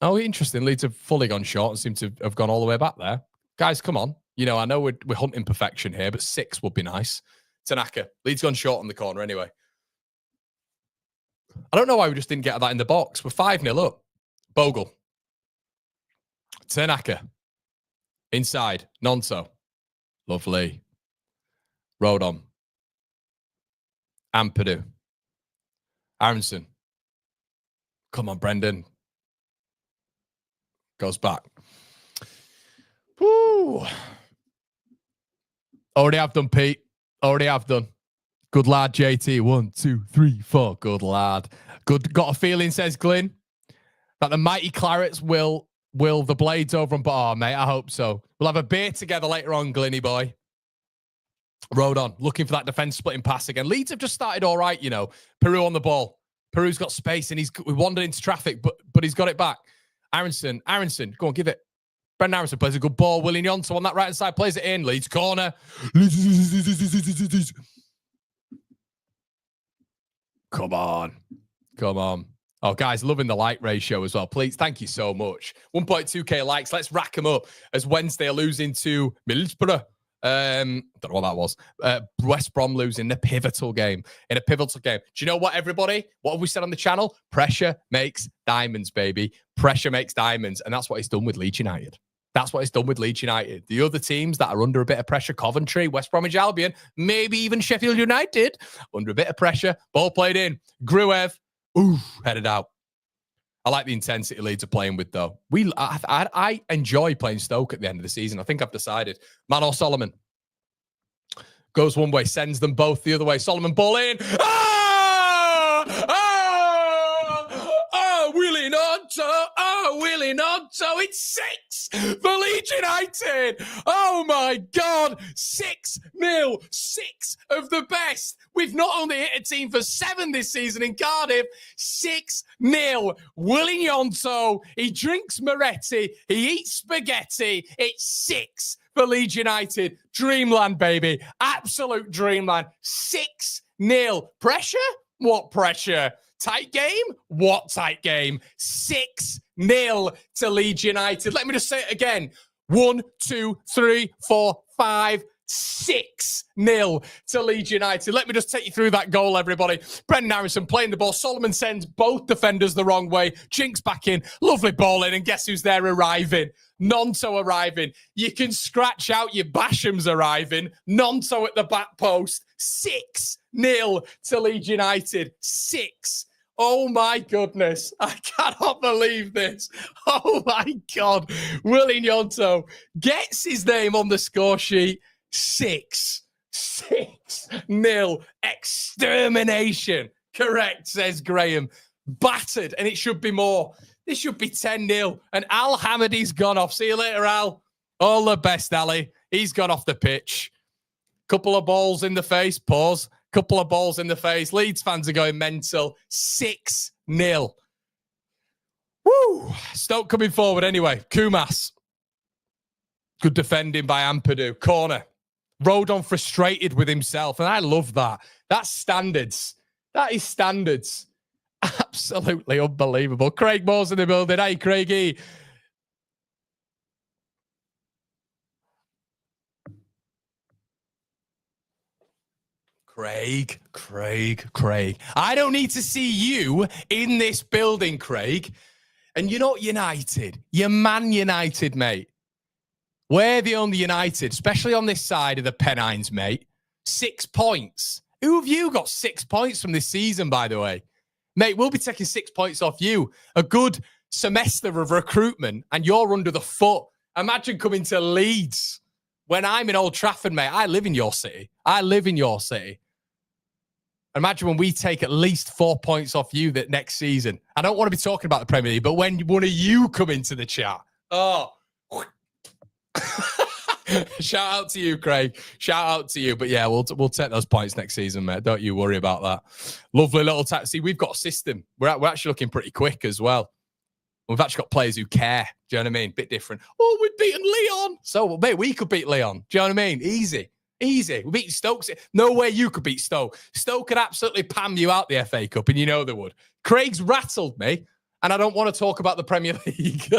Oh, interesting. Leeds have fully gone short and seem to have gone all the way back there. Guys, come on. I know we're hunting perfection here, but 6 would be nice. Tanaka. Leeds gone short on the corner anyway. I don't know why we just didn't get that in the box. We're 5-0 up. Bogle. Tanaka. Inside. Nonso. Lovely. Rodon. Ampadu. Aronson. Come on, Brendan. Goes back. Woo. Already have done, Pete. Already have done. Good lad, JT. 1, 2, 3, 4. Good lad. Good. Got a feeling, says Glyn, that the mighty Clarets will the blades over on. Oh, mate, I hope so. We'll have a beer together later on, Glinny boy. Rodon, looking for that defense splitting pass again. Leeds have just started all right, Peru on the ball. Peru's got space and we wandered into traffic, but he's got it back. Aronson, go on, give it. Brendan Aronson plays a good ball. William Yonto on that right-hand side plays it in. Leeds corner. Come on. Oh, guys, loving the like ratio as well. Please, thank you so much. 1.2k likes. Let's rack them up as Wednesday are losing to Middlesbrough. Don't know what that was. West Brom losing in a pivotal game. Do you know what, everybody? What have we said on the channel? Pressure makes diamonds, baby. Pressure makes diamonds. And that's what it's done with Leeds United. The other teams that are under a bit of pressure, Coventry, West Bromwich Albion, maybe even Sheffield United, under a bit of pressure. Ball played in. Gruev, headed out. I like the intensity Leeds are playing with, though. I enjoy playing Stoke at the end of the season. I think I've decided. Manor Solomon goes one way, sends them both the other way. Solomon ball in. Ah! holding on. So it's 6 for Leeds United. Oh my God. 6-0. 6 of the best. We've not only hit a team for 7 this season in Cardiff. 6-0. Willie Gnonto. He drinks Moretti. He eats spaghetti. It's 6 for Leeds United. Dreamland, baby. Absolute dreamland. 6-0. Pressure? What pressure? Tight game? What tight game? 6-0 to Leeds United. Let me just say it again. 1, 2, 3, 4, 5, 6-0 to Leeds United. Let me just take you through that goal, everybody. Brendan Harrison playing the ball. Solomon sends both defenders the wrong way. Jinx back in. Lovely ball in. And guess who's there arriving? Gnonto arriving. You can scratch out your Basham's arriving. Gnonto at the back post. 6-0 to Leeds United. 6. Oh my goodness. I cannot believe this. Oh my God. Willie Gnonto gets his name on the score sheet. 6-0 extermination. Correct, says Graham. Battered, and it should be more. This should be 10-0. And Al Hamidi's gone off. See you later, Al. All the best, Ali. He's gone off the pitch. Couple of balls in the face. Pause. Couple of balls in the face. Leeds fans are going mental. 6-0. Woo! Stoke coming forward anyway. Kumas. Good defending by Ampadu. Corner. Rodon frustrated with himself. And I love that. That's standards. That is standards. Absolutely unbelievable. Craig Moore's in the building. Hey, Craigie. Craig. I don't need to see you in this building, Craig. And you're not United. You're Man United, mate. We're the only United, especially on this side of the Pennines, mate. 6 points. Who have you got 6 points from this season, by the way? Mate, we'll be taking 6 points off you. A good semester of recruitment, and you're under the foot. Imagine coming to Leeds. When I'm in Old Trafford, mate, I live in your city. Imagine when we take at least 4 points off you that next season. I don't want to be talking about the Premier League, but when one of you come into the chat. Oh. Shout out to you, Craig. Shout out to you. But yeah, we'll take those points next season, mate. Don't you worry about that. Lovely little taxi. We've got a system. We're actually looking pretty quick as well. We've actually got players who care. Do you know what I mean? Bit different. Oh, we've beaten Leon. So, mate, we could beat Leon. Do you know what I mean? Easy. We're beating Stoke. No way you could beat Stoke. Stoke could absolutely pam you out the FA Cup, and you know they would. Craig's rattled me. And I don't want to talk about the Premier League.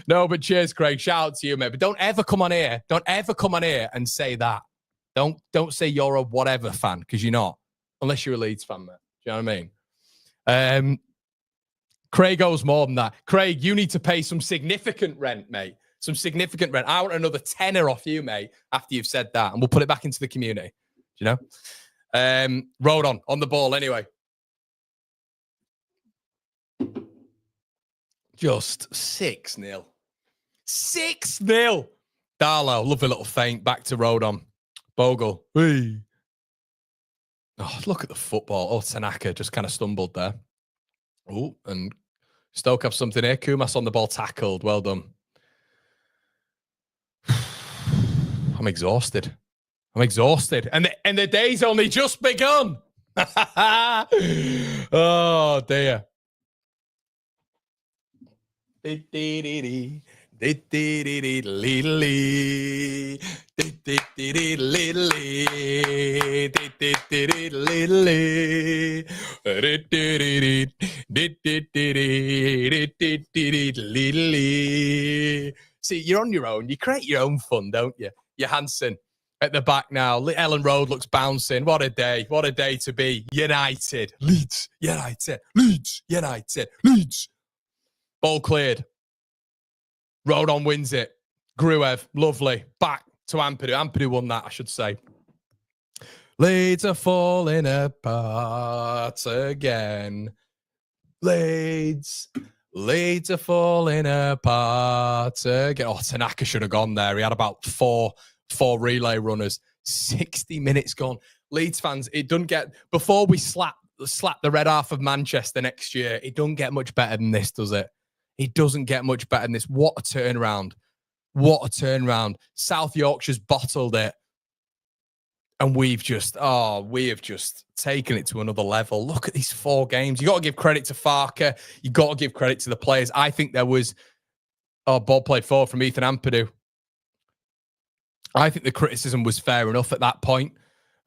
No, but cheers, Craig. Shout out to you, mate. But don't ever come on here. Don't ever come on here and say that. Don't say you're a whatever fan, because you're not. Unless you're a Leeds fan, mate. Do you know what I mean? Craig owes more than that. Craig, you need to pay some significant rent, mate. Some significant rent. I want another tenner off you, mate, after you've said that. And we'll put it back into the community. Do you know? Rodon on the ball anyway. Just 6-0. 6-0. Darlow, lovely little feint. Back to Rodon. Bogle. Hey. Oh, look at the football. Oh, Tanaka just kind of stumbled there. Oh, and Stoke have something here. Kumas on the ball tackled. Well done. I'm exhausted. And the day's only just begun. Oh, dear. See, you're on your own. You create your own fun, don't you? Johansson at the back now. Ellen Road looks bouncing. What a day. What a day to be. United. Leeds. Ball cleared. Rodon wins it. Gruev, lovely. Back to Ampadu. Ampadu won that, I should say. Leeds are falling apart again. Leeds are falling apart again. Oh, Tanaka should have gone there. He had about four relay runners. 60 minutes gone. Leeds fans, it doesn't get... Before we slap the red half of Manchester next year, it doesn't get much better than this, does it? It doesn't get much better than this. What a turnaround. What a turnaround. South Yorkshire's bottled it. And we have just taken it to another level. Look at these 4 games. You got to give credit to Farker. You got to give credit to the players. I think there was, ball played forward from Ethan Ampadu. I think the criticism was fair enough at that point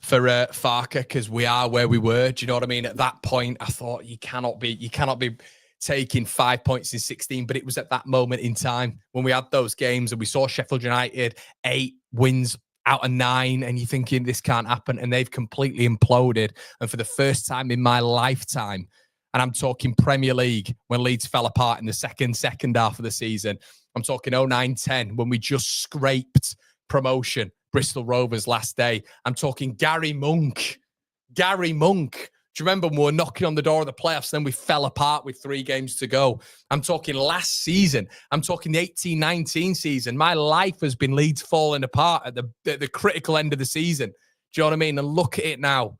for Farker, because we are where we were. Do you know what I mean? At that point, I thought you cannot be taking 5 points in 16, but it was at that moment in time when we had those games and we saw Sheffield United 8 wins out of 9, and you're thinking this can't happen, and they've completely imploded. And for the first time in my lifetime, and I'm talking Premier League, when Leeds fell apart in the second half of the season, I'm talking 09-10 when we just scraped promotion, Bristol Rovers last day. I'm talking Gary Monk. Do you remember when we were knocking on the door of the playoffs, then we fell apart with 3 games to go? I'm talking last season. I'm talking the 18-19 season. My life has been Leeds falling apart at the critical end of the season. Do you know what I mean? And look at it now.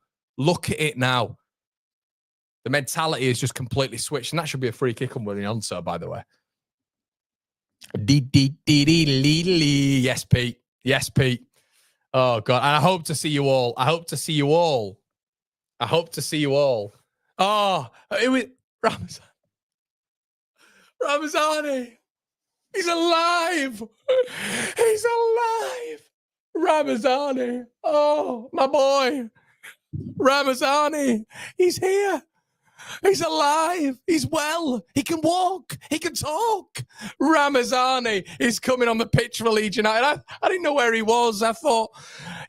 The mentality is just completely switched. And that should be a free kick on William Onso, by the way. Yes, Pete. Oh, God. And I hope to see you all. Oh, it was Ramazani. He's alive. Ramazani. Oh, my boy. Ramazani. He's here. He's alive. He's well. He can walk. He can talk. Ramazani is coming on the pitch for Leeds United. I didn't know where he was. I thought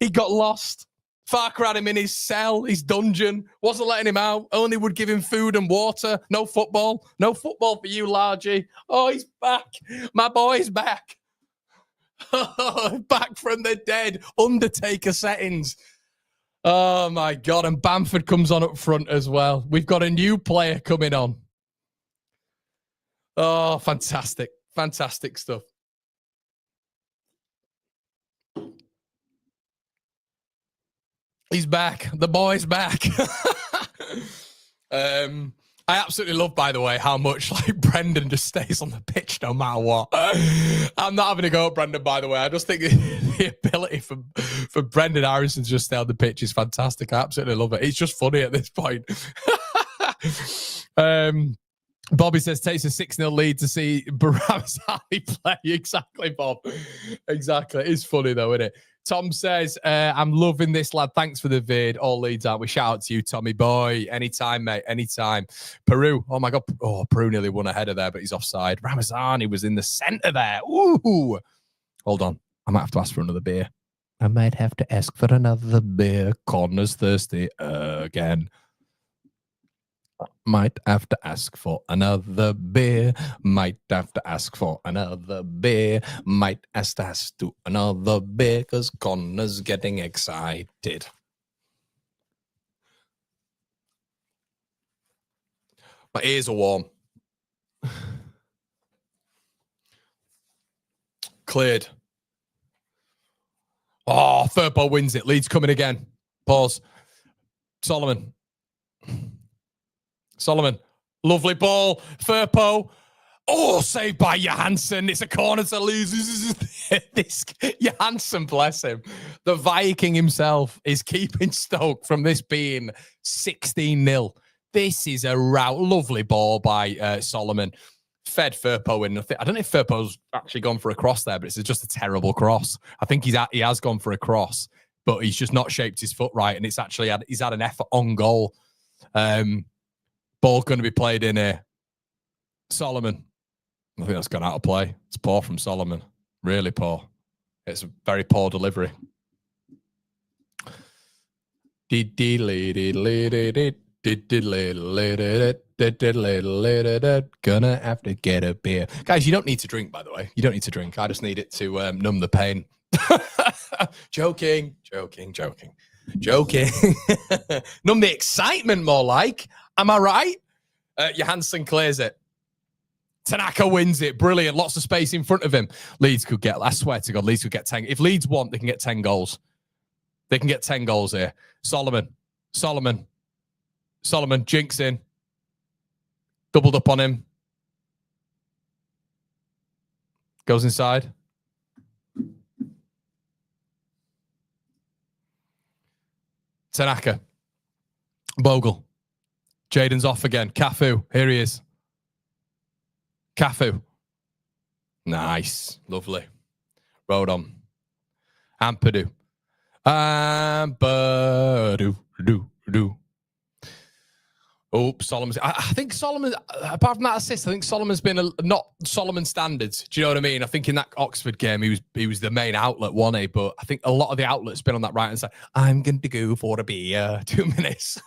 he got lost. Farker had him in his cell, his dungeon, wasn't letting him out, only would give him food and water. No football for you, Largy. Oh, he's back. My boy's back. Back from the dead, Undertaker settings. Oh, my God. And Bamford comes on up front as well. We've got a new player coming on. Oh, fantastic. Fantastic stuff. He's back. The boy's back. I absolutely love, by the way, how much like Brendan just stays on the pitch no matter what. I'm not having a go at Brendan, by the way. I just think the ability for Brendan Harrison to just stay on the pitch is fantastic. I absolutely love it. It's just funny at this point. Bobby says takes a 6-0 lead to see Baramazani play. Exactly, Bob. Exactly. It's funny though, isn't it? Tom says, I'm loving this, lad. Thanks for the vid. All Leeds, aren't we? Shout out to you, Tommy boy. Anytime, mate. Anytime. Peru. Oh, my God. Oh, Peru nearly won a header there, but he's offside. Ramazani was in the centre there. Ooh. Hold on. I might have to ask for another beer. Connor's thirsty again. Might have to ask for another beer. Might have to ask for another beer. Might have to ask to another beer because Connor's getting excited. My ears are warm. Cleared. Oh, Firpo wins it. Leeds coming again. Pause. Solomon. Lovely ball. Firpo. Oh, saved by Johansson. It's a corner to Leeds. This Johansson, bless him. The Viking himself is keeping Stoke from this being 16-0. This is a rout. Lovely ball by Solomon. Fed Firpo in. I don't know if Firpo's actually gone for a cross there, but it's just a terrible cross. I think he has gone for a cross, but he's just not shaped his foot right, and he's had an effort on goal. Ball going to be played in here. Solomon. I think that's gone out of play. It's poor from Solomon. Really poor. It's a very poor delivery. Gonna have to get a beer. Guys, you don't need to drink, by the way. You don't need to drink. I just need it to numb the pain. Joking. Numb the excitement, more like. Am I right? Johansson clears it. Tanaka wins it. Brilliant. Lots of space in front of him. Leeds could get, I swear to God, Leeds could get 10. If Leeds want, they can get 10 goals. They can get 10 goals here. Solomon. Jinx in. Doubled up on him. Goes inside. Tanaka. Bogle. Jaden's off again. Cafu. Here he is. Cafu. Nice. Lovely. Rodon. Ampadu. Ampadu. Do. Oh, Solomon's. I think Solomon, apart from that assist, I think Solomon's been not Solomon standards. Do you know what I mean? I think in that Oxford game, he was the main outlet, wasn't he? But I think a lot of the outlets been on that right hand side. I'm going to go for a beer. 2 minutes.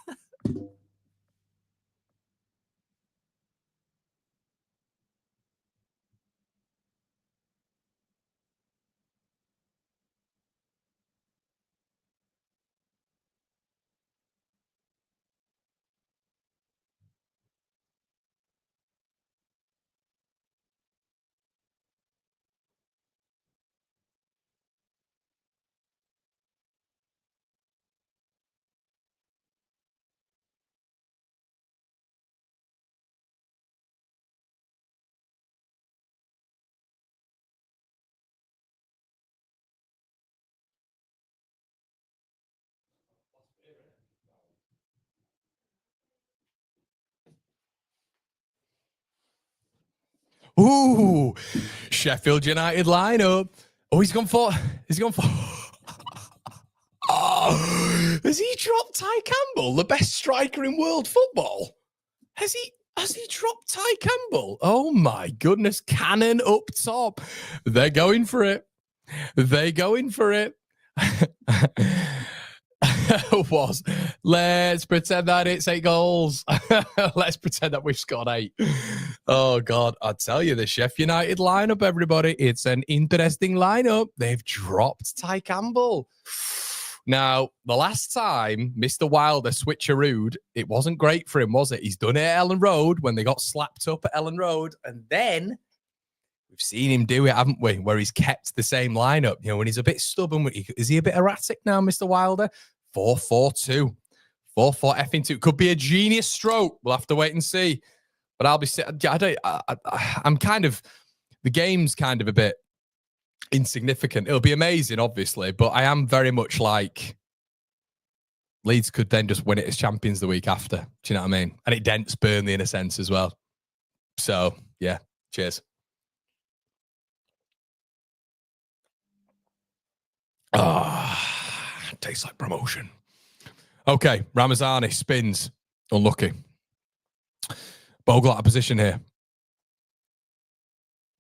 Ooh, Sheffield United lineup. Oh, he's gone for. Oh, has he dropped Ty Campbell, the best striker in world football? Has he dropped Ty Campbell? Oh my goodness, cannon up top. They're going for it. Let's pretend that it's 8 goals. Let's pretend that we've scored 8. Oh God, I tell you, the Sheffield United lineup, everybody, it's an interesting lineup. They've dropped Ty Campbell. Now, the last time Mr. Wilder switcherooed, it wasn't great for him, was it? He's done it at Ellen Road when they got slapped up at Ellen Road, and then we've seen him do it, haven't we? Where he's kept the same lineup. You know, when he's a bit stubborn. Is he a bit erratic now, Mr. Wilder? 4-4-2. 4-4 effing 2. Could be a genius stroke. We'll have to wait and see. But I'll be... I'm kind of... The game's kind of a bit insignificant. It'll be amazing, obviously. But I am very much like... Leeds could then just win it as champions the week after. Do you know what I mean? And it dents Burnley in a sense as well. So, yeah. Cheers. Tastes like promotion. Okay, Ramazani spins. Unlucky. Bogle out of position here.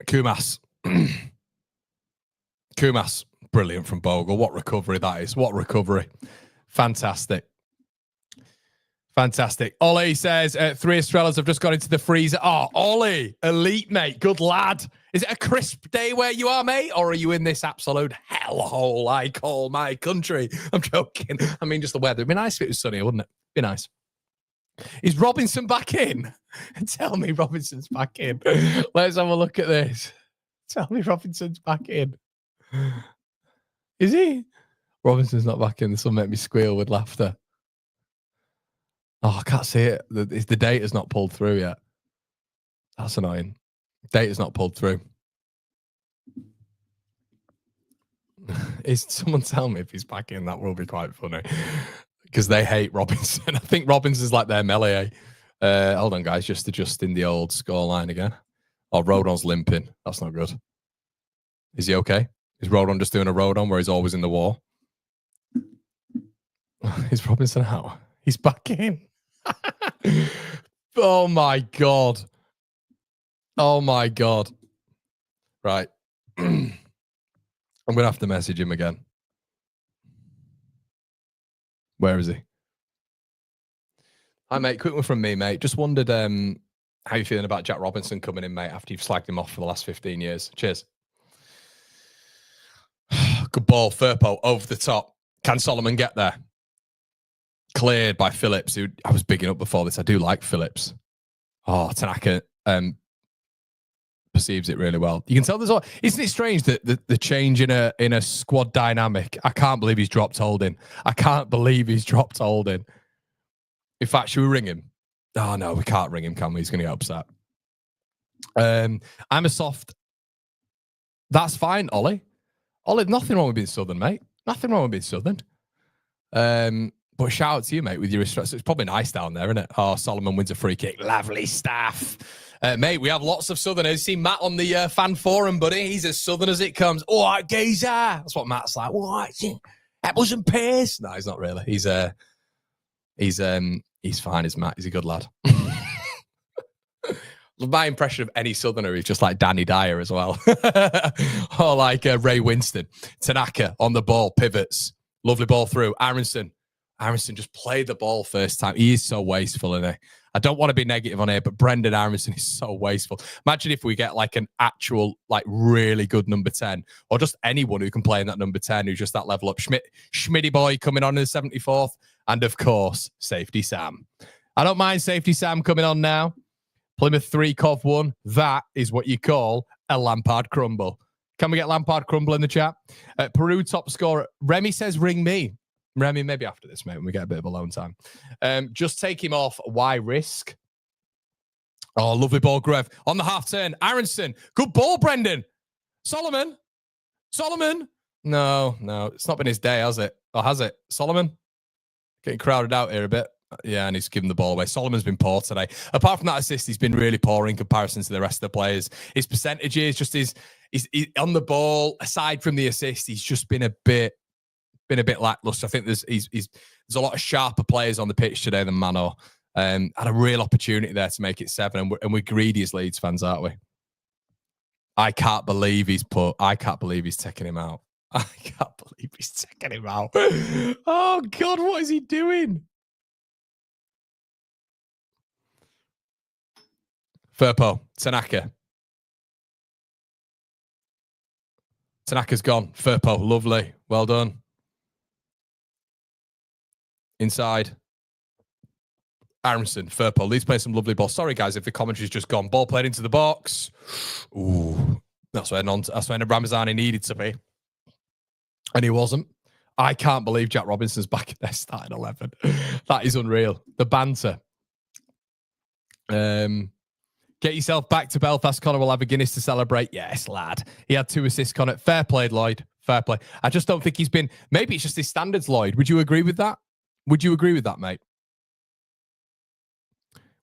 Kumas. Kumas. Brilliant from Bogle. What recovery that is. What recovery. Fantastic. Fantastic. Ollie says, 3 Estrellas have just got into the freezer. Oh, Ollie. Elite, mate. Good lad. Is it a crisp day where you are, mate? Or are you in this absolute hellhole I call my country? I'm joking. I mean, just the weather. It'd be nice if it was sunny, wouldn't it? Be nice. Is Robinson back in? Tell me Robinson's back in. Let's have a look at this. Tell me Robinson's back in. Is he? Robinson's not back in. This will make me squeal with laughter. Oh, I can't see it. The data's not pulled through yet. That's annoying. Data's not pulled through. Is someone tell me if he's back in? That will be quite funny. Because they hate Robinson. I think Robinson's like their melee. Hold on, guys. Just adjusting the old scoreline again. Oh, Rodon's limping. That's not good. Is he okay? Is Rodon just doing a Rodon where he's always in the war? Is Robinson out? He's back in. Oh my God. Oh my God. Right. I'm going to have to message him again. Where is he? Hi, mate. Quick one from me, mate. Just wondered how you feeling about Jack Robinson coming in, mate, after you've slagged him off for the last 15 years. Cheers. Good ball. Firpo over the top. Can Solomon get there? Cleared by Phillips, who I was bigging up before this. I do like Phillips. Oh, Tanaka perceives it really well. You can tell there's all. Isn't it strange that the change in a squad dynamic? I can't believe he's dropped Holding. I can't believe he's dropped Holding. In fact, should we ring him? Oh no, we can't ring him, can we? He's going to get upset. I'm a soft That's fine, Ollie. Ollie, nothing wrong with being Southern, mate. Nothing wrong with being Southern. But shout out to you, mate, with your stress. It's probably nice down there, isn't it? Oh, Solomon wins a free kick. Lovely stuff. Mate, we have lots of Southerners. See Matt on the fan forum, buddy. He's as Southern as it comes. All right, geezer. That's what Matt's like. All right, apples and pears. No, he's not really. He's fine, is Matt. He's a good lad. My impression of any Southerner is just like Danny Dyer as well. Or like Ray Winston. Tanaka on the ball, pivots. Lovely ball through. Aronson just played the ball first time. He is so wasteful, isn't he? I don't want to be negative on here, but Brendan Aronson is so wasteful. Imagine if we get like an actual, like really good number 10, or just anyone who can play in that number 10, who's just that level up. Schmitty boy coming on in the 74th. And of course, Safety Sam. I don't mind Safety Sam coming on now. Plymouth 3, Cov 1. That is what you call a Lampard crumble. Can we get Lampard crumble in the chat? Peru top scorer. Remy says, ring me. Remy, maybe after this, mate, when we get a bit of alone time. Just take him off. Why risk? Oh, lovely ball, Grev. On the half turn. Aronson. Good ball, Brendan. Solomon. No. It's not been his day, has it? Or has it? Solomon? Getting crowded out here a bit. Yeah, and he's given the ball away. Solomon's been poor today. Apart from that assist, he's been really poor in comparison to the rest of the players. His percentages, just he's on the ball. Aside from the assist, he's just been a bit lackluster. I think there's a lot of sharper players on the pitch today than Mano. Had a real opportunity there to make it 7, and we're greedy as Leeds fans, aren't we? I can't believe he's taking him out. I can't believe he's taking him out. Oh God, what is he doing? Firpo, Tanaka's gone. Firpo, lovely. Well done. Inside. Aronson, Firpo. Leeds playing some lovely ball. Sorry, guys, if the commentary's just gone. Ball played into the box. Ooh, that's where Ramazani needed to be. And he wasn't. I can't believe Jack Robinson's back in their starting 11. That is unreal. The banter. Get yourself back to Belfast, Connor. We'll have a Guinness to celebrate. Yes, lad. He had 2 assists, Connor. Fair played, Lloyd. Fair play. I just don't think he's been... Maybe it's just his standards, Lloyd. Would you agree with that? Would you agree with that, mate?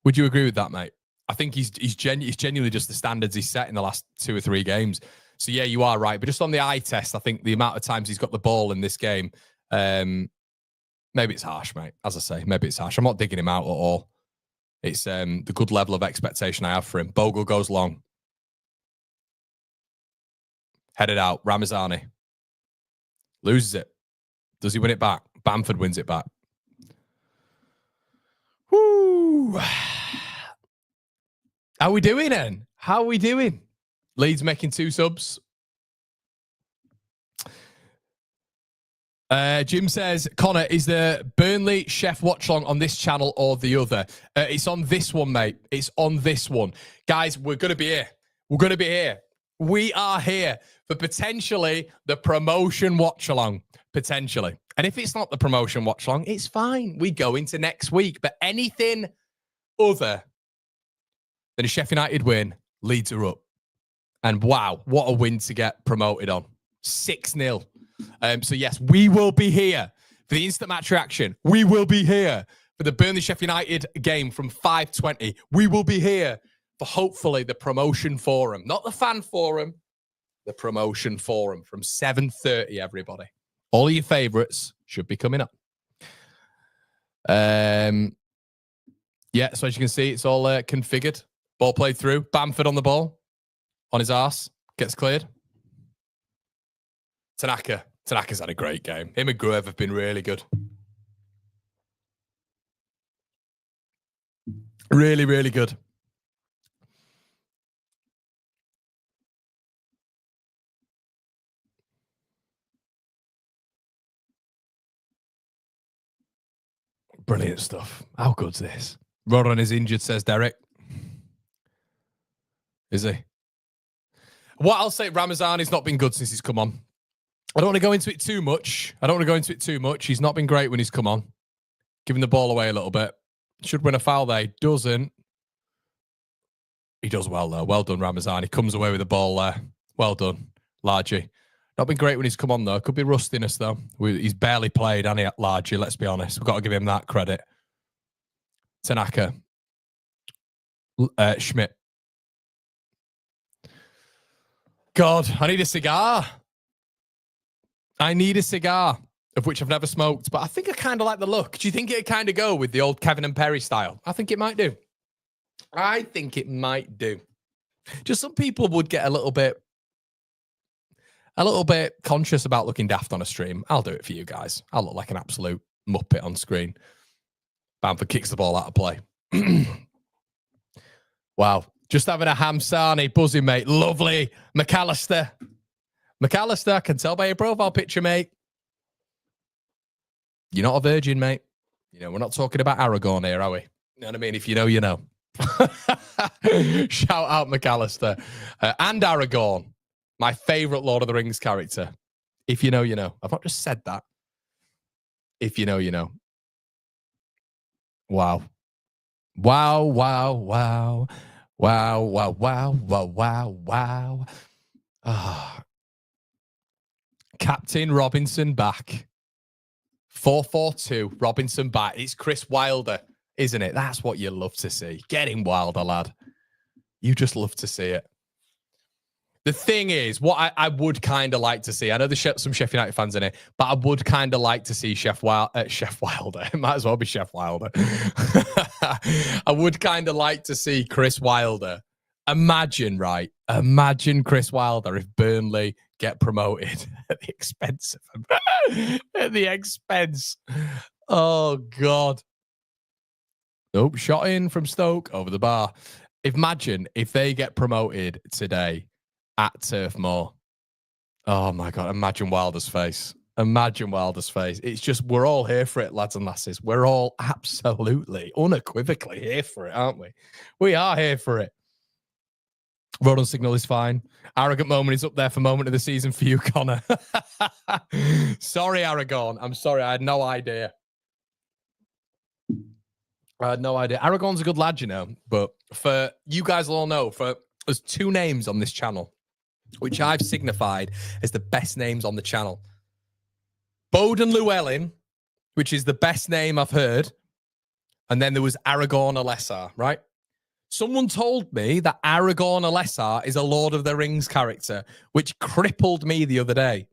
Would you agree with that, mate? I think he's genuinely just the standards he's set in the last 2 or 3 games. So, yeah, you are right. But just on the eye test, I think the amount of times he's got the ball in this game, maybe it's harsh, mate. As I say, maybe it's harsh. I'm not digging him out at all. It's the good level of expectation I have for him. Bogle goes long. Headed out. Ramazani. Loses it. Does he win it back? Bamford wins it back. Woo! How we doing, then? How are we doing? Leeds making 2 subs. Jim says, Connor, is the Burnley Chef watch-along on this channel or the other? It's on this one, mate. It's on this one. Guys, we're going to be here. We're going to be here. We are here for potentially the promotion watch-along. Potentially. And if it's not the promotion watch-along, it's fine. We go into next week. But anything other than a Sheffield United win, Leeds are up. And wow, what a win to get promoted on. 6-0. So yes, we will be here for the instant match reaction. We will be here for the Burnley Sheffield United game from 5:20. We will be here for hopefully the promotion forum, not the fan forum, the promotion forum from 7:30. Everybody, all your favourites should be coming up. Yeah. So as you can see, it's all configured. Ball played through. Bamford on the ball, on his arse, gets cleared. Tanaka's had a great game. Him and Gruev have been really good. Really, really good. Brilliant stuff. How good's this? Rodon is injured, says Derek. Is he? What I'll say, Ramazani's not been good since he's come on. I don't want to go into it too much. He's not been great when he's come on. Giving the ball away a little bit. Should win a foul there. He doesn't. He does well, though. Well done, Ramazani. Comes away with the ball there. Well done. Largy. Not been great when he's come on, though. Could be rustiness, though. He's barely played, hasn't he, at Largy, let's be honest. We've got to give him that credit. Tanaka. Schmidt. God, I need a cigar. I need a cigar, of which I've never smoked, but I think I kind of like the look. Do you think it'd kind of go with the old Kevin and Perry style? I think it might do. I think it might do. Just some people would get a little bit conscious about looking daft on a stream. I'll do it for you guys. I'll look like an absolute muppet on screen. Bamford kicks the ball out of play. Wow. Just having a Hamsani buzzing, mate. Lovely. McAllister, I can tell by your profile picture, mate. You're not a virgin, mate. You know, we're not talking about Aragorn here, are we? You know what I mean? If you know, you know. Shout out McAllister. And Aragorn, my favourite Lord of the Rings character. If you know, you know. I've not just said that. If you know, you know. Wow. Wow, wow, wow. Wow, wow, wow, wow, wow, wow. Ah. Captain Robinson back. 4-4-2. Robinson back. It's Chris Wilder, isn't it? That's what you love to see. Get him Wilder, lad. You just love to see it. The thing is, what I would kind of like to see, I know there's some Sheffield United fans in it, but I would kind of like to see Chef Wilder. It might as well be Chef Wilder. I would kind of like to see Chris Wilder. Imagine Chris Wilder if Burnley get promoted at the expense of him. At the expense. Oh, God. Nope, shot in from Stoke over the bar. Imagine if they get promoted today at Turf Moor. Oh, my God. Imagine Wilder's face. It's just, we're all here for it, lads and lasses. We're all absolutely, unequivocally here for it, aren't we? We are here for it. Road on signal is fine. Arrogant moment is up there for moment of the season for you, Connor. Sorry, Aragorn. I'm sorry. I had no idea. Aragorn's a good lad, you know. But for you guys will all know, there's two names on this channel, which I've signified as the best names on the channel. Bowden Llewellyn, which is the best name I've heard. And then there was Aragorn Alessar, right? Someone told me that Aragorn Alessar is a Lord of the Rings character, which crippled me the other day.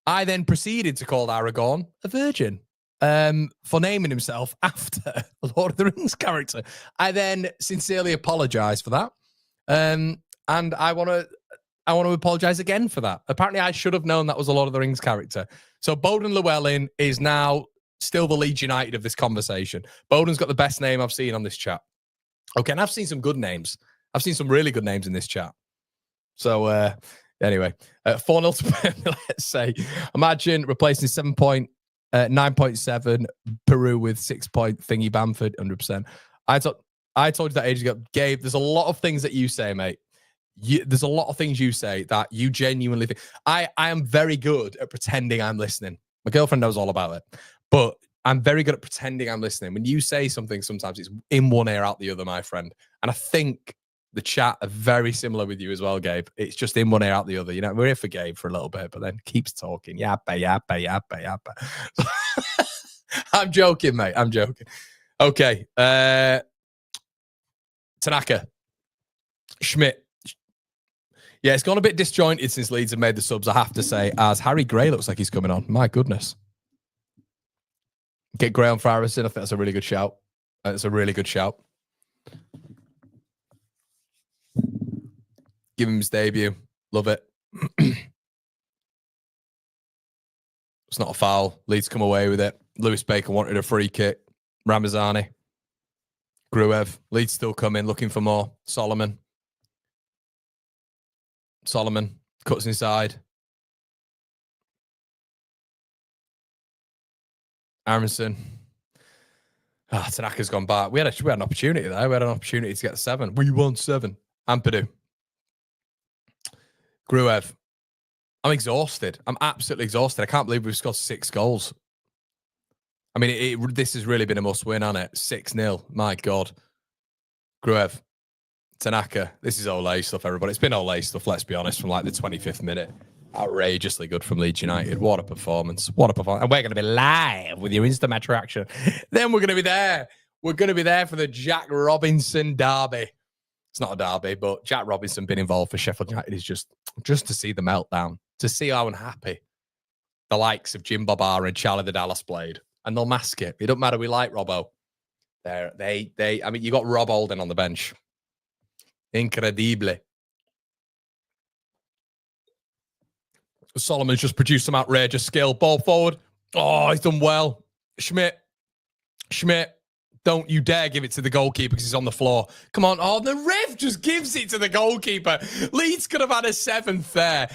I then proceeded to call Aragorn a virgin for naming himself after a Lord of the Rings character. I then sincerely apologize for that. And I want to apologize again for that. Apparently, I should have known that was a Lord of the Rings character. So Bowden Llewellyn is now still the Leeds United of this conversation. Bowden's got the best name I've seen on this chat. Okay, and I've seen some good names. I've seen some really good names in this chat. So, anyway, 4-0 to Burnley, let's say. Imagine replacing 9.7 Peru with 6-point thingy Bamford, 100%. I told you that ages ago. Gabe, there's a lot of things that you say, mate. There's a lot of things you say that you genuinely think. I am very good at pretending I'm listening. My girlfriend knows all about it. But I'm very good at pretending I'm listening. When you say something, sometimes it's in one ear, out the other, my friend. And I think the chat are very similar with you as well, Gabe. It's just in one ear, out the other. You know, we're here for Gabe for a little bit, but then keeps talking. Yappa. I'm joking, mate. I'm joking. Okay. Tanaka. Schmidt. Yeah, it's gone a bit disjointed since Leeds have made the subs, I have to say, as Harry Gray looks like he's coming on. My goodness. Get Gray on for Harrison. I think that's a really good shout. That's a really good shout. Give him his debut. Love it. It's not a foul. Leeds come away with it. Lewis Bacon wanted a free kick. Ramazani. Gruev. Leeds still coming, looking for more. Solomon cuts inside. Aronson. Tanaka's gone back. We had an opportunity there. We had an opportunity to get 7. We won 7. Ampadu. Gruev. I'm exhausted. I'm absolutely exhausted. I can't believe we've scored 6 goals. I mean, this has really been a must-win, hasn't it? 6-0. My God. Gruev. Tanaka. This is Ole stuff, everybody. It's been Ole stuff, let's be honest, from like the 25th minute. Outrageously good from Leeds United. What a performance. What a performance. And we're going to be live with your instant match reaction. Then we're going to be there. We're going to be there for the Jack Robinson derby. It's not a derby, but Jack Robinson being involved for Sheffield United is just to see the meltdown, to see how unhappy the likes of Jim Bobara and Charlie the Dallas played. And they'll mask it. It don't matter. We like Robbo. I mean, you got Rob Holding on the bench. Incredible. Solomon's just produced some outrageous skill. Ball forward. Oh, he's done well. Schmidt, don't you dare give it to the goalkeeper because he's on the floor. Come on. Oh, the ref just gives it to the goalkeeper. Leeds could have had a seventh there.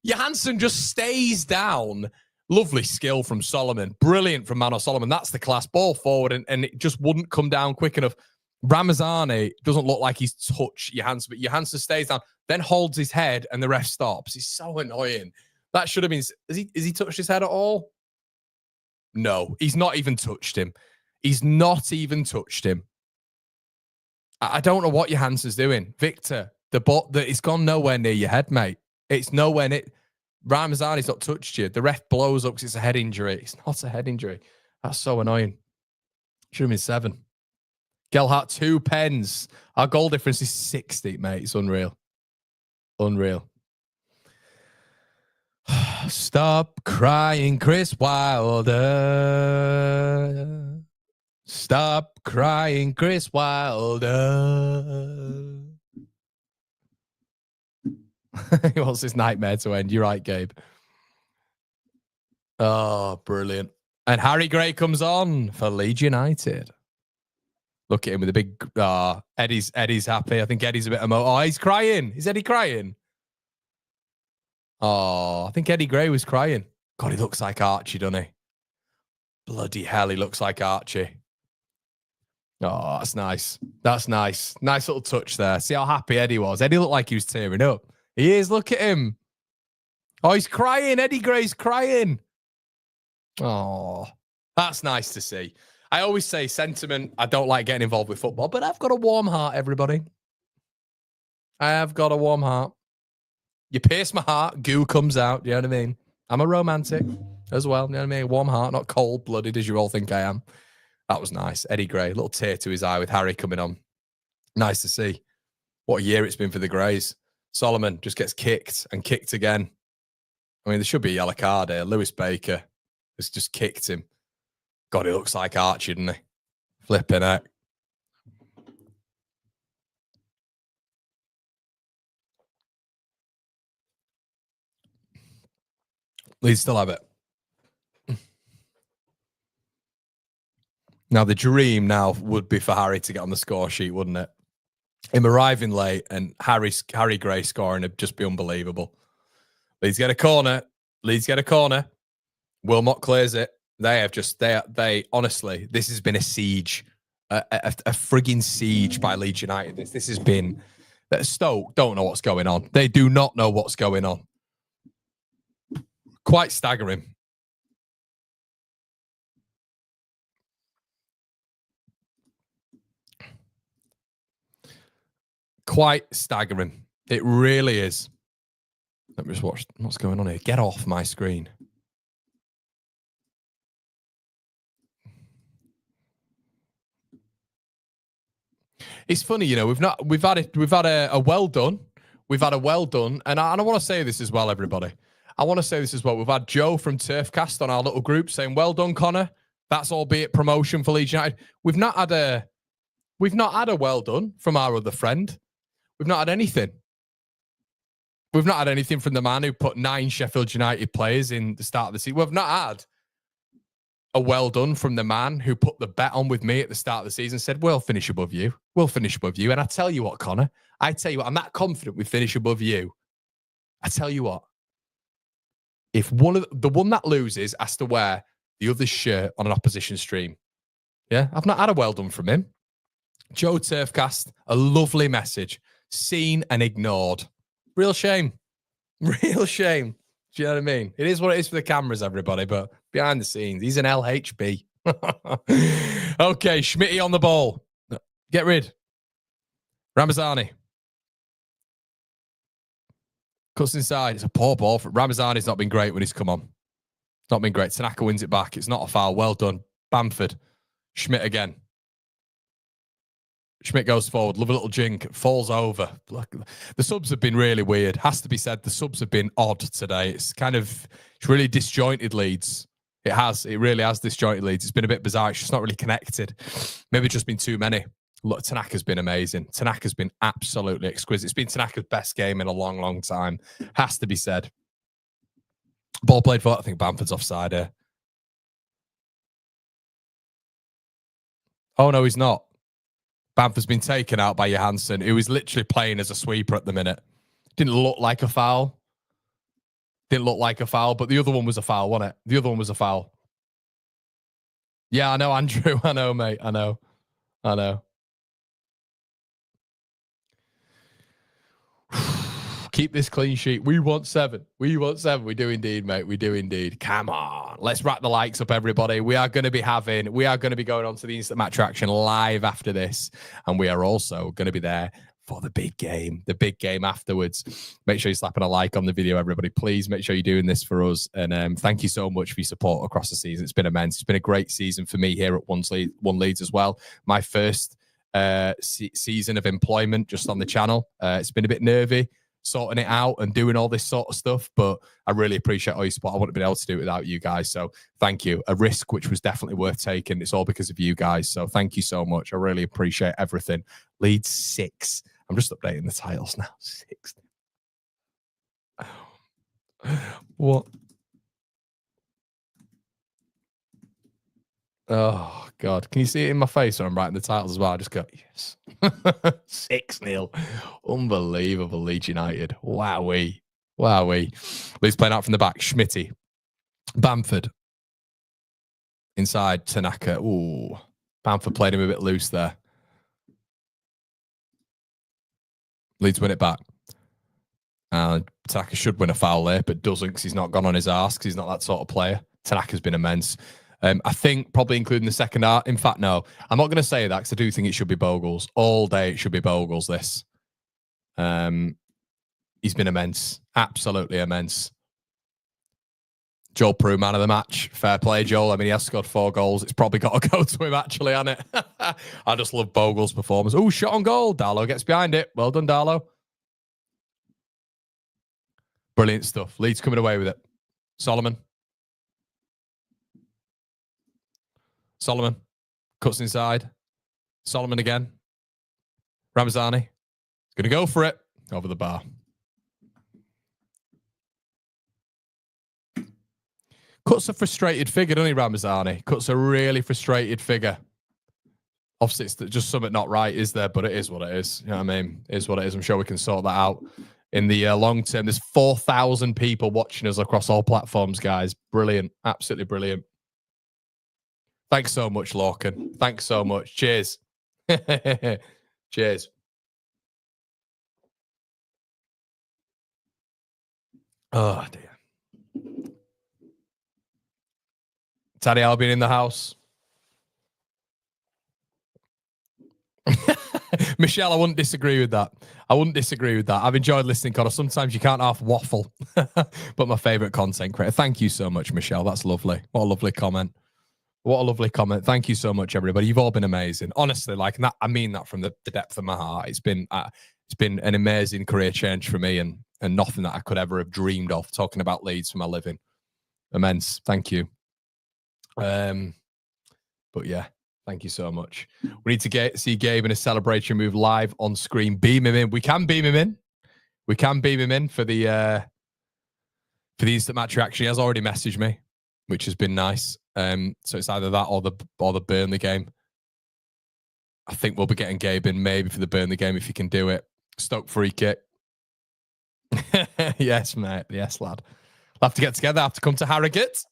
Johansson just stays down. Lovely skill from Solomon. Brilliant from Mano Solomon. That's the class. Ball forward, and it just wouldn't come down quick enough. Ramazani doesn't look like he's touched Johansson, but Johansson stays down, then holds his head, and the ref stops. He's so annoying. That should have been... Has he touched his head at all? No, he's not even touched him. He's not even touched him. I don't know what Johansson's doing. Victor, the ball, it's gone nowhere near your head, mate. It's nowhere near... Ramazani's not touched you. The ref blows up because it's a head injury. It's not a head injury. That's so annoying. Should have been 7. Gelhardt, 2 pens. Our goal difference is 60, mate. It's unreal. Unreal. Stop crying, Chris Wilder. Stop crying, Chris Wilder. He wants his nightmare to end. You're right, Gabe. Oh, brilliant. And Harry Gray comes on for Leeds United. Look at him with a big... Eddie's happy. I think Eddie's a bit emo. Oh, he's crying. Is Eddie crying? Oh, I think Eddie Gray was crying. God, he looks like Archie, doesn't he? Bloody hell, he looks like Archie. Oh, that's nice. That's nice. Nice little touch there. See how happy Eddie was. Eddie looked like he was tearing up. He is. Look at him. Oh, he's crying. Eddie Gray's crying. Oh, that's nice to see. I always say sentiment. I don't like getting involved with football, but I've got a warm heart, everybody. I have got a warm heart. You pierce my heart, goo comes out. You know what I mean? I'm a romantic as well. You know what I mean? Warm heart, not cold-blooded as you all think I am. That was nice. Eddie Gray, a little tear to his eye with Harry coming on. Nice to see. What a year it's been for the Greys. Solomon just gets kicked and kicked again. I mean, there should be a yellow card here. Lewis Baker has just kicked him. God, he looks like Archie, doesn't he? Flipping heck. Leeds still have it. Now, the dream now would be for Harry to get on the score sheet, wouldn't it? Him arriving late and Harry Gray scoring would just be unbelievable. Leeds get a corner. Leeds get a corner. Wilmot clears it. They honestly, this has been a siege, a frigging siege by Leeds United. This has been, Stoke don't know what's going on. They do not know what's going on. Quite staggering. Quite staggering. It really is. Let me just watch what's going on here. Get off my screen. It's funny, you know, we've had a well done. We've had a well done. And I want to say this as well, everybody. I want to say this as well. We've had Joe from Turfcast on our little group saying, well done, Connor. That's albeit promotion for Leeds United. We've not had a well done from our other friend. We've not had anything. We've not had anything from the man who put 9 Sheffield United players in the start of the season. We've not had a well done from the man who put the bet on with me at the start of the season and said, we'll finish above you. We'll finish above you. And I tell you what, Connor, I'm that confident we finish above you. I tell you what, if the one that loses has to wear the other shirt on an opposition stream. Yeah, I've not had a well done from him. Joe Turfcast, a lovely message. Seen and ignored. Real shame. Real shame. Do you know what I mean? It is what it is for the cameras, everybody, but behind the scenes, he's an LHB. Okay, Schmitty on the ball. Get rid. Ramazani. Cuts inside. It's a poor ball. Ramazani's not been great when he's come on. Not been great. Tanaka wins it back. It's not a foul. Well done. Bamford. Schmidt again. Schmidt goes forward. Love a little jink. Falls over. Look, the subs have been really weird. Has to be said, the subs have been odd today. It's really disjointed Leeds. It has. It really has disjointed Leeds. It's been a bit bizarre. It's just not really connected. Maybe just been too many. Look, Tanaka's been amazing. Tanaka's been absolutely exquisite. It's been Tanaka's best game in a long, long time. Has to be said. Ball played for, I think Bamford's offside here. Oh, no, he's not. Bamford's been taken out by Johansson, who is literally playing as a sweeper at the minute. Didn't look like a foul. Didn't look like a foul, but the other one was a foul, wasn't it? The other one was a foul. Yeah, I know, Andrew. I know, mate. I know. Keep this clean sheet. We want 7. We do indeed, mate. We do indeed. Come on. Let's rack the likes up, everybody. We are going to be going on to the instant match reaction live after this. And we are also going to be there for the big game afterwards. Make sure you're slapping a like on the video, everybody. Please make sure you're doing this for us. And thank you so much for your support across the season. It's been immense. It's been a great season for me here at One Leeds as well. My first season of employment just on the channel. It's been a bit nervy sorting it out and doing all this sort of stuff, but I really appreciate all your support. I wouldn't have been able to do it without you guys, so thank you. A risk which was definitely worth taking. It's all because of you guys, so thank you so much. I really appreciate everything. Leeds 6. I'm just updating the titles now. 6. What? Oh, God. Can you see it in my face when I'm writing the titles as well? I just go, yes. 6-0. Unbelievable, Leeds United. Wowee. Leeds playing out from the back. Schmitty. Bamford. Inside, Tanaka. Ooh. Bamford played him a bit loose there. Leeds win it back. Tanaka should win a foul there, but doesn't because he's not gone on his arse because he's not that sort of player. Tanaka's been immense. I think probably including the second half. In fact, no, I'm not going to say that because I do think it should be Bogles. All day it should be Bogles, this. He's been immense. Absolutely immense. Joel Prue, man of the match. Fair play, Joel. I mean, he has scored 4 goals. It's probably got to go to him, actually, hasn't it? I just love Bogles' performance. Oh, shot on goal. Darlow gets behind it. Well done, Darlow. Brilliant stuff. Leeds coming away with it. Solomon cuts inside. Solomon again. Ramazani. Going to go for it. Over the bar. Cuts a frustrated figure, doesn't he, Ramazani? Cuts a really frustrated figure. Obviously, it's just something not right, is there? But it is what it is. You know what I mean? It is what it is. I'm sure we can sort that out in the long term. There's 4,000 people watching us across all platforms, guys. Brilliant. Absolutely brilliant. Thanks so much, Lorcan. Thanks so much. Cheers. Cheers. Oh, dear. Taddy Albion in the house. Michelle, I wouldn't disagree with that. I've enjoyed listening, Connor. Sometimes you can't half waffle. But my favourite content creator. Thank you so much, Michelle. That's lovely. What a lovely comment. Thank you so much, everybody. You've all been amazing. Honestly, like that, I mean that from the depth of my heart. It's been an amazing career change for me and nothing that I could ever have dreamed of, talking about Leeds for my living. Immense. Thank you. But yeah, thank you so much. We need to see Gabe in a celebration move live on screen. Beam him in. We can beam him in for the instant match reaction. He has already messaged me, which has been nice. So it's either that or the Burnley game. I think we'll be getting Gabe in maybe for the Burnley game if he can do it. Stoke free kick. Yes, mate. Yes, lad. We'll have to get together. Have to come to Harrogate.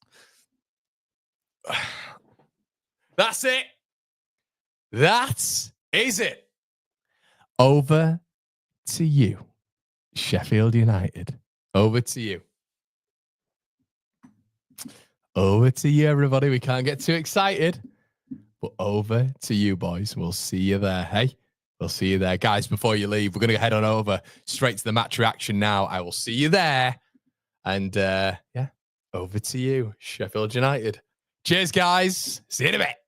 That's it. That is it. Over to you, Sheffield United. Over to you. Over to you, everybody. We can't get too excited. But over to you, boys. We'll see you there. Hey, We'll see you there. Guys, before you leave, we're going to head on over straight to the match reaction now. I will see you there. And yeah, over to you, Sheffield United. Cheers, guys. See you in a bit.